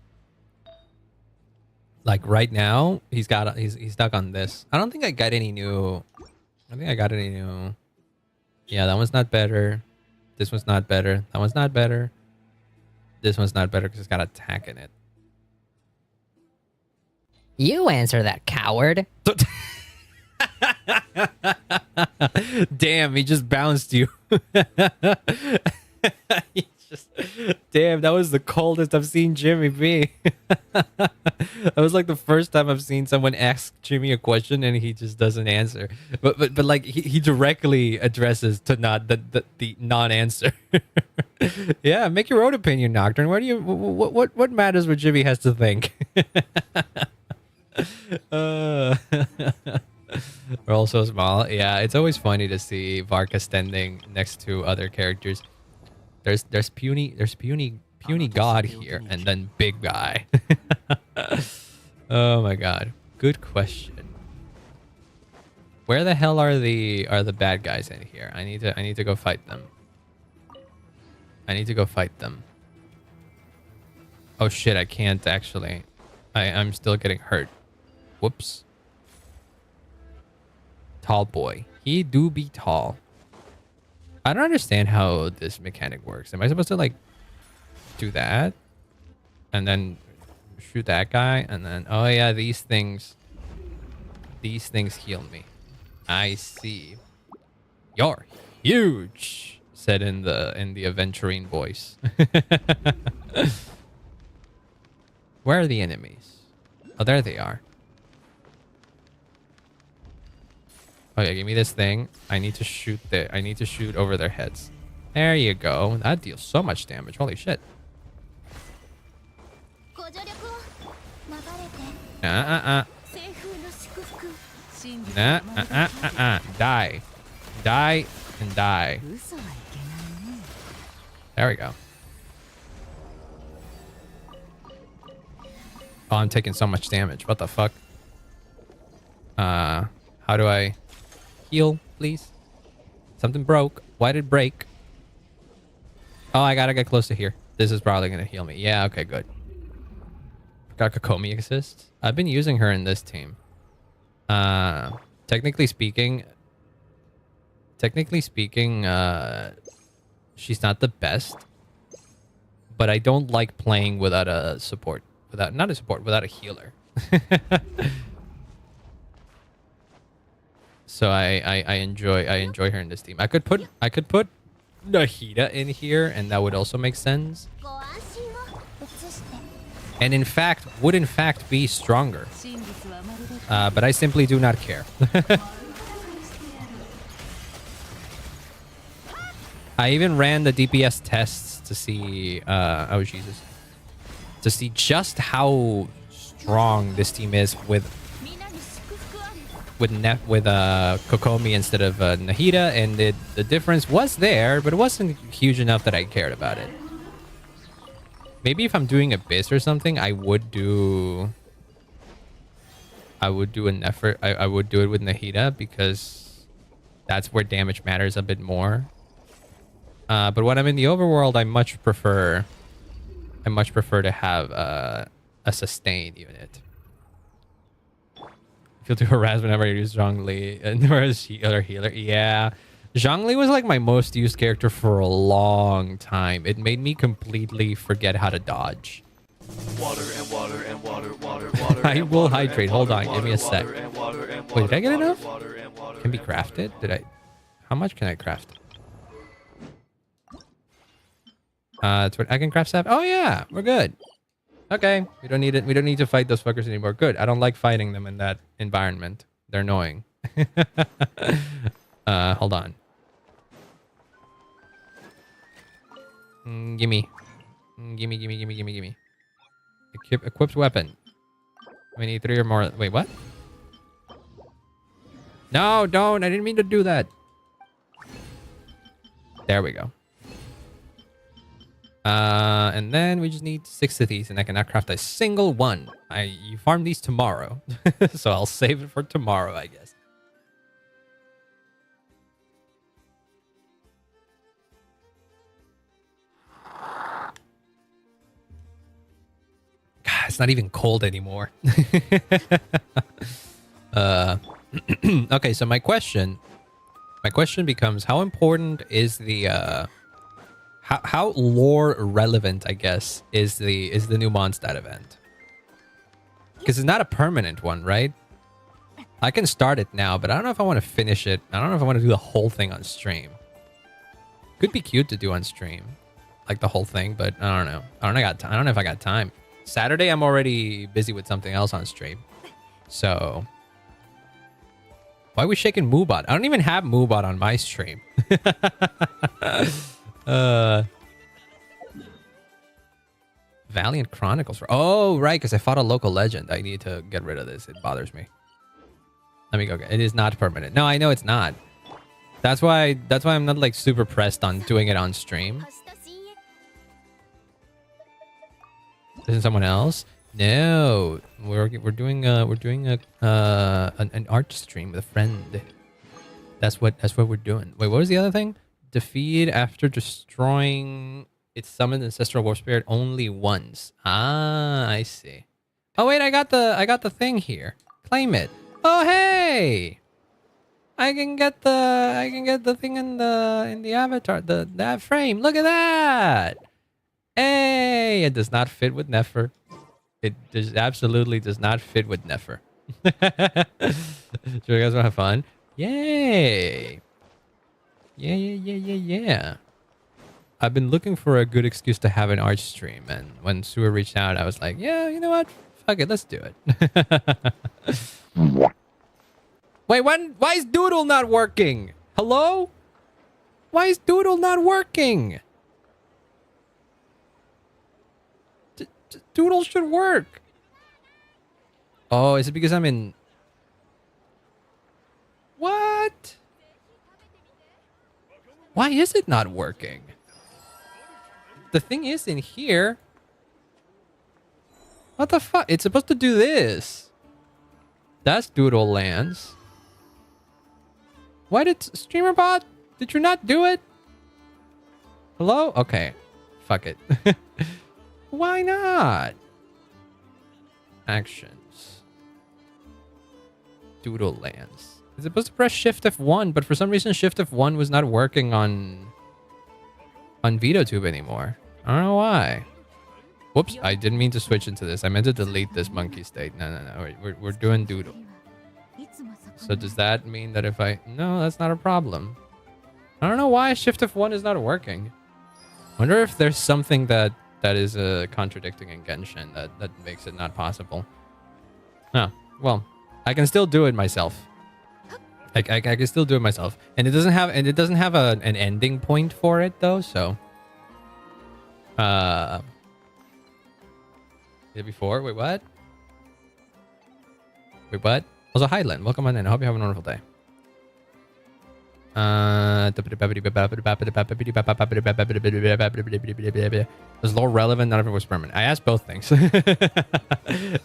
Like right now, he's stuck on this. I don't think I got any new. I think I got any new. Yeah, that one's not better. This one's not better. That one's not better. This one's not better because it's got attack in it. You answer that, coward. Damn, he just bounced you. Damn, that was the coldest I've seen Jimmy be. That was like the first time I've seen someone ask Jimmy a question and he just doesn't answer. But like he directly addresses to not the non-answer. Yeah, make your own opinion, Nocturne. What matters what Jimmy has to think? We're all so small. Yeah, it's always funny to see VARKA standing next to other characters. There's puny puny god here and then big guy. Oh my god. Good question. Where the hell are the bad guys in here? I need to go fight them. I need to go fight them. Oh shit, I can't actually. I'm still getting hurt. Whoops. Tall boy. He do be tall. I don't understand how this mechanic works. Am I supposed to like do that? And then shoot that guy? And then, oh yeah, these things heal me. I see. You're huge, said in the aventurine voice. Where are the enemies? Oh, there they are. Okay, give me this thing. I need to shoot over their heads. There you go. That deals so much damage. Holy shit. Die. Die and die. There we go. Oh, I'm taking so much damage. What the fuck? How do I heal, please? Something broke. Why did it break? Oh, I gotta get close to here. This is probably gonna heal me. Yeah, okay, good. Got Kokomi assist. I've been using her in this team. Technically speaking, she's not the best, but I don't like playing without a support. Without a healer. So I enjoy her in this team. I could put Nahida in here, and that would also make sense. And would in fact be stronger. But I simply do not care. I even ran the DPS tests to see oh Jesus. To see just how strong this team is with Kokomi instead of Nahida, and the difference was there, but it wasn't huge enough that I cared about it. Maybe if I'm doing Abyss or something, I would do an effort. I would do it with Nahida because that's where damage matters a bit more. But when I'm in the overworld, I much prefer to have a sustain unit. Feel too harassed whenever I use Zhongli and whereas other healer. Yeah. Zhongli was like my most used character for a long time. It made me completely forget how to dodge. Water and water and water, water, water. I will hydrate. Hold on, give me a sec. Wait, did I get enough? Can be crafted? How much can I craft? It's what I can craft stuff. Oh yeah, we're good. Okay, we don't need it. We don't need to fight those fuckers anymore. Good. I don't like fighting them in that environment. They're annoying. Hold on. Gimme. Gimme. Equipped weapon. We need 3 or more. Wait, what? No, don't. I didn't mean to do that. There we go. And then we just need 6 of these, and I cannot craft a single one. You farm these tomorrow. So I'll save it for tomorrow, I guess. God, it's not even cold anymore. Okay, so my question becomes, how important is the how lore relevant, I guess, is the new Mondstadt event? Because it's not a permanent one, right? I can start it now, but I don't know if I want to finish it. I don't know if I want to do the whole thing on stream. Could be cute to do on stream, like the whole thing, but I don't know. I don't know if I got time. Saturday, I'm already busy with something else on stream. So why are we shaking Moobot? I don't even have Moobot on my stream. Valiant Chronicles. Oh, right, because I fought a local legend. I need to get rid of this. It bothers me. Let me go. It is not permanent. No, I know it's not. That's why I'm not like super pressed on doing it on stream. Isn't someone else? No, we're doing an art stream with a friend. That's what we're doing. Wait, what was the other thing? Defeat after destroying its summoned ancestral war spirit only once. Ah, I see. Oh wait, I got the thing here. Claim it. Oh hey, I can get the thing in the avatar, that frame. Look at that. Hey, it does not fit with Nefer. It absolutely does not fit with Nefer. So you guys want to have fun? Yay! Yeah. I've been looking for a good excuse to have an art stream, and when Sue reached out, I was like, yeah, you know what? Fuck it, let's do it. Wait, why is Doodle not working? Hello? Why is Doodle not working? Doodle should work. Oh, is it because I'm in... What? Why is it not working? The thing is in here. What the fuck? It's supposed to do this. That's Doodle lands. Why did StreamerBot? Did you not do it? Hello? Okay. Fuck it. Why not? Actions. Doodle lands. It's supposed to press Shift F1, but for some reason Shift F1 was not working on VTube anymore. I don't know why. Whoops, I didn't mean to switch into this. I meant to delete this monkey state. No. We're doing Doodle. So does that mean that if I... No, that's not a problem. I don't know why Shift F1 is not working. Wonder if there's something that is contradicting in Genshin that makes it not possible. Oh, well, I can still do it myself. I can still do it myself, and it doesn't have an ending point for it though. So, did before? Wait, what? Wait, what? Also, hi, Len. Welcome on in. I hope you have a wonderful day. Was lore relevant? None of it was permanent. I asked both things.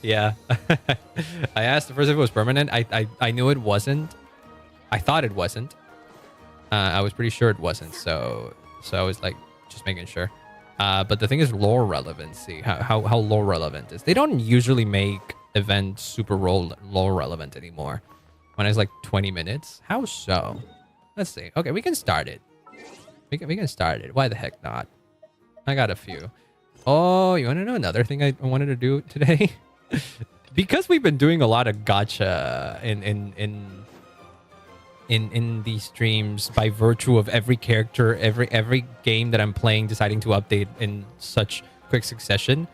Yeah. I asked first if it was permanent. I knew it wasn't. I thought it wasn't. I was pretty sure it wasn't. So I was like, just making sure. But the thing is lore relevancy. How lore relevant is. They don't usually make events super lore relevant anymore. When it's like 20 minutes. How so? Let's see. Okay, we can start it. We can start it. Why the heck not? I got a few. Oh, you want to know another thing I wanted to do today? Because we've been doing a lot of gacha in these streams by virtue of every character, every game that I'm playing deciding to update in such quick succession.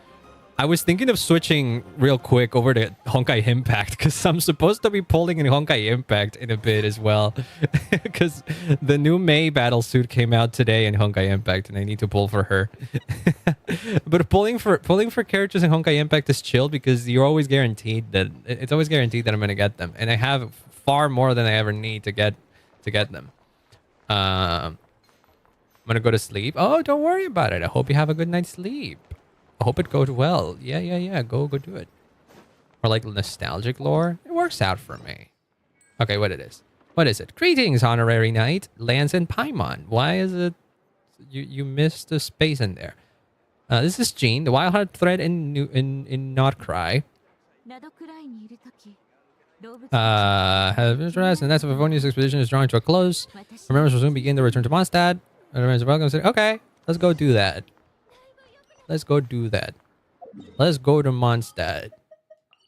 I was thinking of switching real quick over to Honkai Impact because I'm supposed to be pulling in Honkai Impact in a bit as well. Because the new Mei battle suit came out today in Honkai Impact and I need to pull for her. But pulling for characters in Honkai Impact is chill because you're always guaranteed that it's always guaranteed that I'm gonna get them, and I have far more than I ever need to get them. I'm gonna go to sleep. Oh, don't worry about it. I hope you have a good night's sleep. I hope it goes well. Yeah. Go do it. Or like nostalgic lore. It works out for me. Okay, what it is? What is it? Greetings, honorary knight, Lance and Paimon. Why is it you missed a space in there? This is Jean, the wild heart thread in nod-krai. Have interest, and that's if Avonia's expedition is drawing to a close. Remember, will soon begin the return to Mondstadt. Okay, let's go do that. Let's go to Mondstadt.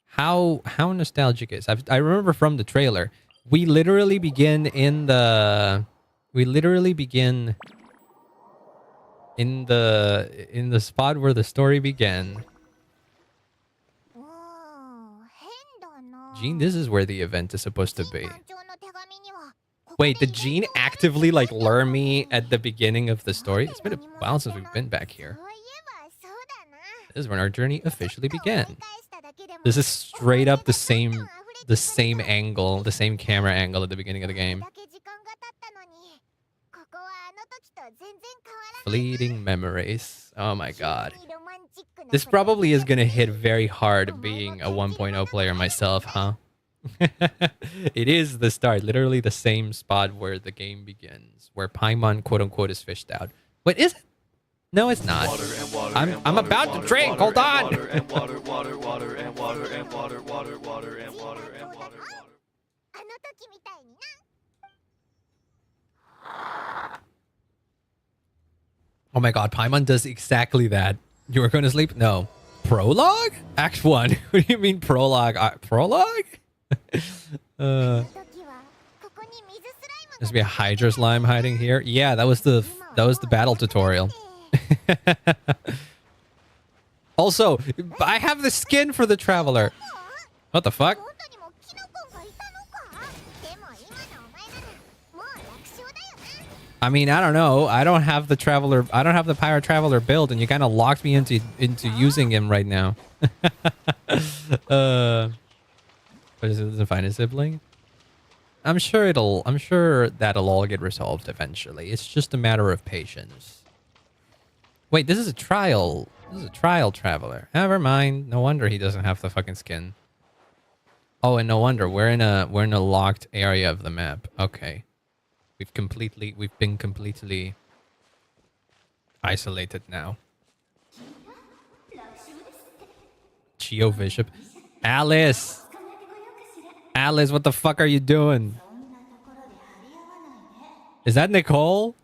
How nostalgic is? I remember from the trailer. We literally begin in the spot where the story began. Jean, this is where the event is supposed to be. Wait, did Jean actively like lure me at the beginning of the story? It's been a while since we've been back here. This is when our journey officially began. This is straight up the same angle, the same camera angle at the beginning of the game. Fleeting memories. Oh my god. This probably is gonna hit very hard being a 1.0 player myself, huh? It is the start, literally the same spot where the game begins, where Paimon quote unquote is fished out. Wait, is it? No, it's not. I'm about to drink. Hold on. Oh my god, Paimon does exactly that. You were going to sleep? No. Prologue? Act 1. What do you mean prologue? Prologue? There's be a Hydra slime hiding here. Yeah, that was the battle tutorial. Also, I have the skin for the traveler. What the fuck? I mean, I don't know. I don't have the traveler. I don't have the pirate traveler build, and you kind of locked me into using him right now. But is it the finest sibling? I'm sure that'll all get resolved eventually. It's just a matter of patience. Wait, this is a trial. This is a trial traveler. Never mind. No wonder he doesn't have the fucking skin. Oh, and no wonder we're in a locked area of the map. Okay. We've been completely isolated now. Geo Bishop. Alice! Alice, what the fuck are you doing? Is that Nicole?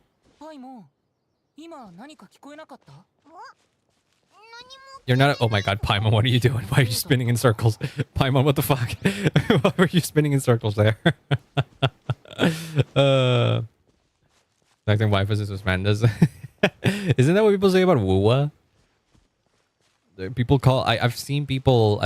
You're not. Oh my god, Paimon, what are you doing? Why are you spinning in circles? Paimon, what the fuck? Why were you spinning in circles there? Acting wife is Mandas. Isn't that what people say about Wuwa? People call. I've seen people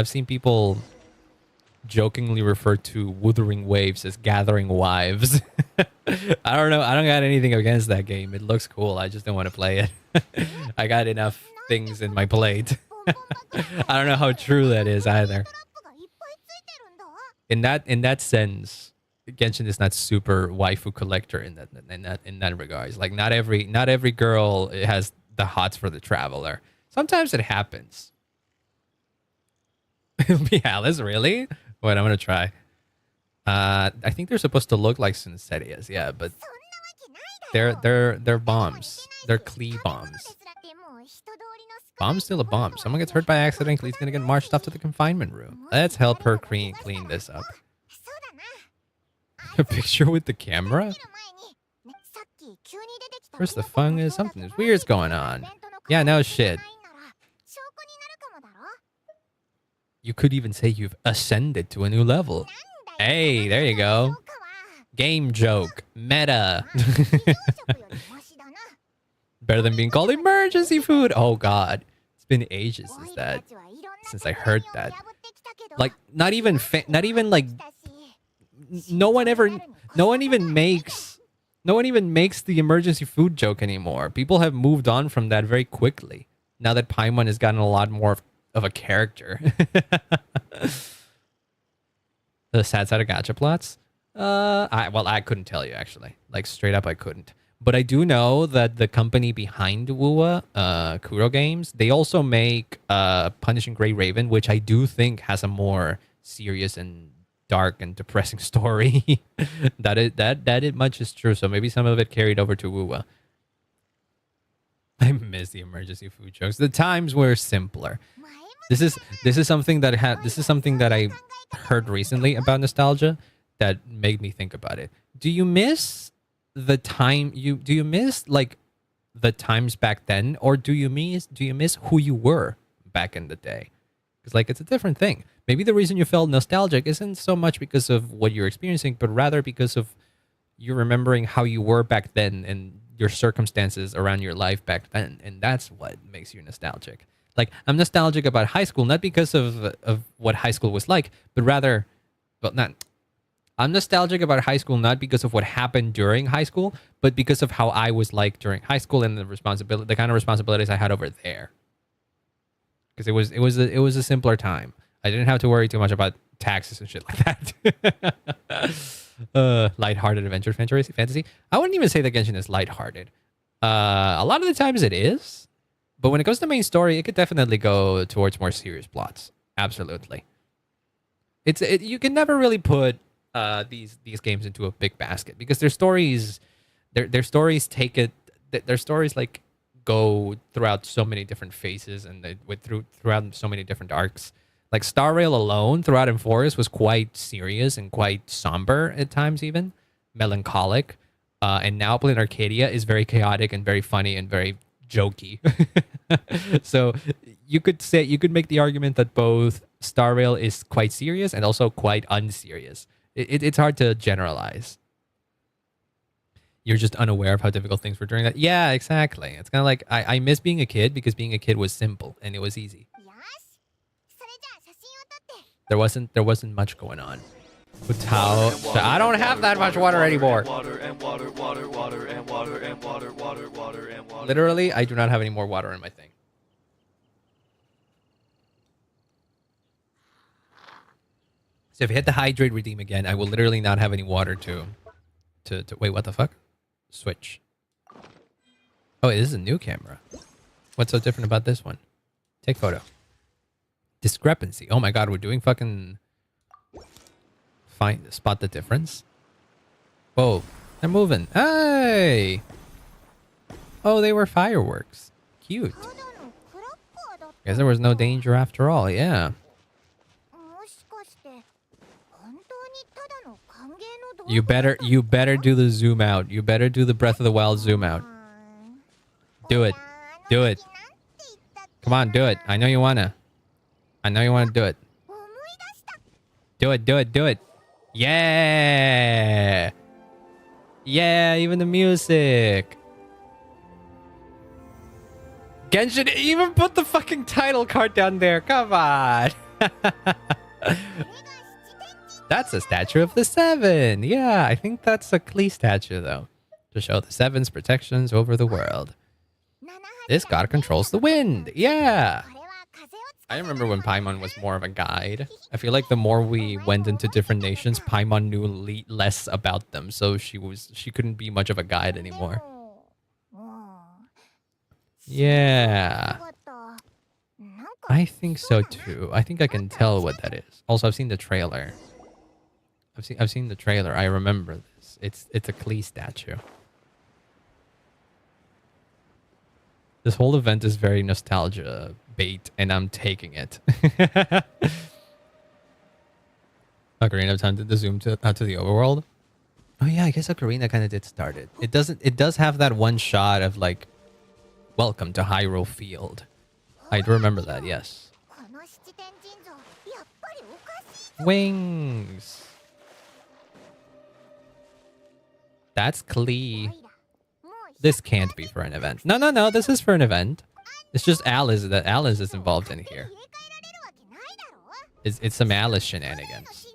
jokingly refer to Wuthering Waves as gathering wives. I don't know. I don't got anything against that game. It looks cool. I just don't want to play it. I got enough things in my plate. I don't know how true that is either. In that sense, Genshin is not super waifu collector in that regards. Like not every girl has the hots for the traveler. Sometimes it happens. It'll be Alice, really? Wait, I'm gonna try. I think they're supposed to look like Sincerias, yeah, but they're bombs. They're Klee bombs. Bomb's still a bomb. Someone gets hurt by accident, Klee's gonna get marched off to the confinement room. Let's help her clean this up. A picture with the camera? Where's the fungus? Something weird's going on. Yeah, no shit. You could even say you've ascended to a new level. Hey, there you go. Game joke. Meta. Better than being called emergency food. Oh god. It's been ages since I heard that. Like not even like no one even makes the emergency food joke anymore. People have moved on from that very quickly. Now that Paimon has gotten a lot more of a character. The sad side of gacha plots? I couldn't tell you actually. Like straight up I couldn't. But I do know that the company behind Wuwa, Kuro Games, they also make Punishing Grey Raven, which I do think has a more serious and dark and depressing story. that much is true. So maybe some of it carried over to Wuwa. I miss the emergency food jokes. The times were simpler. This is something that I heard recently about nostalgia that made me think about it. Do you miss the time do you miss like the times back then, or do you miss who you were back in the day? Because like it's a different thing. Maybe the reason you felt nostalgic isn't so much because of what you're experiencing, but rather because of you remembering how you were back then and your circumstances around your life back then, and that's what makes you nostalgic. Like I'm nostalgic about high school, not because of what high school was like, but rather, I'm nostalgic about high school not because of what happened during high school, but because of how I was like during high school and the kind of responsibilities I had over there. Because it was a simpler time. I didn't have to worry too much about taxes and shit like that. Lighthearted adventure fantasy. I wouldn't even say that Genshin is lighthearted. A lot of the times it is, But when it comes to main story, it could definitely go towards more serious plots. Absolutely. You can never really put these games into a big basket because their stories, their stories take it. Their stories like go throughout so many different phases and throughout so many different arcs. Like Star Rail alone throughout Enforced was quite serious and quite somber at times, even melancholic. And now Plain Arcadia is very chaotic and very funny and very jokey. So you could make the argument that both Star Rail is quite serious and also quite unserious. It's hard to generalize. You're just unaware of how difficult things were during that. Yeah, exactly. It's kind of like I miss being a kid because being a kid was simple and it was easy. There wasn't much going on. Hutao. So I don't have that much water anymore. Literally, I do not have any more water in my thing. So if I hit the hydrate redeem again, I will literally not have any water to wait, what the fuck? Switch. Oh, this is a new camera. What's so different about this one? Take photo. Discrepancy. Oh my god, we're doing fucking... Spot the difference. Whoa, they're moving. Hey! Oh, they were fireworks. Cute. Guess there was no danger after all, yeah. You better do the zoom out. You better do the Breath of the Wild zoom out. Do it. Do it. Come on, do it. I know you wanna. I know you wanna do it. Do it, do it, do it. Yeah! Yeah, even the music. Genshin even put the fucking title card down there. Come on. That's a statue of the Seven. Yeah, I think that's a Klee statue, though. To show the Seven's protections over the world. This god controls the wind. Yeah. I remember when Paimon was more of a guide. I feel like the more we went into different nations, Paimon knew less about them. So she couldn't be much of a guide anymore. Yeah. I think so, too. I think I can tell what that is. Also, I've seen the trailer. I've seen the trailer. I remember this. It's a Klee statue. This whole event is very nostalgia bait, and I'm taking it. Ocarina of Time did the zoom out to the overworld. Oh yeah, I guess Ocarina kind of did start it. It does have that one shot of like, welcome to Hyrule Field. I do remember that. Yes. Wings. That's Klee. This can't be for an event. No. This is for an event. It's just Alice is involved in here. It's some Alice shenanigans.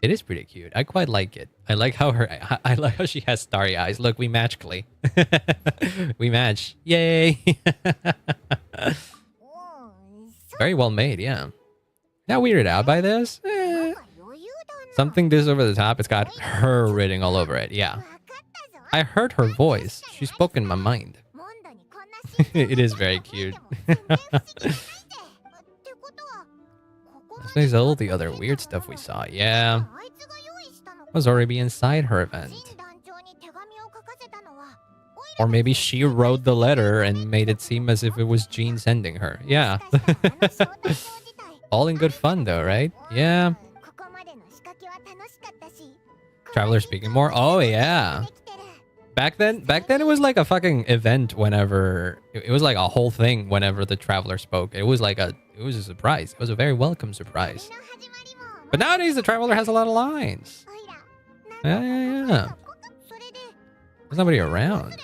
It is pretty cute. I quite like it. I like how she has starry eyes. Look, we match, Klee. We match. Yay! Very well made, yeah. Not weirded out by this? Something this over the top. It's got her written all over it. Yeah. I heard her voice. She spoke in my mind. It is very cute. This makes all the other weird stuff we saw. Yeah. Was already inside her event. Or maybe she wrote the letter and made it seem as if it was Jean sending her. Yeah. All in good fun though, right? Yeah. Traveler speaking more? Oh yeah. Back then it was like a fucking event whenever it was like a whole thing whenever the Traveler spoke. It was a surprise. It was a very welcome surprise. But nowadays the Traveler has a lot of lines. Yeah. There's nobody around.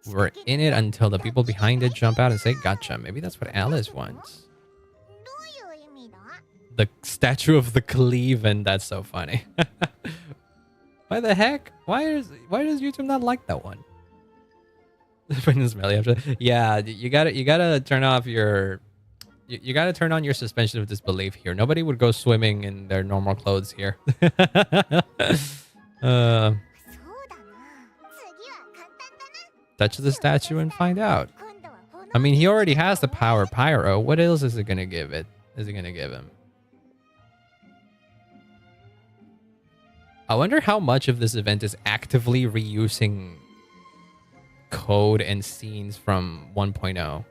We're in it until the people behind it jump out and say gotcha. Maybe that's what Alice wants. The statue of the cleave, and that's so funny. Why the heck? Why does YouTube not like that one? Yeah, you gotta turn off your you gotta turn on your suspension of disbelief here. Nobody would go swimming in their normal clothes here. touch the statue and find out. I mean, he already has the power pyro. What else is it gonna give it? Is it gonna give him? I wonder how much of this event is actively reusing code and scenes from 1.0.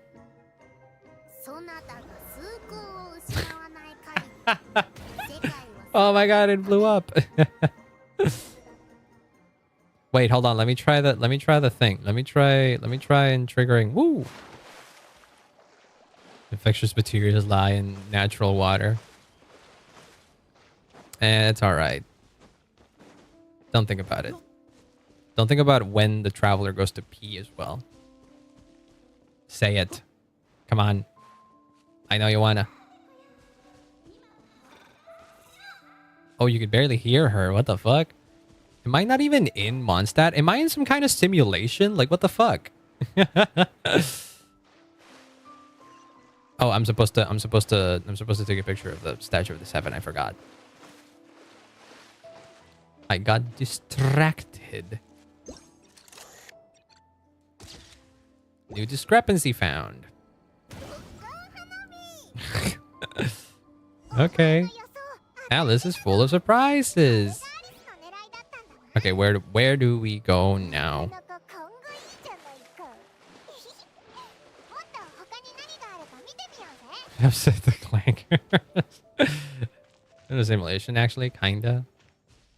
Oh my god, it blew up. Wait, hold on. Let me try the thing. Let me try and triggering. Woo! Infectious materials lie in natural water. And it's alright. Don't think about it. Don't think about when the traveler goes to pee as well. Say it. Come on. I know you wanna. Oh, you could barely hear her. What the fuck? Am I not even in Mondstadt? Am I in some kind of simulation? Like, what the fuck? Oh, I'm supposed to take a picture of the statue of the 7. I forgot. I got distracted. New discrepancy found. Okay. Alice is full of surprises. Okay, where do we go now? Upset the clankers. In a simulation, actually, kinda.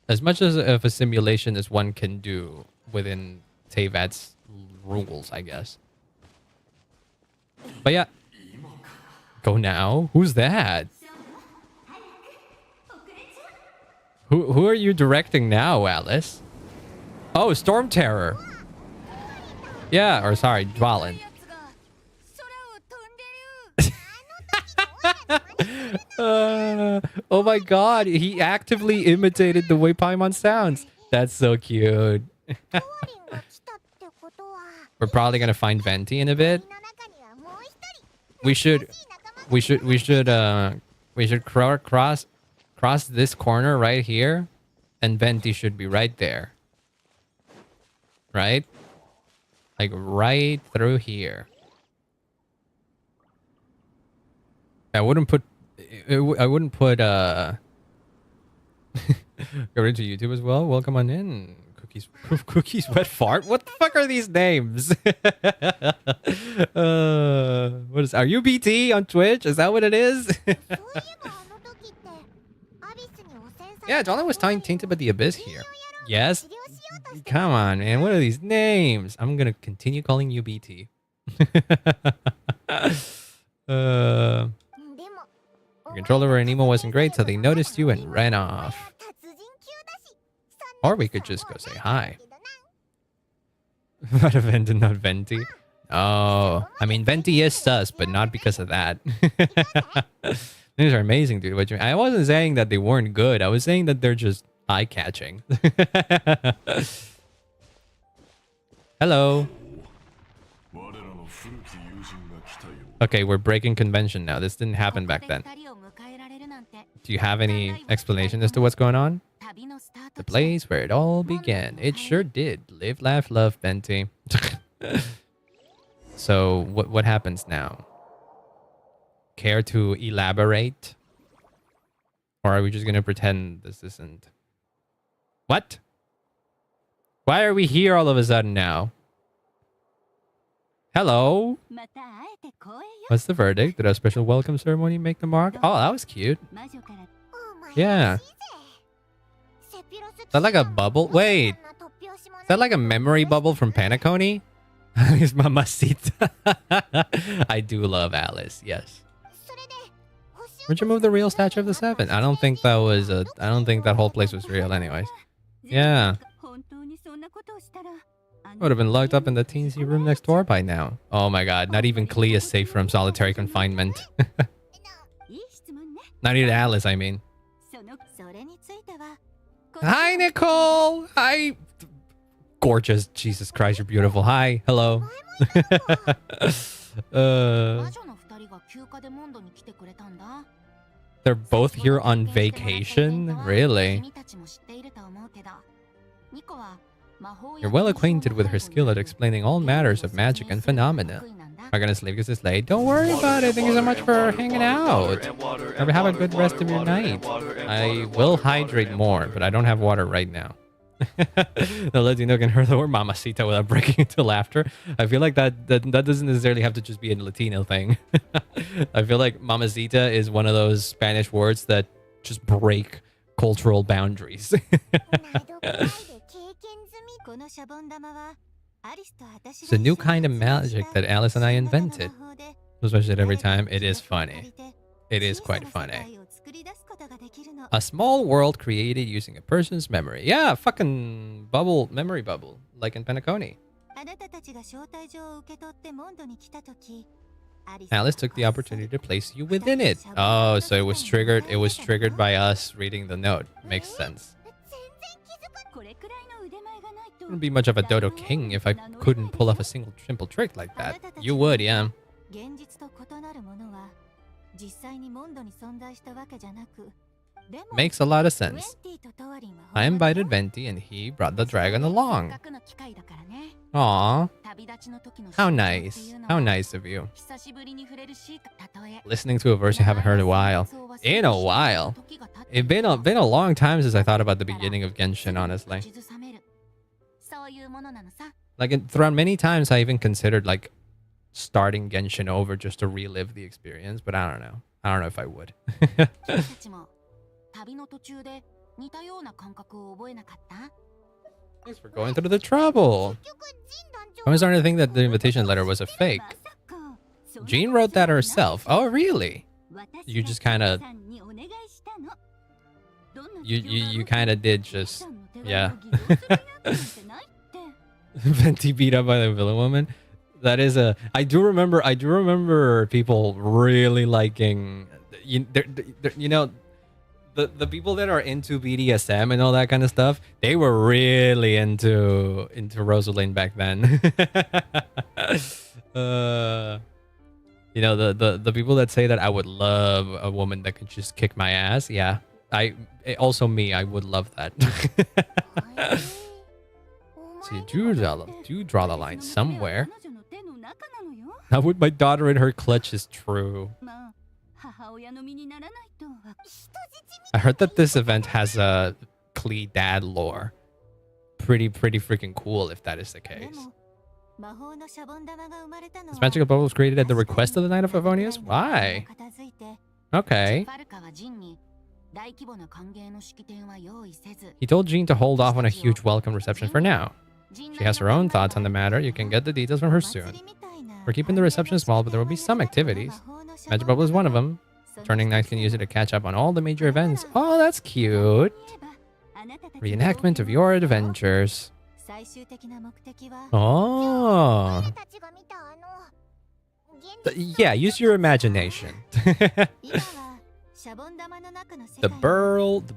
As much as of a simulation as one can do within Teyvat's rules, I guess. But yeah. Go now? Who's that? Who are you directing now, Alice? Oh, Storm Terror. Yeah, or sorry, Dwalin. Oh my god, he actively imitated the way Paimon sounds. That's so cute. We're probably gonna find Venti in a bit. We should cross this corner right here, and Venti should be right there. Right? Like right through here. I wouldn't put go into YouTube as well. Welcome on in. Cookies wet fart? What the fuck are these names? What is, are you BT on Twitch? Is that what it is? Yeah, Jolly was tainted by the abyss here. Yes? Come on, man. What are these names? I'm gonna continue calling you BT. Your control over Anemo wasn't great, so they noticed you and ran off. Or we could just go say hi. But a Venti, not Venti. Oh, I mean, Venti is sus, but not because of that. These are amazing, dude. What you mean? I wasn't saying that they weren't good. I was saying that they're just eye-catching. Hello. Okay, we're breaking convention now. This didn't happen back then. Do you have any explanation as to what's going on? The place where it all began. It sure did. Live, laugh, love, Venti. So, what happens now? Care to elaborate? Or are we just gonna pretend this isn't? What? Why are we here all of a sudden now? Hello? What's the verdict? Did our special welcome ceremony make the mark? Oh, that was cute. Yeah. Is that like a bubble? Wait. Is that like a memory bubble from Panacone? Is Mamacita. I do love Alice, yes. Where'd you move the real statue of the 7? I don't think that was a... I don't think that whole place was real anyways. Yeah. Would have been locked up in the teensy room next door by now. Oh my god, not even Klee is safe from solitary confinement. Not even Alice, I mean. Hi, Nicole! Hi! Gorgeous. Jesus Christ, you're beautiful. Hi. Hello. They're both here on vacation? Really? You're well acquainted with her skill at explaining all matters of magic and phenomena. Am I gonna sleep because it's late? Don't worry about it. Thank you so much for hanging out. Have a good rest of your night. I will hydrate more, but I don't have water right now. The Latino can hear the word mamacita without breaking into laughter. I feel like that doesn't necessarily have to just be a Latino thing. I feel like mamacita is one of those Spanish words that just break cultural boundaries. It's a new kind of magic that Alice and I invented. Especially every time. It is funny. It is quite funny. A small world created using a person's memory. Yeah, fucking memory bubble, like in Penacony. Alice took the opportunity to place you within it. Oh, so it was triggered. It was triggered by us reading the note. Makes sense. Wouldn't be much of a Dodo King if I couldn't pull off a simple trick like that. You would, yeah. Makes a lot of sense. I invited Venti and he brought the dragon along. Aww. How nice. How nice of you. Listening to a verse you haven't heard in a while. In a while. It's been a long time since I thought about the beginning of Genshin, honestly. Like, throughout many times I even considered, like, starting Genshin over just to relive the experience, but I don't know. I don't know if I would. Thanks for going through the trouble. I was starting to think that the invitation letter was a fake. Jean wrote that herself. Oh, really? You just kind of... You kind of did just... Yeah. Venti beat up by the villain woman. That is a... I do remember people really liking... You know... The people that are into BDSM and all that kind of stuff, they were really into Rosalind back then. You know, the people that say that I would love a woman that could just kick my ass. Yeah, I would love that. So you do draw the line somewhere. Now with my daughter in her clutch is true. I heard that this event has a Klee dad lore. Pretty freaking cool if that is the case. This magical bubble was created at the request of the Knight of Favonius? Why? Okay. He told Jean to hold off on a huge welcome reception for now. She has her own thoughts on the matter. You can get the details from her soon. We're keeping the reception small, but there will be some activities. Magic Bubble is one of them. Turning Knight can use it to catch up on all the major events. Oh, that's cute. Reenactment of your adventures. Oh. Yeah, use your imagination. The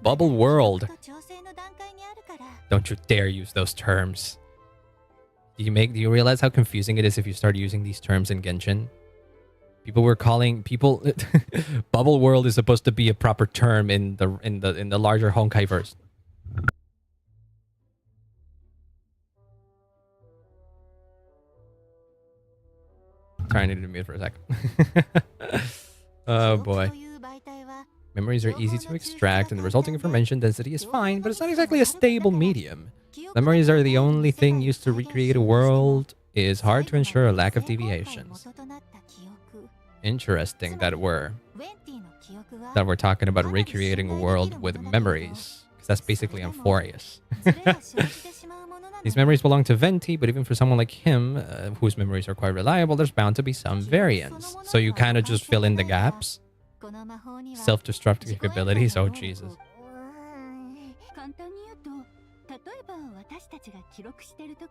bubble world. Don't you dare use those terms. Do you realize how confusing it is if you start using these terms in Genshin? People were calling bubble world is supposed to be a proper term in the larger Honkai verse. Sorry, I needed to mute for a sec. Oh boy. Memories are easy to extract and the resulting information density is fine, but it's not exactly a stable medium. Memories are the only thing used to recreate a world. It is hard to ensure a lack of deviations. Interesting that we're talking about recreating a world with memories, because that's basically Amphorius. These memories belong to Venti, but even for someone like him, whose memories are quite reliable, there's bound to be some variance. So you kind of just fill in the gaps. Self-destructive capabilities. Oh Jesus.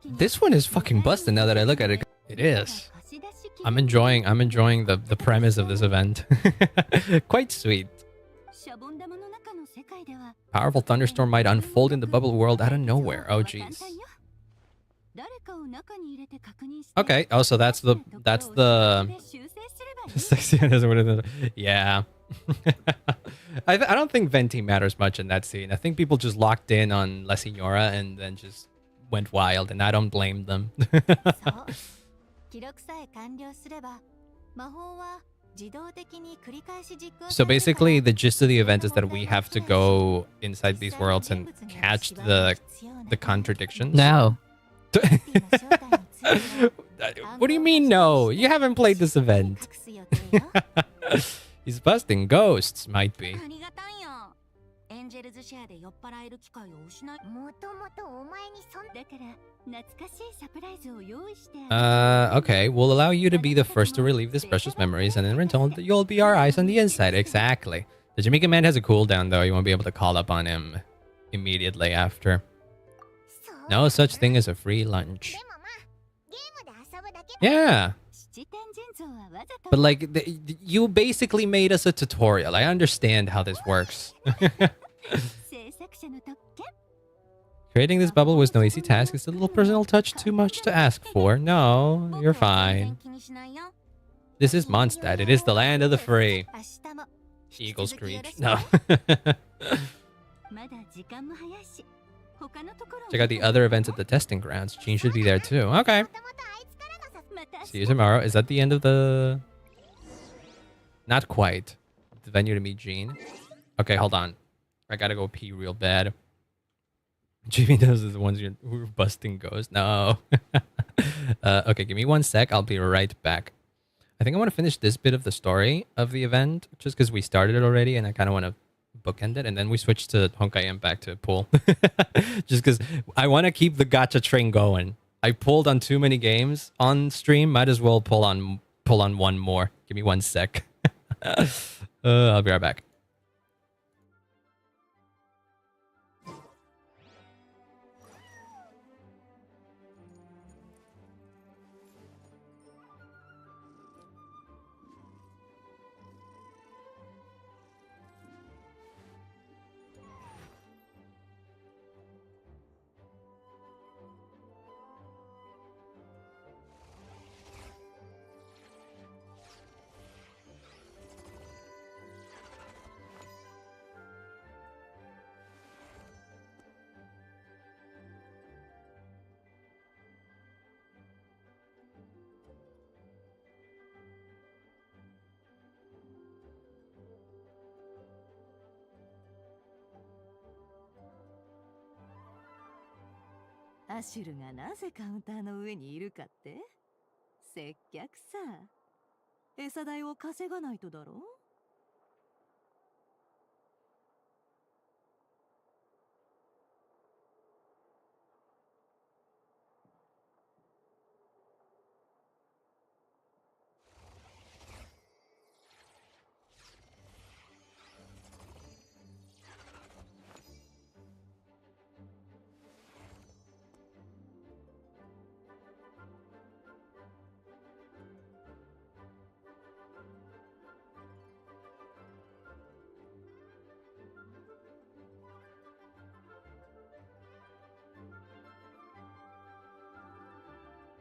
This one is fucking busted now that I look at it. It is. I'm enjoying the premise of this event. Quite sweet. Powerful thunderstorm might unfold in the bubble world out of nowhere. Oh jeez. Okay. Oh, so that's the yeah. I don't think Venti matters much in that scene. I think people just locked in on La Signora and then just went wild, and I don't blame them. そう記録さえ完了すれば魔法は自動的に繰り返し実行 So basically, the gist of the event is that we have to go inside these worlds and catch the contradictions. No. What do you mean, no? You haven't played this event. He's busting ghosts, might be. ありがたいよエンジェルズシェアで酔っ払える機会を失いもともとお前にそんだから懐かしいサプライズを用意して Okay, we'll allow you to be the first to relieve these precious memories, and in return, you'll be our eyes on the inside. Exactly. The Jamaican man has a cooldown, though. You won't be able to call up on him immediately after. No such thing as a free lunch. でもまあゲームで遊ぶだけ Yeah. 七点人像はわざと But like, you basically made us a tutorial. I understand how this works. 制作者の特権 Creating this bubble was no easy task. It's a little personal touch, too much to ask for. No, you're fine. 気にしないよ This is Mondstadt. It is the land of the free. 明日も Eagle screech. No. まだ時間も早いし他のところ Check out the other events at the testing grounds. Gene should be there too. Okay. もともとあいつからのさまた See you tomorrow. Is that the end of the... Not quite. The venue to meet Gene. Okay, hold on. I gotta go pee real bad. Jimmy knows is the ones who are busting ghosts. No. Okay, give me 1 sec. I'll be right back. I think I want to finish this bit of the story of the event, just because we started it already, and I kind of want to bookend it, and then we switch to Honkai and back to pool. Just because I want to keep the gacha train going. I pulled on too many games on stream. Might as well pull on one more. Give me 1 sec. I'll be right back.「アシュルがなぜカウンターの上にいるかって接客さ餌代を稼がないとだろ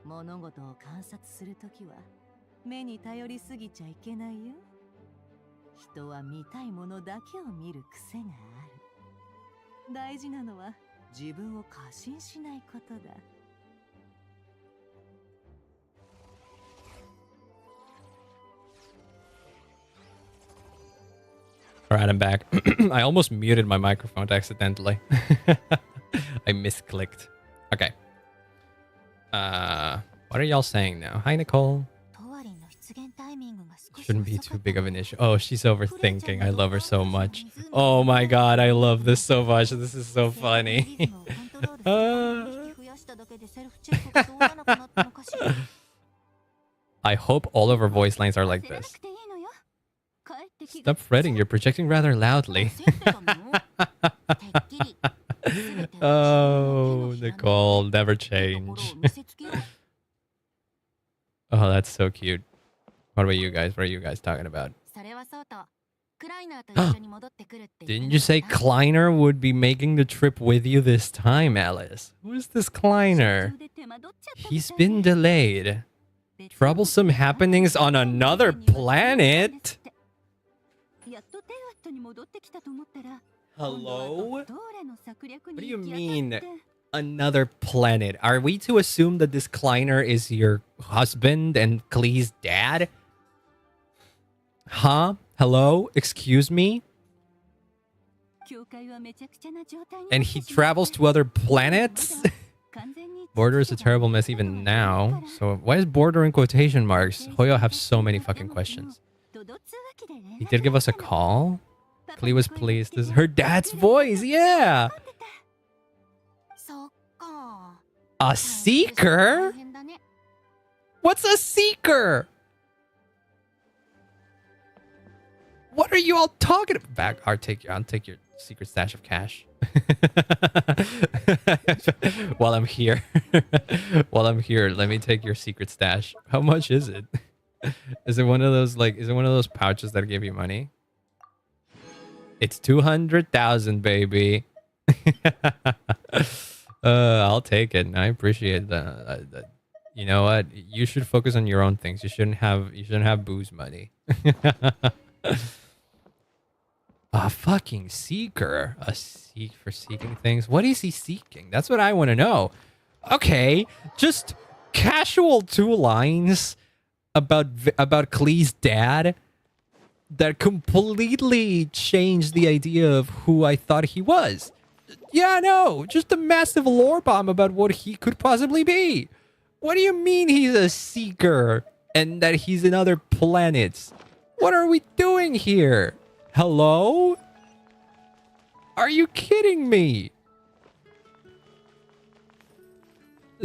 物事を観察するときは目に頼りすぎちゃいけないよ。人は見たいものだけを見る癖がある。大事なのは自分を過信しないことだ。Alright, I'm back. I almost muted my microphone accidentally. I misclicked. Okay. What are y'all saying now? Hi, Nicole. Shouldn't be too big of an issue. Oh, she's overthinking. I love her so much. Oh my god, I love this so much. This is so funny. I hope all of her voice lines are like this. Stop fretting, you're projecting rather loudly. Oh, Nicole, never change. Oh, that's so cute. What about you guys? What are you guys talking about? Didn't you say Kleiner would be making the trip with you this time, Alice? Who is this Kleiner? He's been delayed. Troublesome happenings on another planet? Hello? What do you mean? Another planet. Are we to assume that this Kleiner is your husband and Klee's dad? Huh? Hello? Excuse me? And he travels to other planets? Border is a terrible mess even now. So why is border in quotation marks? Hoyo have so many fucking questions. He did give us a call. Klee was pleased. This is her dad's voice. Yeah. A seeker? What's a seeker? What are you all talking about? Back, I'll take your secret stash of cash. While I'm here. Let me take your secret stash. How much is it? Is it one of those pouches that give you money? It's 200,000, baby. I'll take it. I appreciate that. You know what? You should focus on your own things. You shouldn't have booze money. A fucking seeker. A seek for seeking things. What is he seeking? That's what I want to know. Okay, just casual 2 lines about Klee's dad that completely changed the idea of who I thought he was. Yeah, no, just a massive lore bomb about what he could possibly be. What do you mean he's a seeker and that he's in other planets? What are we doing here? Hello? Are you kidding me?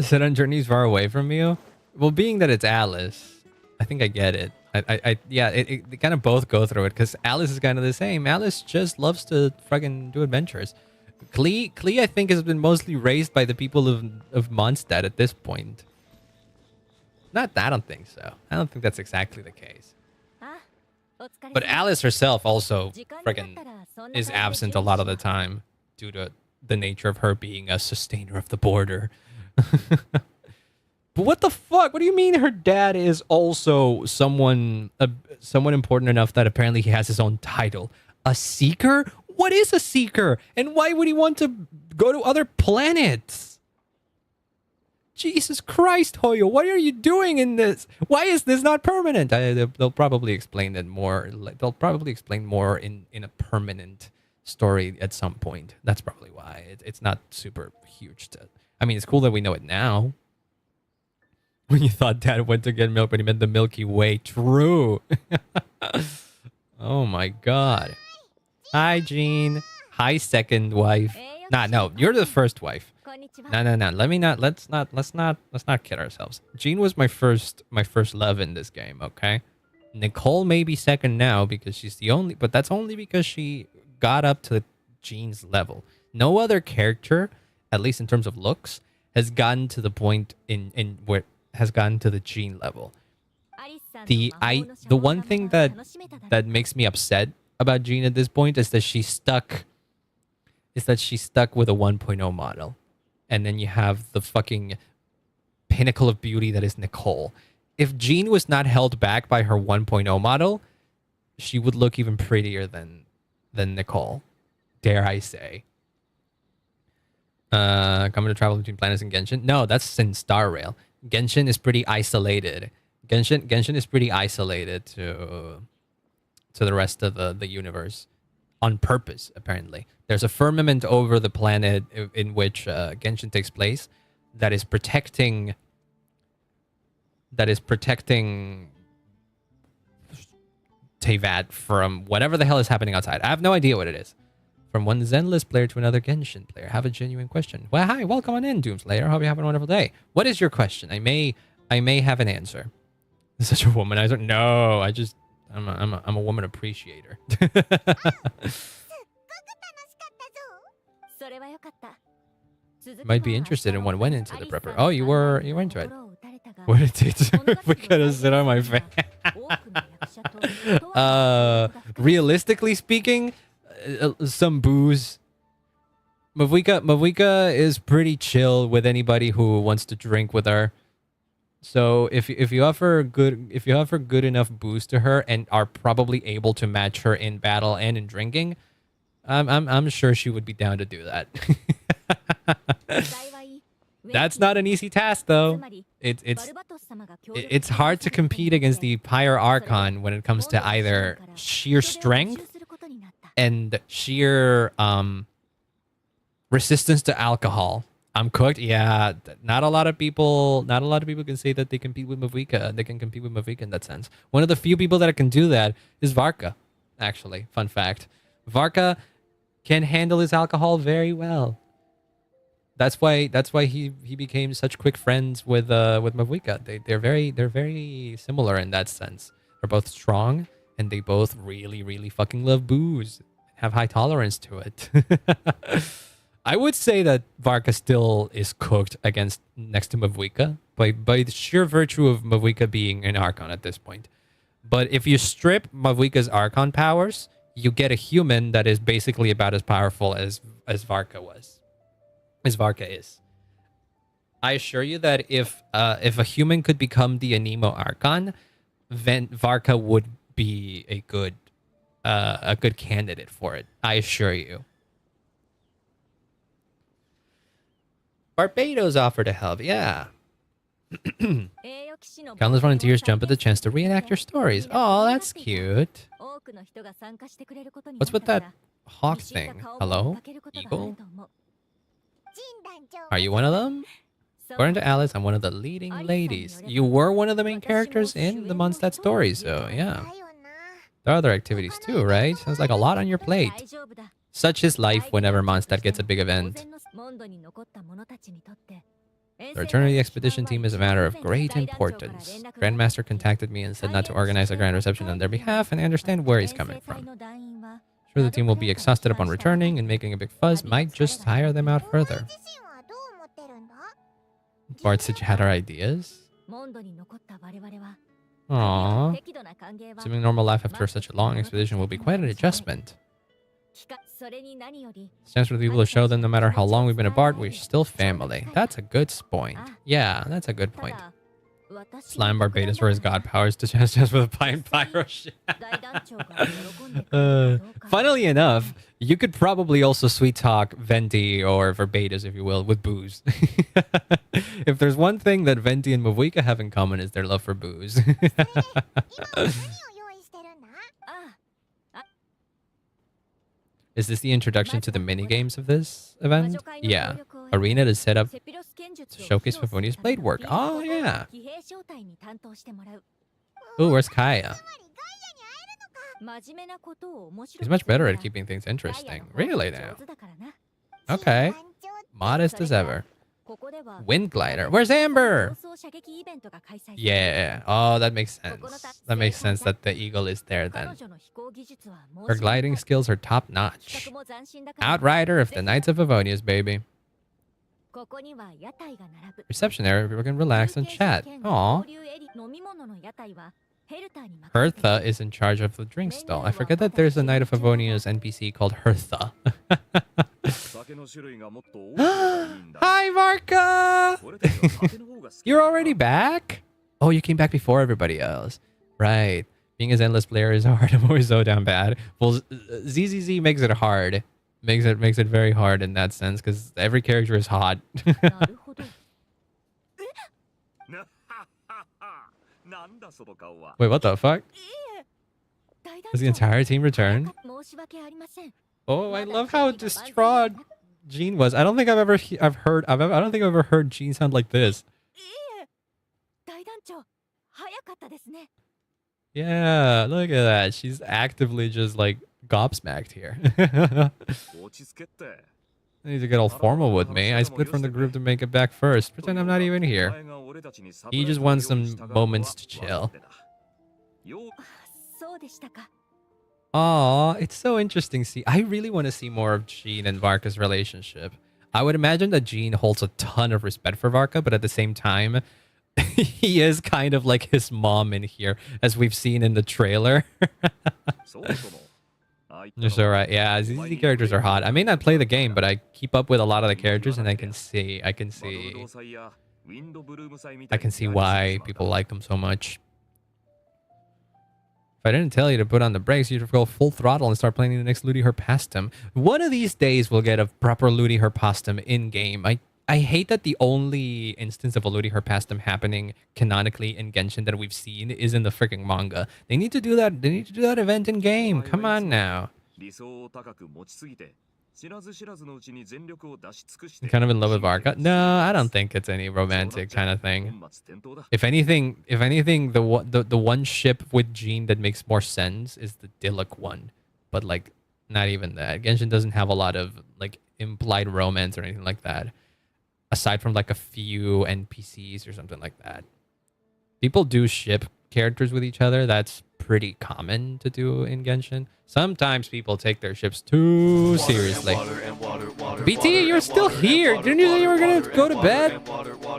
Sit on journeys far away from you? Well, being that it's Alice, I think I get it. Yeah, it kind of both go through it because Alice is kind of the same. Alice just loves to fucking do adventures. Klee, I think, has been mostly raised by the people of Mondstadt at this point. I don't think so. I don't think that's exactly the case. But Alice herself also freaking is absent a lot of the time due to the nature of her being a sustainer of the border. But what the fuck? What do you mean her dad is also someone important enough that apparently he has his own title? A seeker? What is a seeker? And why would he want to go to other planets? Jesus Christ, Hoyo, what are you doing in this? Why is this not permanent? They'll probably explain it more. They'll probably explain more in a permanent story at some point. That's probably why. It's not super huge. I mean, it's cool that we know it now. When you thought Dad went to get milk, but he meant the Milky Way. True. Oh my God. Hi, Jean. Hi, second wife. No, you're the first wife. No. Let's not kid ourselves. Jean was my first love in this game, okay? Nicole may be second now because she's the only, but that's only because she got up to Jean's level. No other character, at least in terms of looks, has gotten to the point in where has gotten to the Jean level. The one thing that makes me upset about Jean at this point is that she's stuck with a 1.0 model. And then you have the fucking pinnacle of beauty that is Nicole. If Jean was not held back by her 1.0 model, she would look even prettier than Nicole. Dare I say. Coming to travel between planets in Genshin? No, that's in Star Rail. Genshin is pretty isolated. Genshin is pretty isolated to the rest of the universe. On purpose, apparently. There's a firmament over the planet in which Genshin takes place that is protecting Teyvat from whatever the hell is happening outside. I have no idea what it is. From one Zenless player to another Genshin player. Have a genuine question. Well, hi, welcome on in, Doomslayer. Hope you're having a wonderful day. What is your question? I may have an answer. Such a womanizer? No, I'm a woman appreciator. Might be interested in one went into the prepper. Oh, you were into it. What did it do? We gotta sit on my face. Realistically speaking, some booze. Mavuika is pretty chill with anybody who wants to drink with her. So if you offer good enough booze to her and are probably able to match her in battle and in drinking, I'm sure she would be down to do that. That's not an easy task, though. It's hard to compete against the Pyre Archon when it comes to either sheer strength and sheer resistance to alcohol. I'm cooked. Yeah, not a lot of people can say that they compete with Mavika. They can compete with Mavika in that sense. One of the few people that can do that is VARKA. Actually, fun fact, VARKA can handle his alcohol very well. That's why he became such quick friends with Mavika. They're very similar in that sense. They're both strong and they both really fucking love booze. Have high tolerance to it. I would say that VARKA still is cooked next to Mavika by the sheer virtue of Mavika being an Archon at this point. But if you strip Mavika's Archon powers, you get a human that is basically about as powerful as VARKA was. As VARKA is. I assure you that if a human could become the Anemo Archon, then VARKA would be a good candidate for it. I assure you. Barbados offered to help, yeah. Countless volunteers jump at the chance to reenact your stories. Oh, that's cute. What's with that hawk thing? Hello? Eagle? Are you one of them? According to Alice, I'm one of the leading ladies. You were one of the main characters in the Mondstadt story, so yeah. There are other activities too, right? Sounds like a lot on your plate. Such is life whenever Mondstadt gets a big event. The return of the expedition team is a matter of great importance. Grandmaster contacted me and said not to organize a grand reception on their behalf, and I understand where he's coming from. Sure, the team will be exhausted upon returning, and making a big fuss might just tire them out further. Bart said you had our ideas? Aww. Assuming normal life after such a long expedition will be quite an adjustment. Stands for the people to show them no matter how long we've been apart, we're still family. That's a good point. Yeah, that's a good point. Slam Barbados for his god powers to just for the pyro shit. Funnily enough, you could probably also sweet talk Venti or Barbados, if you will, with booze. If there's one thing that Venti and Mavika have in common is their love for booze. Is this the introduction to the mini-games of this event? Yeah. Arena is set up to showcase Favonia's blade work. Oh, yeah. Ooh, where's Kaya? He's much better at keeping things interesting. Really now? Okay. Modest as ever. Wind glider. Where's Amber? Yeah. Oh, that makes sense. That makes sense that the eagle is there then. Her gliding skills are top notch. Outrider of the Knights of Favonius, baby. Reception area, people can relax and chat. Aww. Hertha is in charge of the drink stall. I forget that there's a Knight of Favonius NPC called Hertha. Hi, Varka! You're already back? Oh, you came back before everybody else. Right. Being an endless player is hard. I'm always so down bad. Well, ZZZ makes it hard. Makes it very hard in that sense, because every character is hot. Wait, what the fuck? Does the entire team return? Oh, I love how distraught Jean was. I don't think I've ever heard Jean sound like this. Yeah, look at that. She's actively just like gobsmacked here. I need to get all formal with me. I split from the group to make it back first. Pretend I'm not even here. He just wants some moments to chill. Aw, it's so interesting. See, I really want to see more of Jean and Varka's relationship. I would imagine that Jean holds a ton of respect for Varka, but at the same time, he is kind of like his mom in here, as we've seen in the trailer. You're so right. Yeah, these characters are hot. I may not play the game, but I keep up with a lot of the characters, and I can see why people like them so much. If I didn't tell you to put on the brakes, you'd go full throttle and start playing the next Ludi Herpastum. One of these days, we'll get a proper Ludi Herpastum in game. I hate that the only instance of eluding her past them happening canonically in Genshin that we've seen is in the freaking manga. They need to do that. They need to do that event in game. Come on now. I'm kind of in love with Varka. No, I don't think it's any romantic kind of thing. If anything, the one ship with Jean that makes more sense is the Diluc one, but like not even that. Genshin doesn't have a lot of like implied romance or anything like that, aside from like a few NPCs or something like that. People do ship characters with each other. That's pretty common to do in Genshin. Sometimes people take their ships too seriously. BT, you're still here. Didn't you say you were going to go to bed?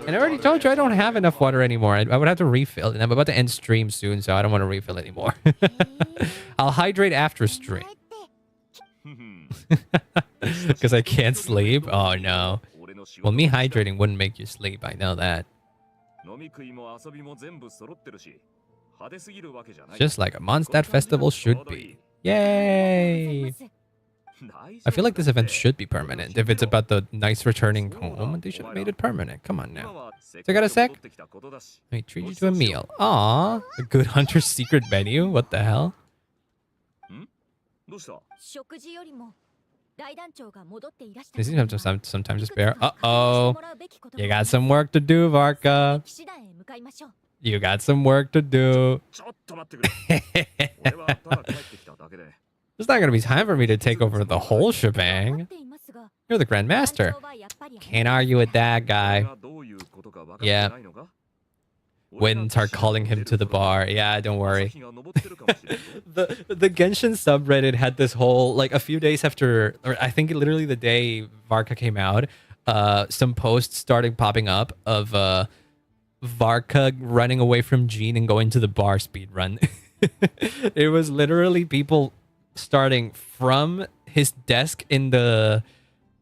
And I already told you I don't have enough water anymore. I would have to refill. And I'm about to end stream soon, so I don't want to refill anymore. I'll hydrate after stream. Because I can't sleep? Oh, no. Well, me hydrating wouldn't make you sleep. I know that. Just like a Mondstadt festival should be. Yay! I feel like this event should be permanent. If it's about the nice returning home, they should have made it permanent. Come on now. So I got a sec? Let me treat you to a meal. Aw, a good hunter's secret menu? What the hell? This is sometimes despair. Uh-oh. You got some work to do, Varka. You got some work to do. There's not going to be time for me to take over the whole shebang. You're the Grand Master. Can't argue with that guy. Yeah. Winds are calling him to the bar. Yeah, don't worry. the Genshin subreddit had this whole, like a few days after, or I think literally the day Varka came out, some posts started popping up of Varka running away from Jean and going to the bar speedrun. It was literally people starting from his desk in the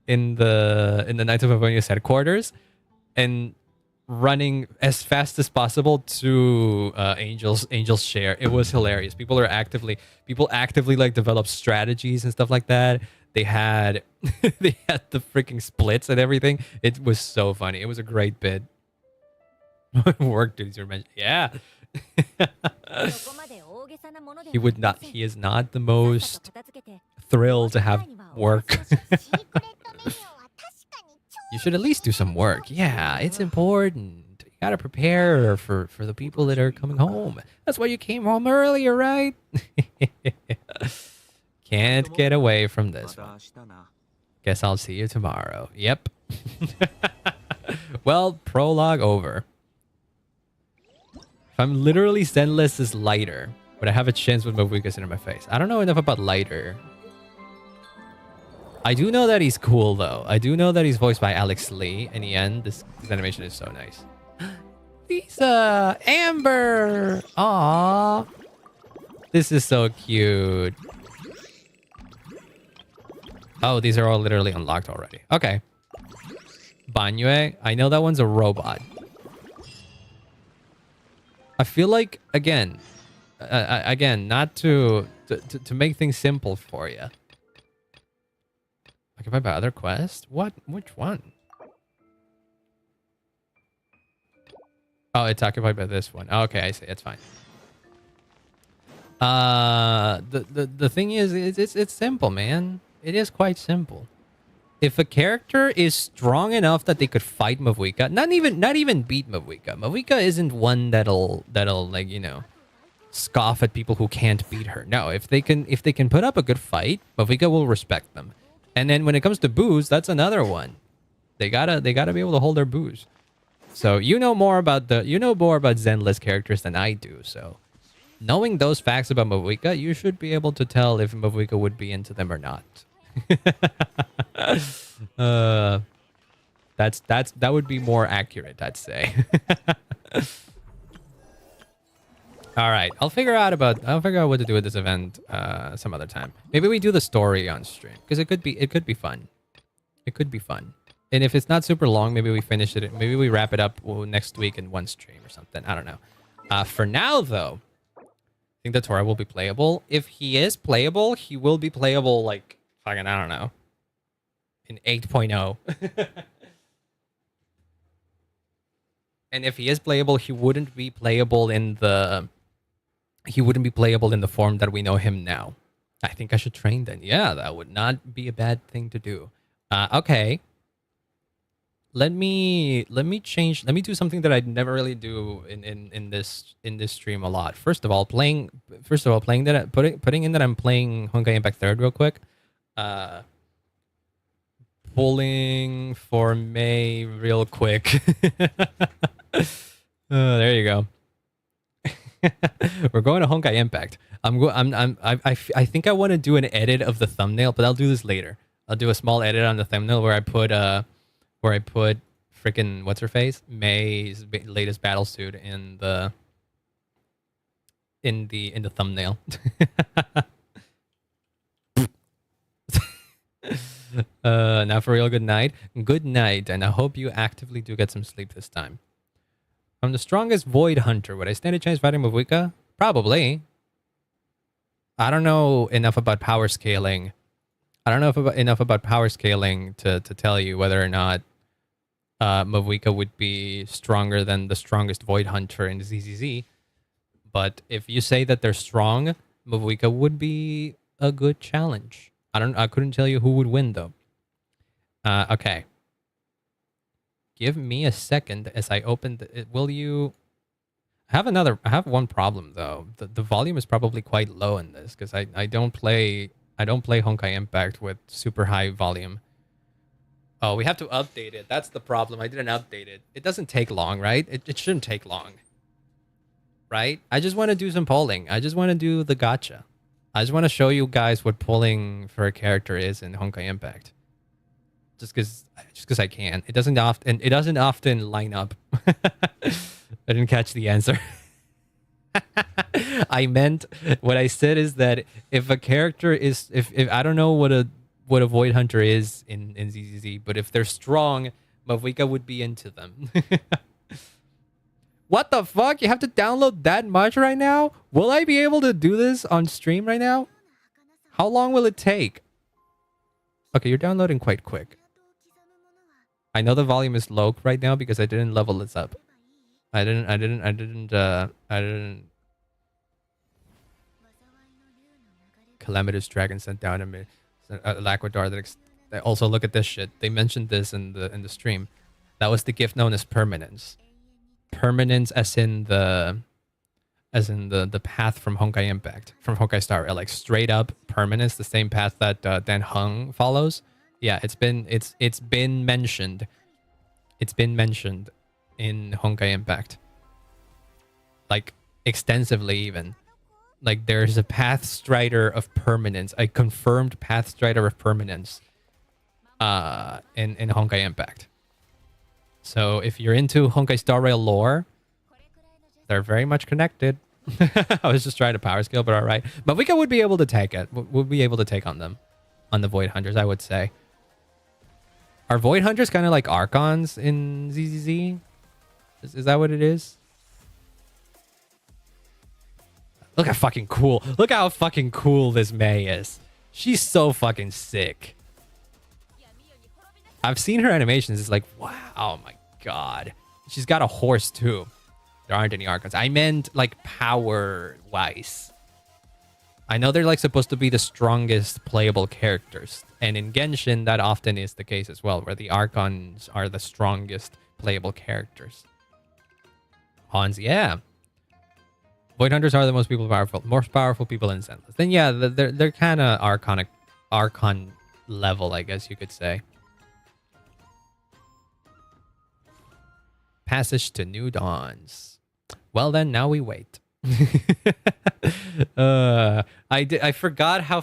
Knights of Avonia's headquarters and running as fast as possible to Angel's share. It was hilarious. People actively like develop strategies and stuff like that. They had the freaking splits and everything. It was so funny. It was a great bit. Work duties were mentioned. Yeah. He is not the most thrilled to have work. You should at least do some work. Yeah, it's important. You gotta prepare for the people that are coming home. That's why you came home earlier, right? Can't get away from this one. Guess I'll see you tomorrow. Yep. Well, prologue over. If I'm literally Zenless is lighter, would I have a chance with Mavuika in my face? I don't know enough about lighter. I do know that he's cool, though. I do know that he's voiced by Alex Lee. In the end, this animation is so nice. Lisa! Amber! Aww. This is so cute. Oh, these are all literally unlocked already. Okay. Banyue. I know that one's a robot. I feel like, again, not to make things simple for you. Occupied by other quests? What? Which one? Oh, it's occupied by this one. Okay, I see. It's fine. The thing is, it's simple, man. It is quite simple. If a character is strong enough that they could fight Mavuika, not even beat Mavuika. Mavuika isn't one that'll like, you know, scoff at people who can't beat her. No, if they can put up a good fight, Mavuika will respect them. And then when it comes to booze, that's another one. They gotta be able to hold their booze. So you know more about Zenless characters than I do. So knowing those facts about Mavuika, you should be able to tell if Mavuika would be into them or not. That would be more accurate, I'd say. All right, I'll figure out what to do with this event some other time. Maybe we do the story on stream because it could be fun. It could be fun. And if it's not super long, maybe we finish it. Maybe we wrap it up next week in one stream or something. I don't know. For now, though, I think the Tora will be playable. If he is playable, he will be playable like fucking, I don't know, in 8.0. And if he is playable, he wouldn't be playable in the form that we know him now. I think I should train then. Yeah, that would not be a bad thing to do. Okay. Let me do something that I never really do in this stream a lot. First of all, putting in that I'm playing Honkai Impact 3rd real quick. Pulling for May real quick. There you go. We're going to Honkai Impact. I think I want to do an edit of the thumbnail, but I'll do this later. I'll do a small edit on the thumbnail where I put freaking what's her face, May's latest battle suit in the thumbnail. Now for real, good night. Good night, and I hope you actively do get some sleep this time. I'm the strongest Void Hunter. Would I stand a chance fighting Mavuika? Probably. I don't know enough about power scaling. Enough about power scaling to tell you whether or not Mavuika would be stronger than the strongest Void Hunter in ZZZ. But if you say that they're strong, Mavuika would be a good challenge. I couldn't tell you who would win though. Okay. Give me a second as I open it. Will you I have one problem though. The volume is probably quite low in this because I don't play Honkai Impact with super high volume. Oh, we have to update it. That's the problem. I didn't update it. It doesn't take long, right? It shouldn't take long. Right? I just want to do some polling. I just want to do the gacha. I just want to show you guys what pulling for a character is in Honkai Impact. Just because I can. It doesn't often line up. I didn't catch the answer. I meant what I said is that if a character is if I don't know what a Void Hunter is in ZZZ, but if they're strong, Mavuika would be into them. What the fuck? You have to download that much right now? Will I be able to do this on stream right now? How long will it take? Okay, you're downloading quite quick. I know the volume is low right now because I didn't level this up. I didn't Calamitous Dragon sent down a Laquadar that also look at this shit. They mentioned this in the stream. That was the gift known as permanence. Permanence as in the path from Honkai Impact, from Honkai Star Rail, like straight up permanence, the same path that Dan Heng follows. Yeah, it's been mentioned. It's been mentioned in Honkai Impact, like extensively even. Like there's a path strider of permanence, a confirmed path strider of permanence, in Honkai Impact. So if you're into Honkai Star Rail lore, they're very much connected. I was just trying to power scale, but all right. Mavuika would be able to take it. We'll be able to take on them, on the Void Hunters, I would say. Are Void Hunters kind of like Archons in ZZZ? Is that what it is? Look how fucking cool. Look how fucking cool this May is. She's so fucking sick. I've seen her animations. It's like, wow, oh my god. She's got a horse too. There aren't any Archons. I meant like power-wise. I know they're like supposed to be the strongest playable characters. And in Genshin, that often is the case as well, where the Archons are the strongest playable characters. Hans, yeah. Void Hunters are the most powerful people in Zenless. Then yeah, they're kind of Archon level, I guess you could say. Passage to New Dawns. Well then, now we wait. I forgot how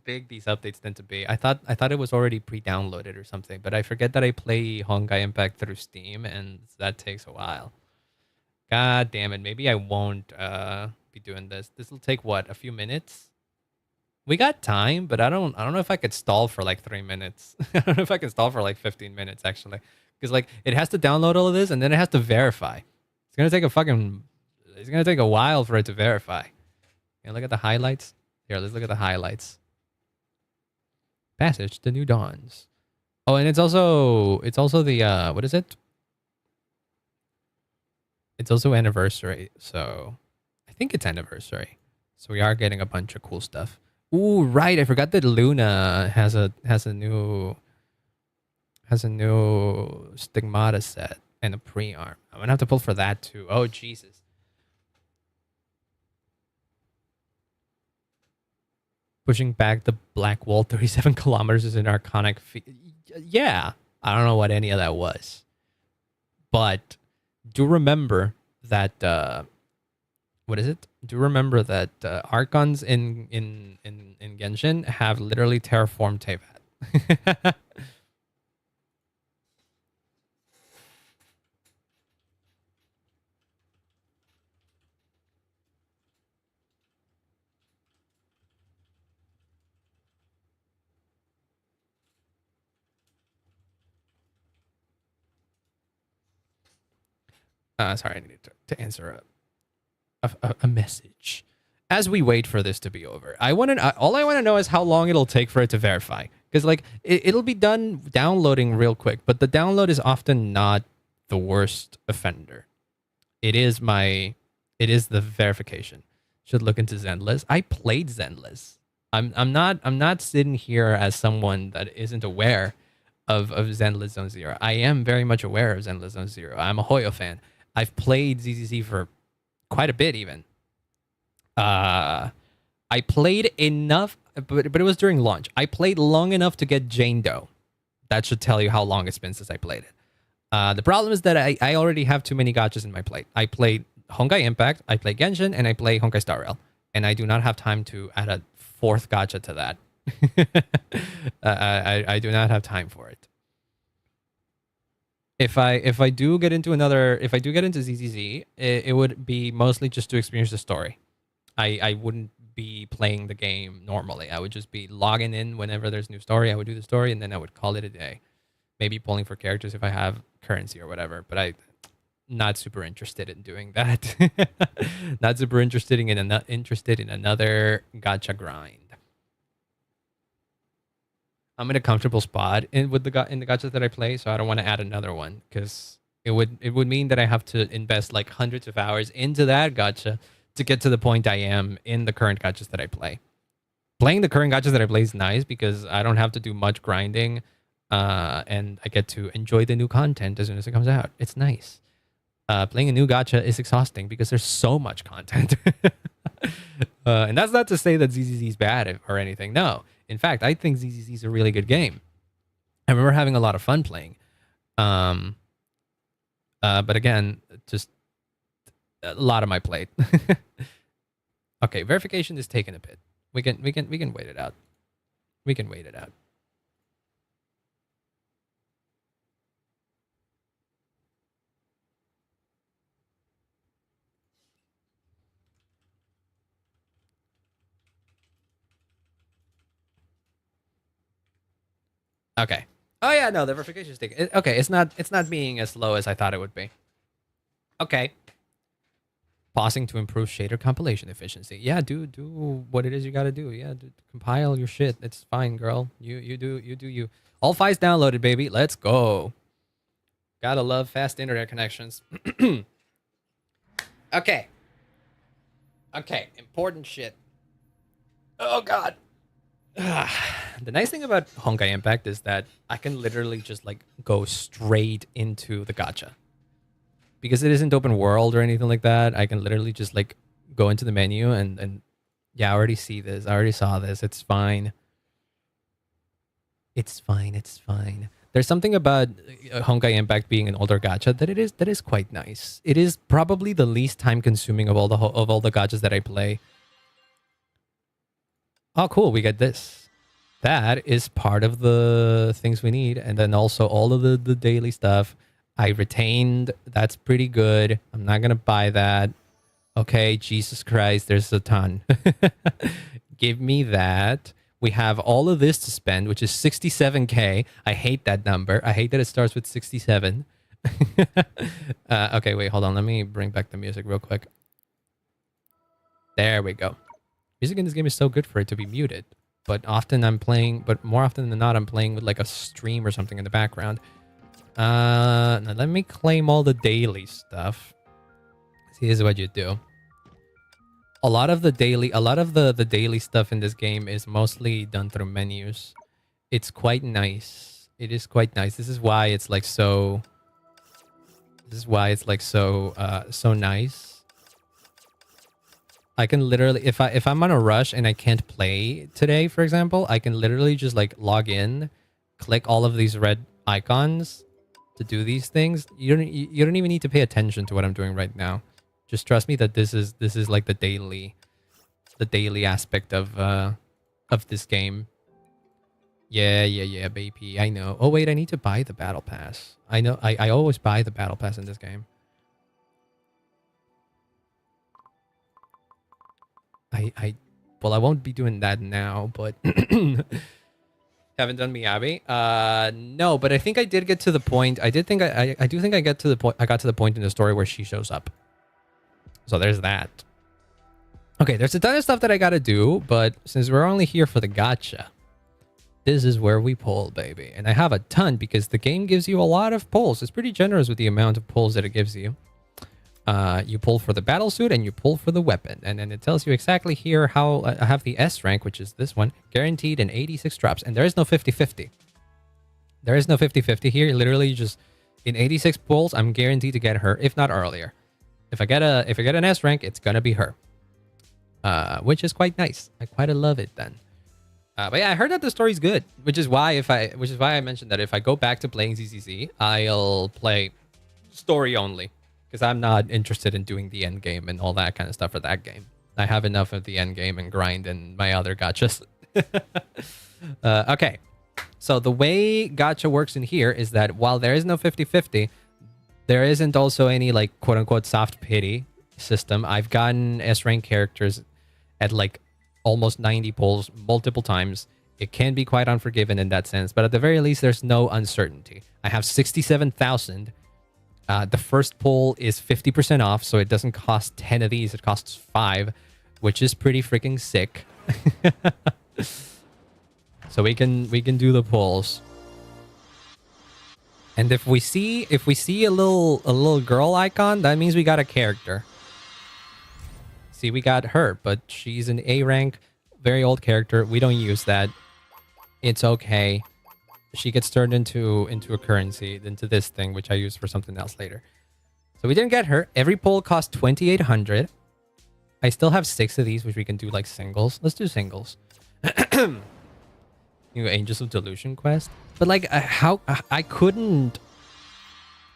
big these updates tend to be. I thought it was already pre-downloaded or something, but I forget that I play Honkai Impact through Steam, and that takes a while. God damn it! Maybe I won't be doing this. This will take what, a few minutes? We got time, but I don't know if I could stall for like 3 minutes. I don't know if I can stall for like 15 minutes actually, because like it has to download all of this and then it has to verify. It's gonna take a while for it to verify. You look at the highlights. Here, let's look at the highlights. Passage to New Dawns. Oh, and it's also the what is it? It's also anniversary, so I think it's anniversary. So we are getting a bunch of cool stuff. Ooh, right! I forgot that Luna has a new stigmata set and a pre-arm. I'm gonna have to pull for that too. Oh Jesus! Pushing back the black wall 37 kilometers is an archonic feat. Yeah, I don't know what any of that was, but do remember that what is it? Do remember that Archons in Genshin have literally terraformed Teyvat. Sorry, I needed to answer a message. As we wait for this to be over, all I want to know is how long it'll take for it to verify. Because like it'll be done downloading real quick, but the download is often not the worst offender. It is the verification. Should look into Zenless. I played Zenless. I'm not sitting here as someone that isn't aware of Zenless Zone Zero. I am very much aware of Zenless Zone Zero. I'm a Hoyo fan. I've played ZZZ for quite a bit even. I played enough, but it was during launch. I played long enough to get Jane Doe. That should tell you how long it's been since I played it. The problem is that I already have too many gachas in my plate. I played Honkai Impact, I play Genshin, and I play Honkai Star Rail. And I do not have time to add a fourth gacha to that. I do not have time for it. If I do get into ZZZ, it would be mostly just to experience the story. I wouldn't be playing the game normally. I would just be logging in whenever there's new story. I would do the story and then I would call it a day. Maybe pulling for characters if I have currency or whatever. But I'm not super interested in doing that. Not super interested in another gacha grind. I'm in a comfortable spot in the gachas that I play, so I don't want to add another one because it would mean that I have to invest like hundreds of hours into that gacha to get to the point I am in the current gachas that I play. Playing the current gachas that I play is nice because I don't have to do much grinding, and I get to enjoy the new content as soon as it comes out. It's nice. Playing a new gacha is exhausting because there's so much content. And that's not to say that ZZZ is bad or anything. No. In fact, I think ZZZ is a really good game. I remember having a lot of fun playing. But again, just a lot on my plate. Okay, verification is taking a bit. We can wait it out. We can wait it out. Okay. Oh yeah, no, the verification is taking. Okay, it's not being as slow as I thought it would be. Okay. Pausing to improve shader compilation efficiency. Yeah, do what it is you gotta do. Yeah, compile your shit. It's fine, girl. You do you. All files downloaded, baby. Let's go. Gotta love fast internet connections. Okay. Okay, important shit. Oh god. The nice thing about Honkai Impact is that I can literally just like go straight into the gacha. Because it isn't open world or anything like that, I can literally just like go into the menu and yeah, I already see this. I already saw this. It's fine. It's fine. It's fine. There's something about Honkai Impact being an older gacha that is quite nice. It is probably the least time consuming of all the gachas that I play. Oh, cool. We get this. That is part of the things we need. And then also all of the daily stuff I retained. That's pretty good. I'm not going to buy that. Okay, Jesus Christ. There's a ton. Give me that. We have all of this to spend, which is 67K. I hate that number. I hate that it starts with 67. Okay, wait, hold on. Let me bring back the music real quick. There we go. Music in this game is so good for it to be muted. But more often than not, I'm playing with like a stream or something in the background. Now let me claim all the daily stuff. Here's what you do. A lot of the daily stuff in this game is mostly done through menus. It's quite nice. It is quite nice. This is why it's like so. This is why it's like so so nice. I can literally, if I'm on a rush and I can't play today, for example, I can literally just like log in, click all of these red icons to do these things. You don't even need to pay attention to what I'm doing right now. Just trust me that this is like the daily aspect of this game. Yeah, baby. I know. Oh wait, I need to buy the battle pass. I know. I always buy the battle pass in this game. Well, I won't be doing that now, but haven't done Miyabi. No, but I think I did get to the point. I do think I got to the point in the story where she shows up. So there's that. Okay, there's a ton of stuff that I gotta do, but since we're only here for the gacha, this is where we pull, baby. And I have a ton because the game gives you a lot of pulls. It's pretty generous with the amount of pulls that it gives you. You pull for the battle suit and you pull for the weapon. And then it tells you exactly here how I have the S rank, which is this one, guaranteed in 86 drops. And there is no 50-50. There is no 50-50 here. Literally just in 86 pulls, I'm guaranteed to get her, if not earlier. If I get an S rank, it's gonna be her. Which is quite nice. I quite love it then. But yeah, I heard that the story's good, which is why I mentioned that if I go back to playing ZZZ, I'll play story only. Because I'm not interested in doing the end game and all that kind of stuff for that game. I have enough of the end game and grind and my other gachas. Okay. So the way gacha works in here is that while there is no 50-50, there isn't also any like quote unquote soft pity system. I've gotten S rank characters at like almost 90 pulls multiple times. It can be quite unforgiving in that sense, but at the very least, there's no uncertainty. I have 67,000. The first pull is 50% off, so it doesn't cost 10 of these. It costs 5, which is pretty freaking sick. So we can do the pulls. And if we see a little girl icon, that means we got a character. See, we got her, but she's an A rank, very old character. We don't use that. It's okay. She gets turned into a currency, into this thing, which I use for something else later. So we didn't get her. Every pull cost 2,800. I still have 6 of these, which we can do like singles. Let's do singles. New Angels of Delusion quest. But like, how I couldn't.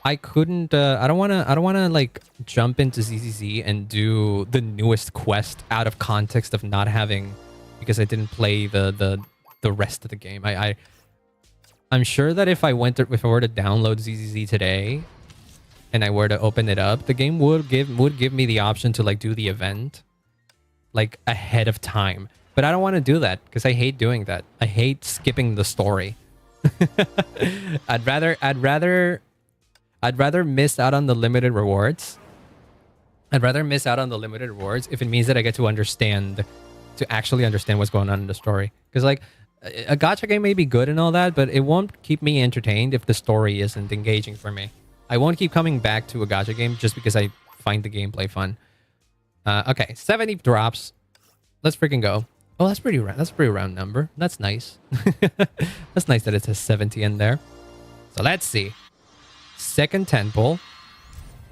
I don't wanna like jump into ZZZ and do the newest quest out of context of not having, because I didn't play the rest of the game. I'm sure that if I were to download ZZZ today and I were to open it up, the game would give me the option to like do the event like ahead of time. But I don't want to do that because I hate doing that. I hate skipping the story. I'd rather miss out on the limited rewards. I'd rather miss out on the limited rewards if it means that I get to actually understand what's going on in the story. Because like, a gacha game may be good and all that, but it won't keep me entertained if the story isn't engaging for me. I won't keep coming back to a gacha game just because I find the gameplay fun. Okay, 70 drops. Let's freaking go. Oh, that's pretty round. That's a pretty round number. That's nice. That's nice that it says 70 in there. So let's see. Second 10 pull.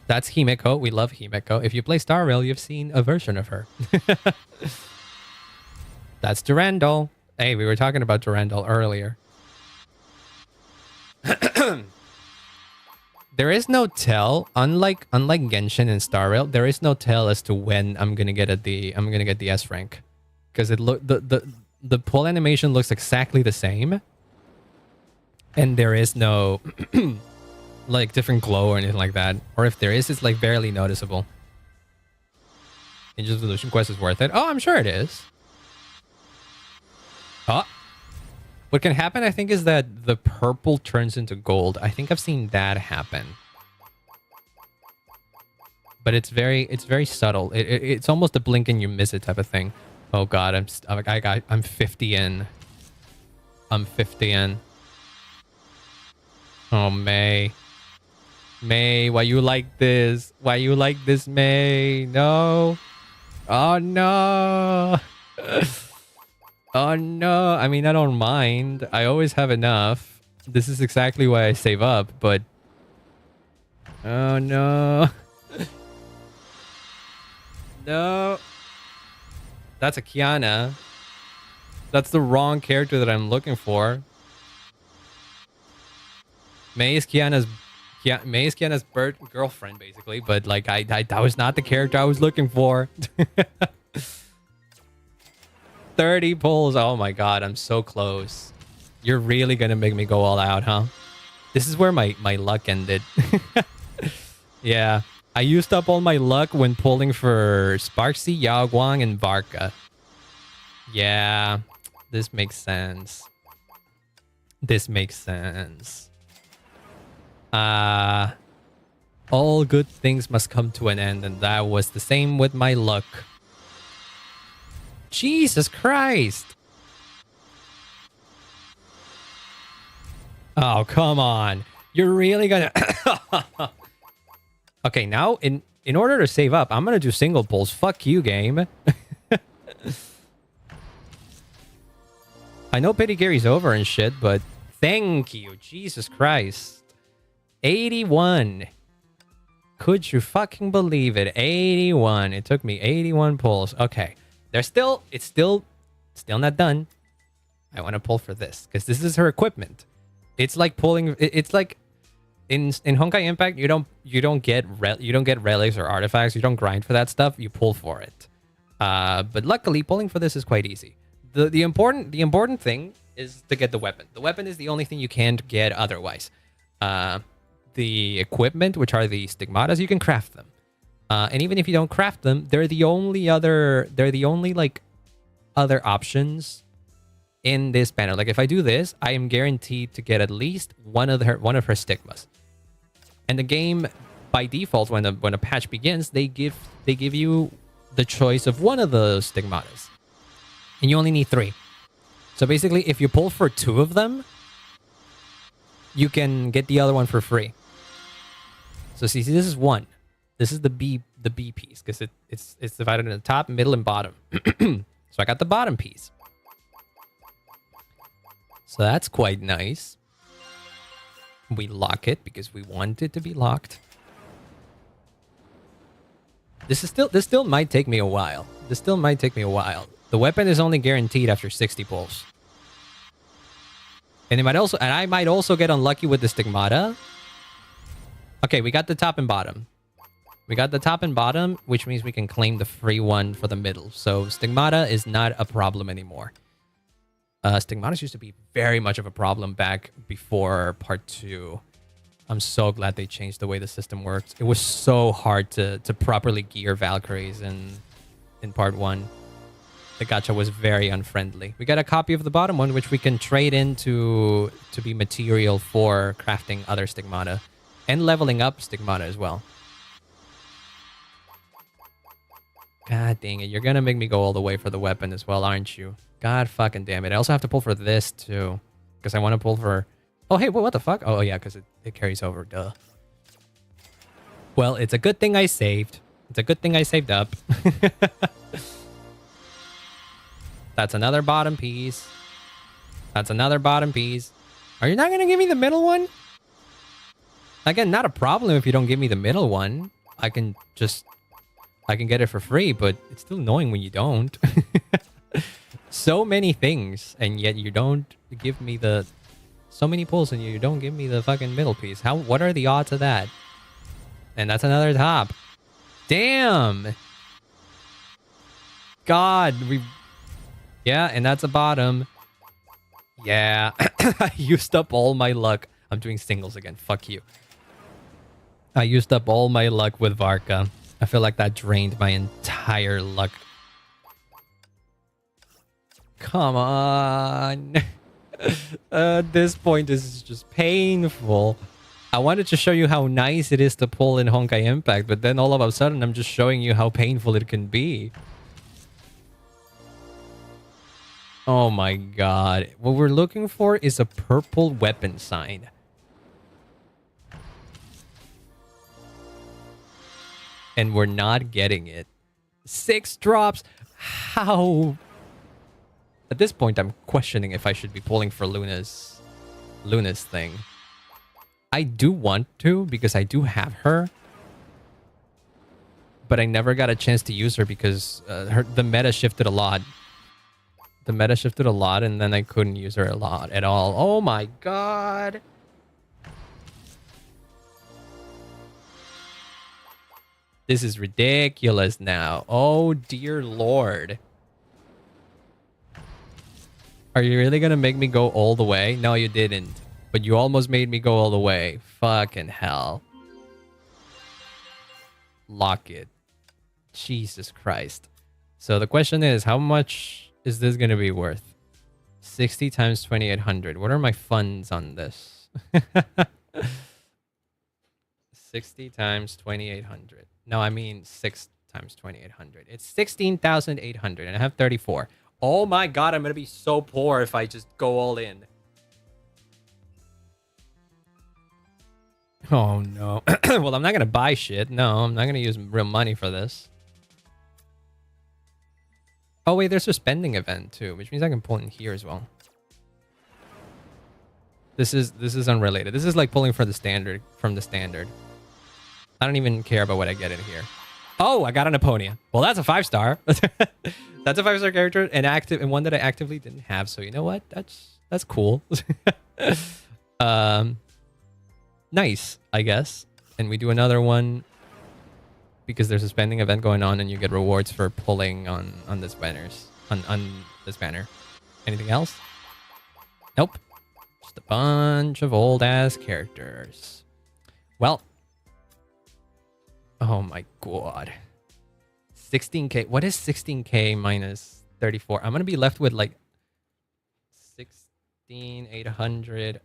That's Himeko. We love Himeko. If you play Star Rail, you've seen a version of her. That's Durandal. Hey, we were talking about Durandal earlier. There is no tell, unlike Genshin and Star Rail, there is no tell as to when I'm gonna get the S rank, because the pull animation looks exactly the same, and there is no like different glow or anything like that, or if there is, it's like barely noticeable. Angel Solution Quest is worth it. Oh, I'm sure it is. Oh, what can happen, I think, is that the purple turns into gold. I think I've seen that happen, but it's very subtle. It's almost a blink and you miss it type of thing. Oh God, I'm 50 in. I'm 50 in. Oh May, May, why you like this? Why you like this, May? No. Oh, no. Oh, no. I mean, I don't mind. I always have enough. This is exactly why I save up, but... Oh, no. No. That's a Kiana. That's the wrong character that I'm looking for. May is Kiana's girlfriend, basically, but like that was not the character I was looking for. 30 pulls. Oh my god, I'm so close. You're really gonna make me go all out, huh? This is where my luck ended. Yeah. I used up all my luck when pulling for Sparksy, Yao Guang, and VARKA. Yeah. This makes sense. This makes sense. All good things must come to an end, and that was the same with my luck. Jesus Christ! Oh, come on. You're really gonna... Okay, now, in order to save up, I'm gonna do single pulls. Fuck you, game. I know Pity Gary's over and shit, but thank you. Jesus Christ. 81. Could you fucking believe it? 81. It took me 81 pulls. Okay. It's still not done. I want to pull for this because this is her equipment. It's like pulling. It's like in Honkai Impact, you don't get relics or artifacts. You don't grind for that stuff. You pull for it. But luckily, pulling for this is quite easy. The important thing is to get the weapon. The weapon is the only thing you can't get otherwise. The equipment, which are the stigmatas, you can craft them. And even if you don't craft them, they're the only like other options in this banner. Like if I do this, I am guaranteed to get at least one of her stigmas. And the game by default, when a patch begins, they give you the choice of one of those stigmatas. And you only need 3. So basically, if you pull for 2 of them, you can get the other one for free. So see, this is 1. This is the B piece because it's divided into top, middle, and bottom. So I got the bottom piece. So that's quite nice. We lock it because we want it to be locked. This still might take me a while. The weapon is only guaranteed after 60 pulls. And I might also get unlucky with the stigmata. Okay, we got the top and bottom. Which means we can claim the free one for the middle. So stigmata is not a problem anymore. Stigmatas used to be very much of a problem back before part 2. I'm so glad they changed the way the system works. It was so hard to properly gear Valkyries in part 1. The gacha was very unfriendly. We got a copy of the bottom one, which we can trade in to be material for crafting other stigmata and leveling up stigmata as well. God dang it. You're going to make me go all the way for the weapon as well, aren't you? God fucking damn it. I also have to pull for this too. Because I want to pull for... Oh, hey, what the fuck? Oh, yeah, because it carries over. Duh. Well, it's a good thing I saved. It's a good thing I saved up. That's another bottom piece. That's another bottom piece. Are you not going to give me the middle one? Again, not a problem if you don't give me the middle one. I can get it for free, but it's still annoying when you don't. So many things, and yet you don't give me the... So many pulls, and you don't give me the fucking middle piece. What are the odds of that? And that's another top. Damn! God, yeah, and that's a bottom. Yeah. I used up all my luck. I'm doing singles again. Fuck you. I used up all my luck with VARKA. I feel like that drained my entire luck. Come on. At this point, this is just painful. I wanted to show you how nice it is to pull in Honkai Impact, but then all of a sudden, I'm just showing you how painful it can be. Oh my god. What we're looking for is a purple weapon sign. and we're not getting it. 6 drops. How? At this point, I'm questioning if I should be pulling for Luna's thing. I do want to because I do have her, but I never got a chance to use her because the meta shifted a lot. The meta shifted a lot, and then I couldn't use her a lot at all. Oh my god. This is ridiculous now. Oh dear lord. Are you really gonna make me go all the way? No, you didn't. But you almost made me go all the way. Fucking hell. Lock it. Jesus Christ. So the question is, how much is this gonna be worth? 60 times 2800. What are my funds on this? 60 times 2800. No, I mean 6 times 2800. It's 16,800 and I have 34. Oh my god, I'm gonna be so poor if I just go all in. Oh no. Well, I'm not gonna buy shit. No, I'm not gonna use real money for this. Oh wait, there's a spending event too, which means I can pull in here as well. This is unrelated. This is like pulling for the standard from the standard. I don't even care about what I get in here. Oh, I got an Aponia. Well, that's a 5-star. That's a 5-star character and one that I actively didn't have. So you know what? That's cool. Nice, I guess. And we do another one because there's a spending event going on and you get rewards for pulling on this banners on this banner. Anything else? Nope. Just a bunch of old ass characters. Well, oh my god. 16k. What is 16k minus 34? I'm gonna be left with like 16,800.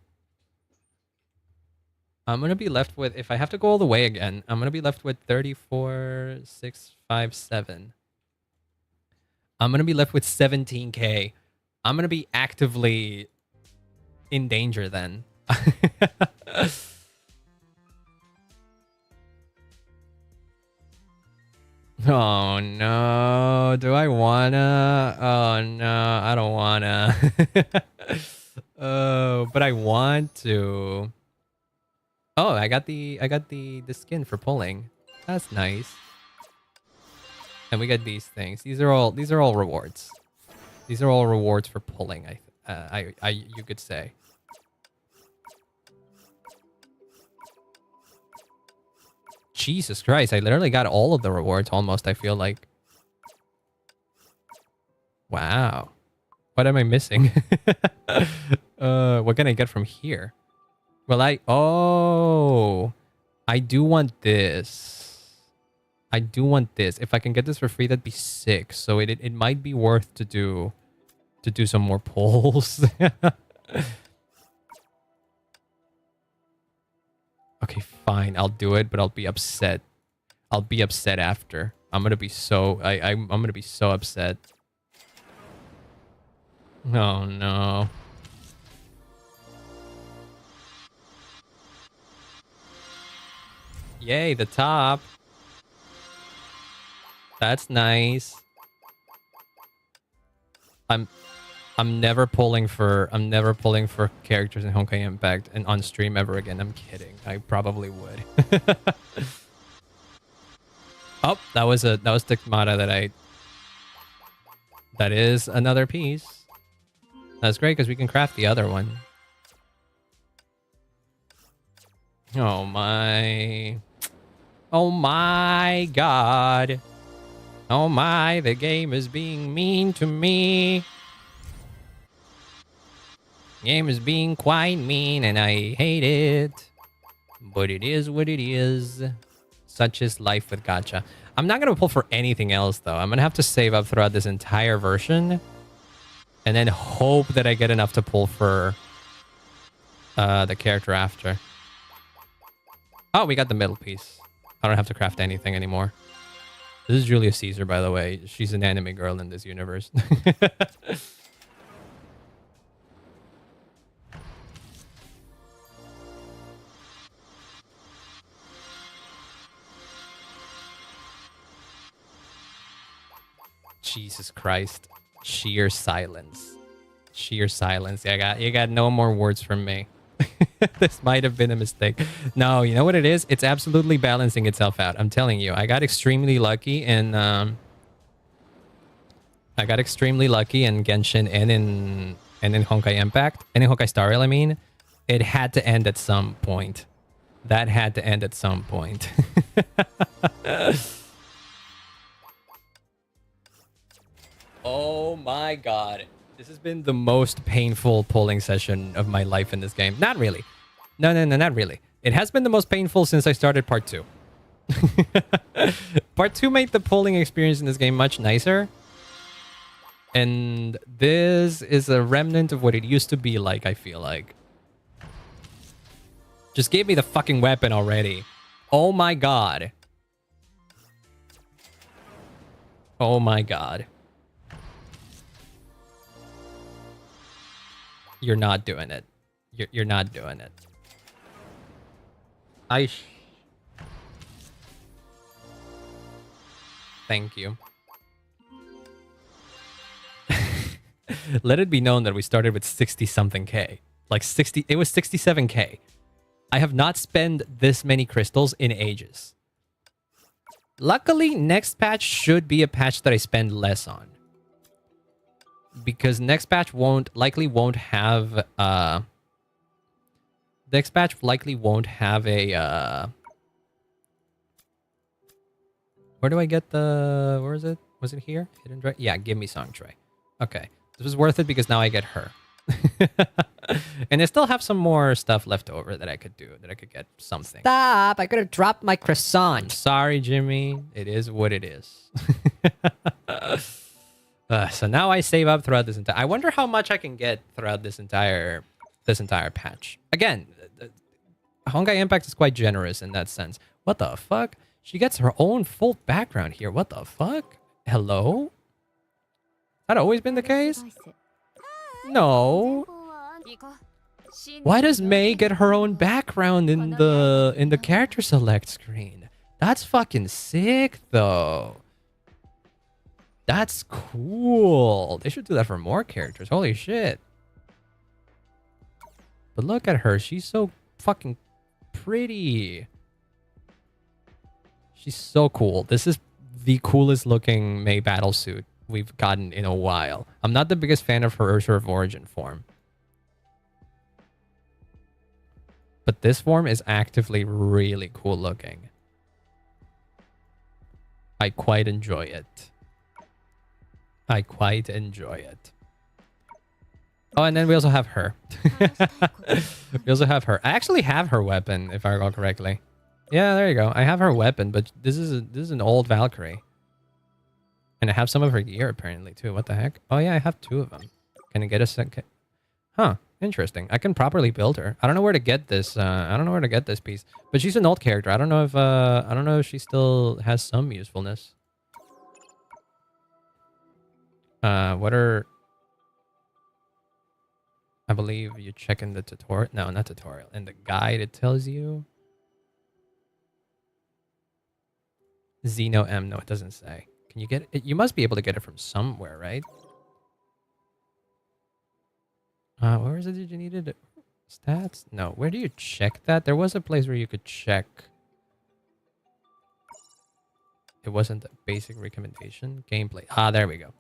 I'm gonna be left with, if I have to go all the way again, I'm gonna be left with 34,657. I'm gonna be left with 17k. I'm gonna be actively in danger then. Oh no, do I wanna? Oh no, I don't wanna. Oh, but I want to. Oh, I got the skin for pulling. That's nice. And we got these things. These are all rewards. These are all rewards for pulling. You could say. Jesus Christ, I literally got all of the rewards almost, I feel like. Wow. What am I missing? What can I get from here? Well, I do want this. I do want this. If I can get this for free, that'd be sick. So it might be worth to do some more pulls. Okay, fine. I'll do it, but I'll be upset. I'll be upset after. I'm gonna be so I'm gonna be so upset. Oh no. Yay, the top. That's nice. I'm never pulling for characters in Honkai Impact and on stream ever again. I'm kidding. I probably would. Oh, that was Stigmata that is another piece. That's great because we can craft the other one. Oh my. Oh my god. Oh my, the game is being mean to me. Game is being quite mean and I hate it. But it is what it is. Such is life with gacha. I'm not going to pull for anything else though. I'm going to have to save up throughout this entire version. And then hope that I get enough to pull for the character after. Oh, we got the middle piece. I don't have to craft anything anymore. This is Julius Caesar, by the way. She's an anime girl in this universe. Jesus Christ. Sheer silence. Sheer silence. You got no more words from me. This might have been a mistake. No, you know what it is? It's absolutely balancing itself out. I'm telling you. I got extremely lucky in Genshin and in Honkai Impact. And in Honkai Star Rail, I mean. It had to end at some point. That had to end at some point. Oh my god. This has been the most painful pulling session of my life in this game. Not really. No, not really. It has been the most painful since I started part 2. Part 2 made the pulling experience in this game much nicer. And this is a remnant of what it used to be like, I feel like. Just give me the fucking weapon already. Oh my god. Oh my god. You're not doing it. You're not doing it. Thank you. Let it be known that we started with 60-something K. Like 60... It was 67K. I have not spent this many crystals in ages. Luckily, next patch should be a patch that I spend less on. Because next patch likely won't have a... Where do I get the... Where is it? Was it here? Hidden tray? Yeah, give me song tray. Okay. This was worth it because now I get her. And I still have some more stuff left over that I could do. That I could get something. Stop! I could have dropped my croissant. Sorry, Jimmy. It is what it is. So now I save up throughout this entire... I wonder how much I can get throughout this entire patch. Again, Honkai Impact is quite generous in that sense. What the fuck? She gets her own full background here. What the fuck? Hello? That always been the case? No. Why does Mei get her own background in the character select screen? That's fucking sick, though. That's cool. They should do that for more characters. Holy shit. But look at her. She's so fucking pretty. She's so cool. This is the coolest looking Mei battlesuit we've gotten in a while. I'm not the biggest fan of her Ursula of Origin form. But this form is actively really cool looking. I quite enjoy it. I quite enjoy it. Oh, and then we also have her. We also have her. I actually have her weapon, if I recall correctly. Yeah, there you go. I have her weapon, but this is an old Valkyrie. And I have some of her gear, apparently, too. What the heck? Oh, yeah, I have 2 of them. Can I get a second? Huh. Interesting. I can properly build her. I don't know where to get this. I don't know where to get this piece. But she's an old character. I don't know if she still has some usefulness. What are... I believe you check in the tutorial. No, not tutorial. In the guide, it tells you. Xeno M. No, it doesn't say. Can you get it? You must be able to get it from somewhere, right? Where is it that you needed it? Stats? No. Where do you check that? There was a place where you could check. It wasn't a basic recommendation. Gameplay. Ah, there we go.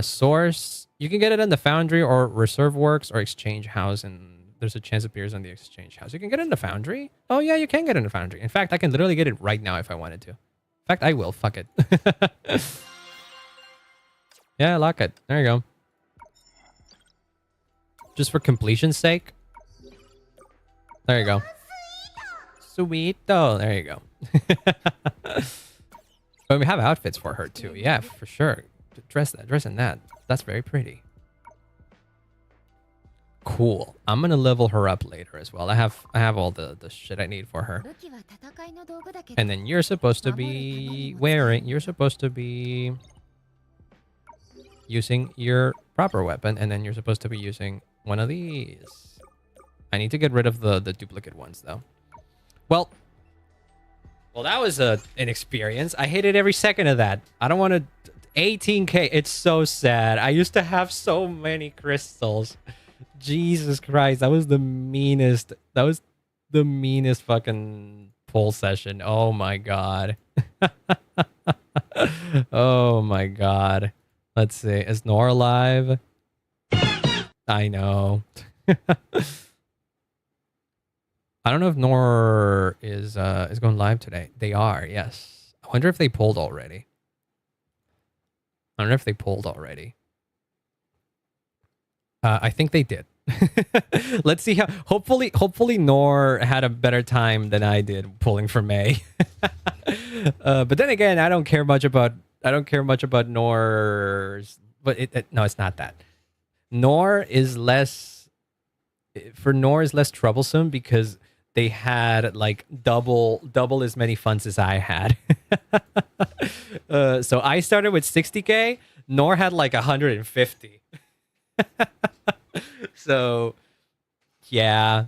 Source. You can get it in the Foundry or Reserve Works or Exchange House, and there's a chance it appears on the Exchange House. You can get it in the Foundry? Oh, yeah, you can get it in the Foundry. In fact, I can literally get it right now if I wanted to. In fact, I will. Fuck it. Yeah, lock it. There you go. Just for completion's sake. There you go. Sweet though. There you go. But we have outfits for her too. Yeah, for sure. Dress in that. That's very pretty. Cool. I'm gonna level her up later as well. I have all the shit I need for her. And then you're supposed to be using your proper weapon, and then you're supposed to be using one of these. I need to get rid of the duplicate ones though. Well, Well, that was an experience. I hated every second of that. I don't want to... 18k. It's so sad. I used to have so many crystals. Jesus Christ. That was the meanest. That was the meanest fucking poll session. Oh my god. Oh my god. Let's see. Is Nor alive? I know. I don't know if Nor is going live today. They are, yes. I wonder if they polled already. I don't know if they polled already. I think they did. Let's see how. Hopefully, Nor had a better time than I did pulling for May. But then again, I don't care much about Nor's. But no, it's not that. Nor is less troublesome because they had like double as many funds as I had. So I started with 60k. Nor had like 150. So yeah,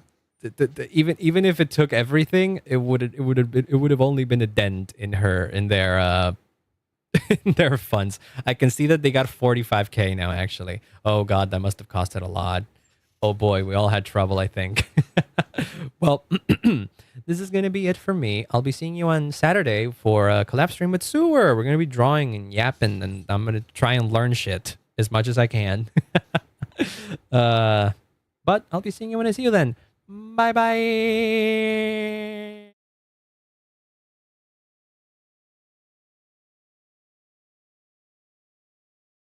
even if it took everything, it would have only been a dent in their in their funds. I can see that they got 45k now. Actually, oh god, that must have costed a lot. Oh boy, we all had trouble, I think. Well, this is going to be it for me. I'll be seeing you on Saturday for a collab stream with Sewer. We're going to be drawing and yapping, and I'm going to try and learn shit as much as I can. But I'll be seeing you when I see you then. Bye-bye.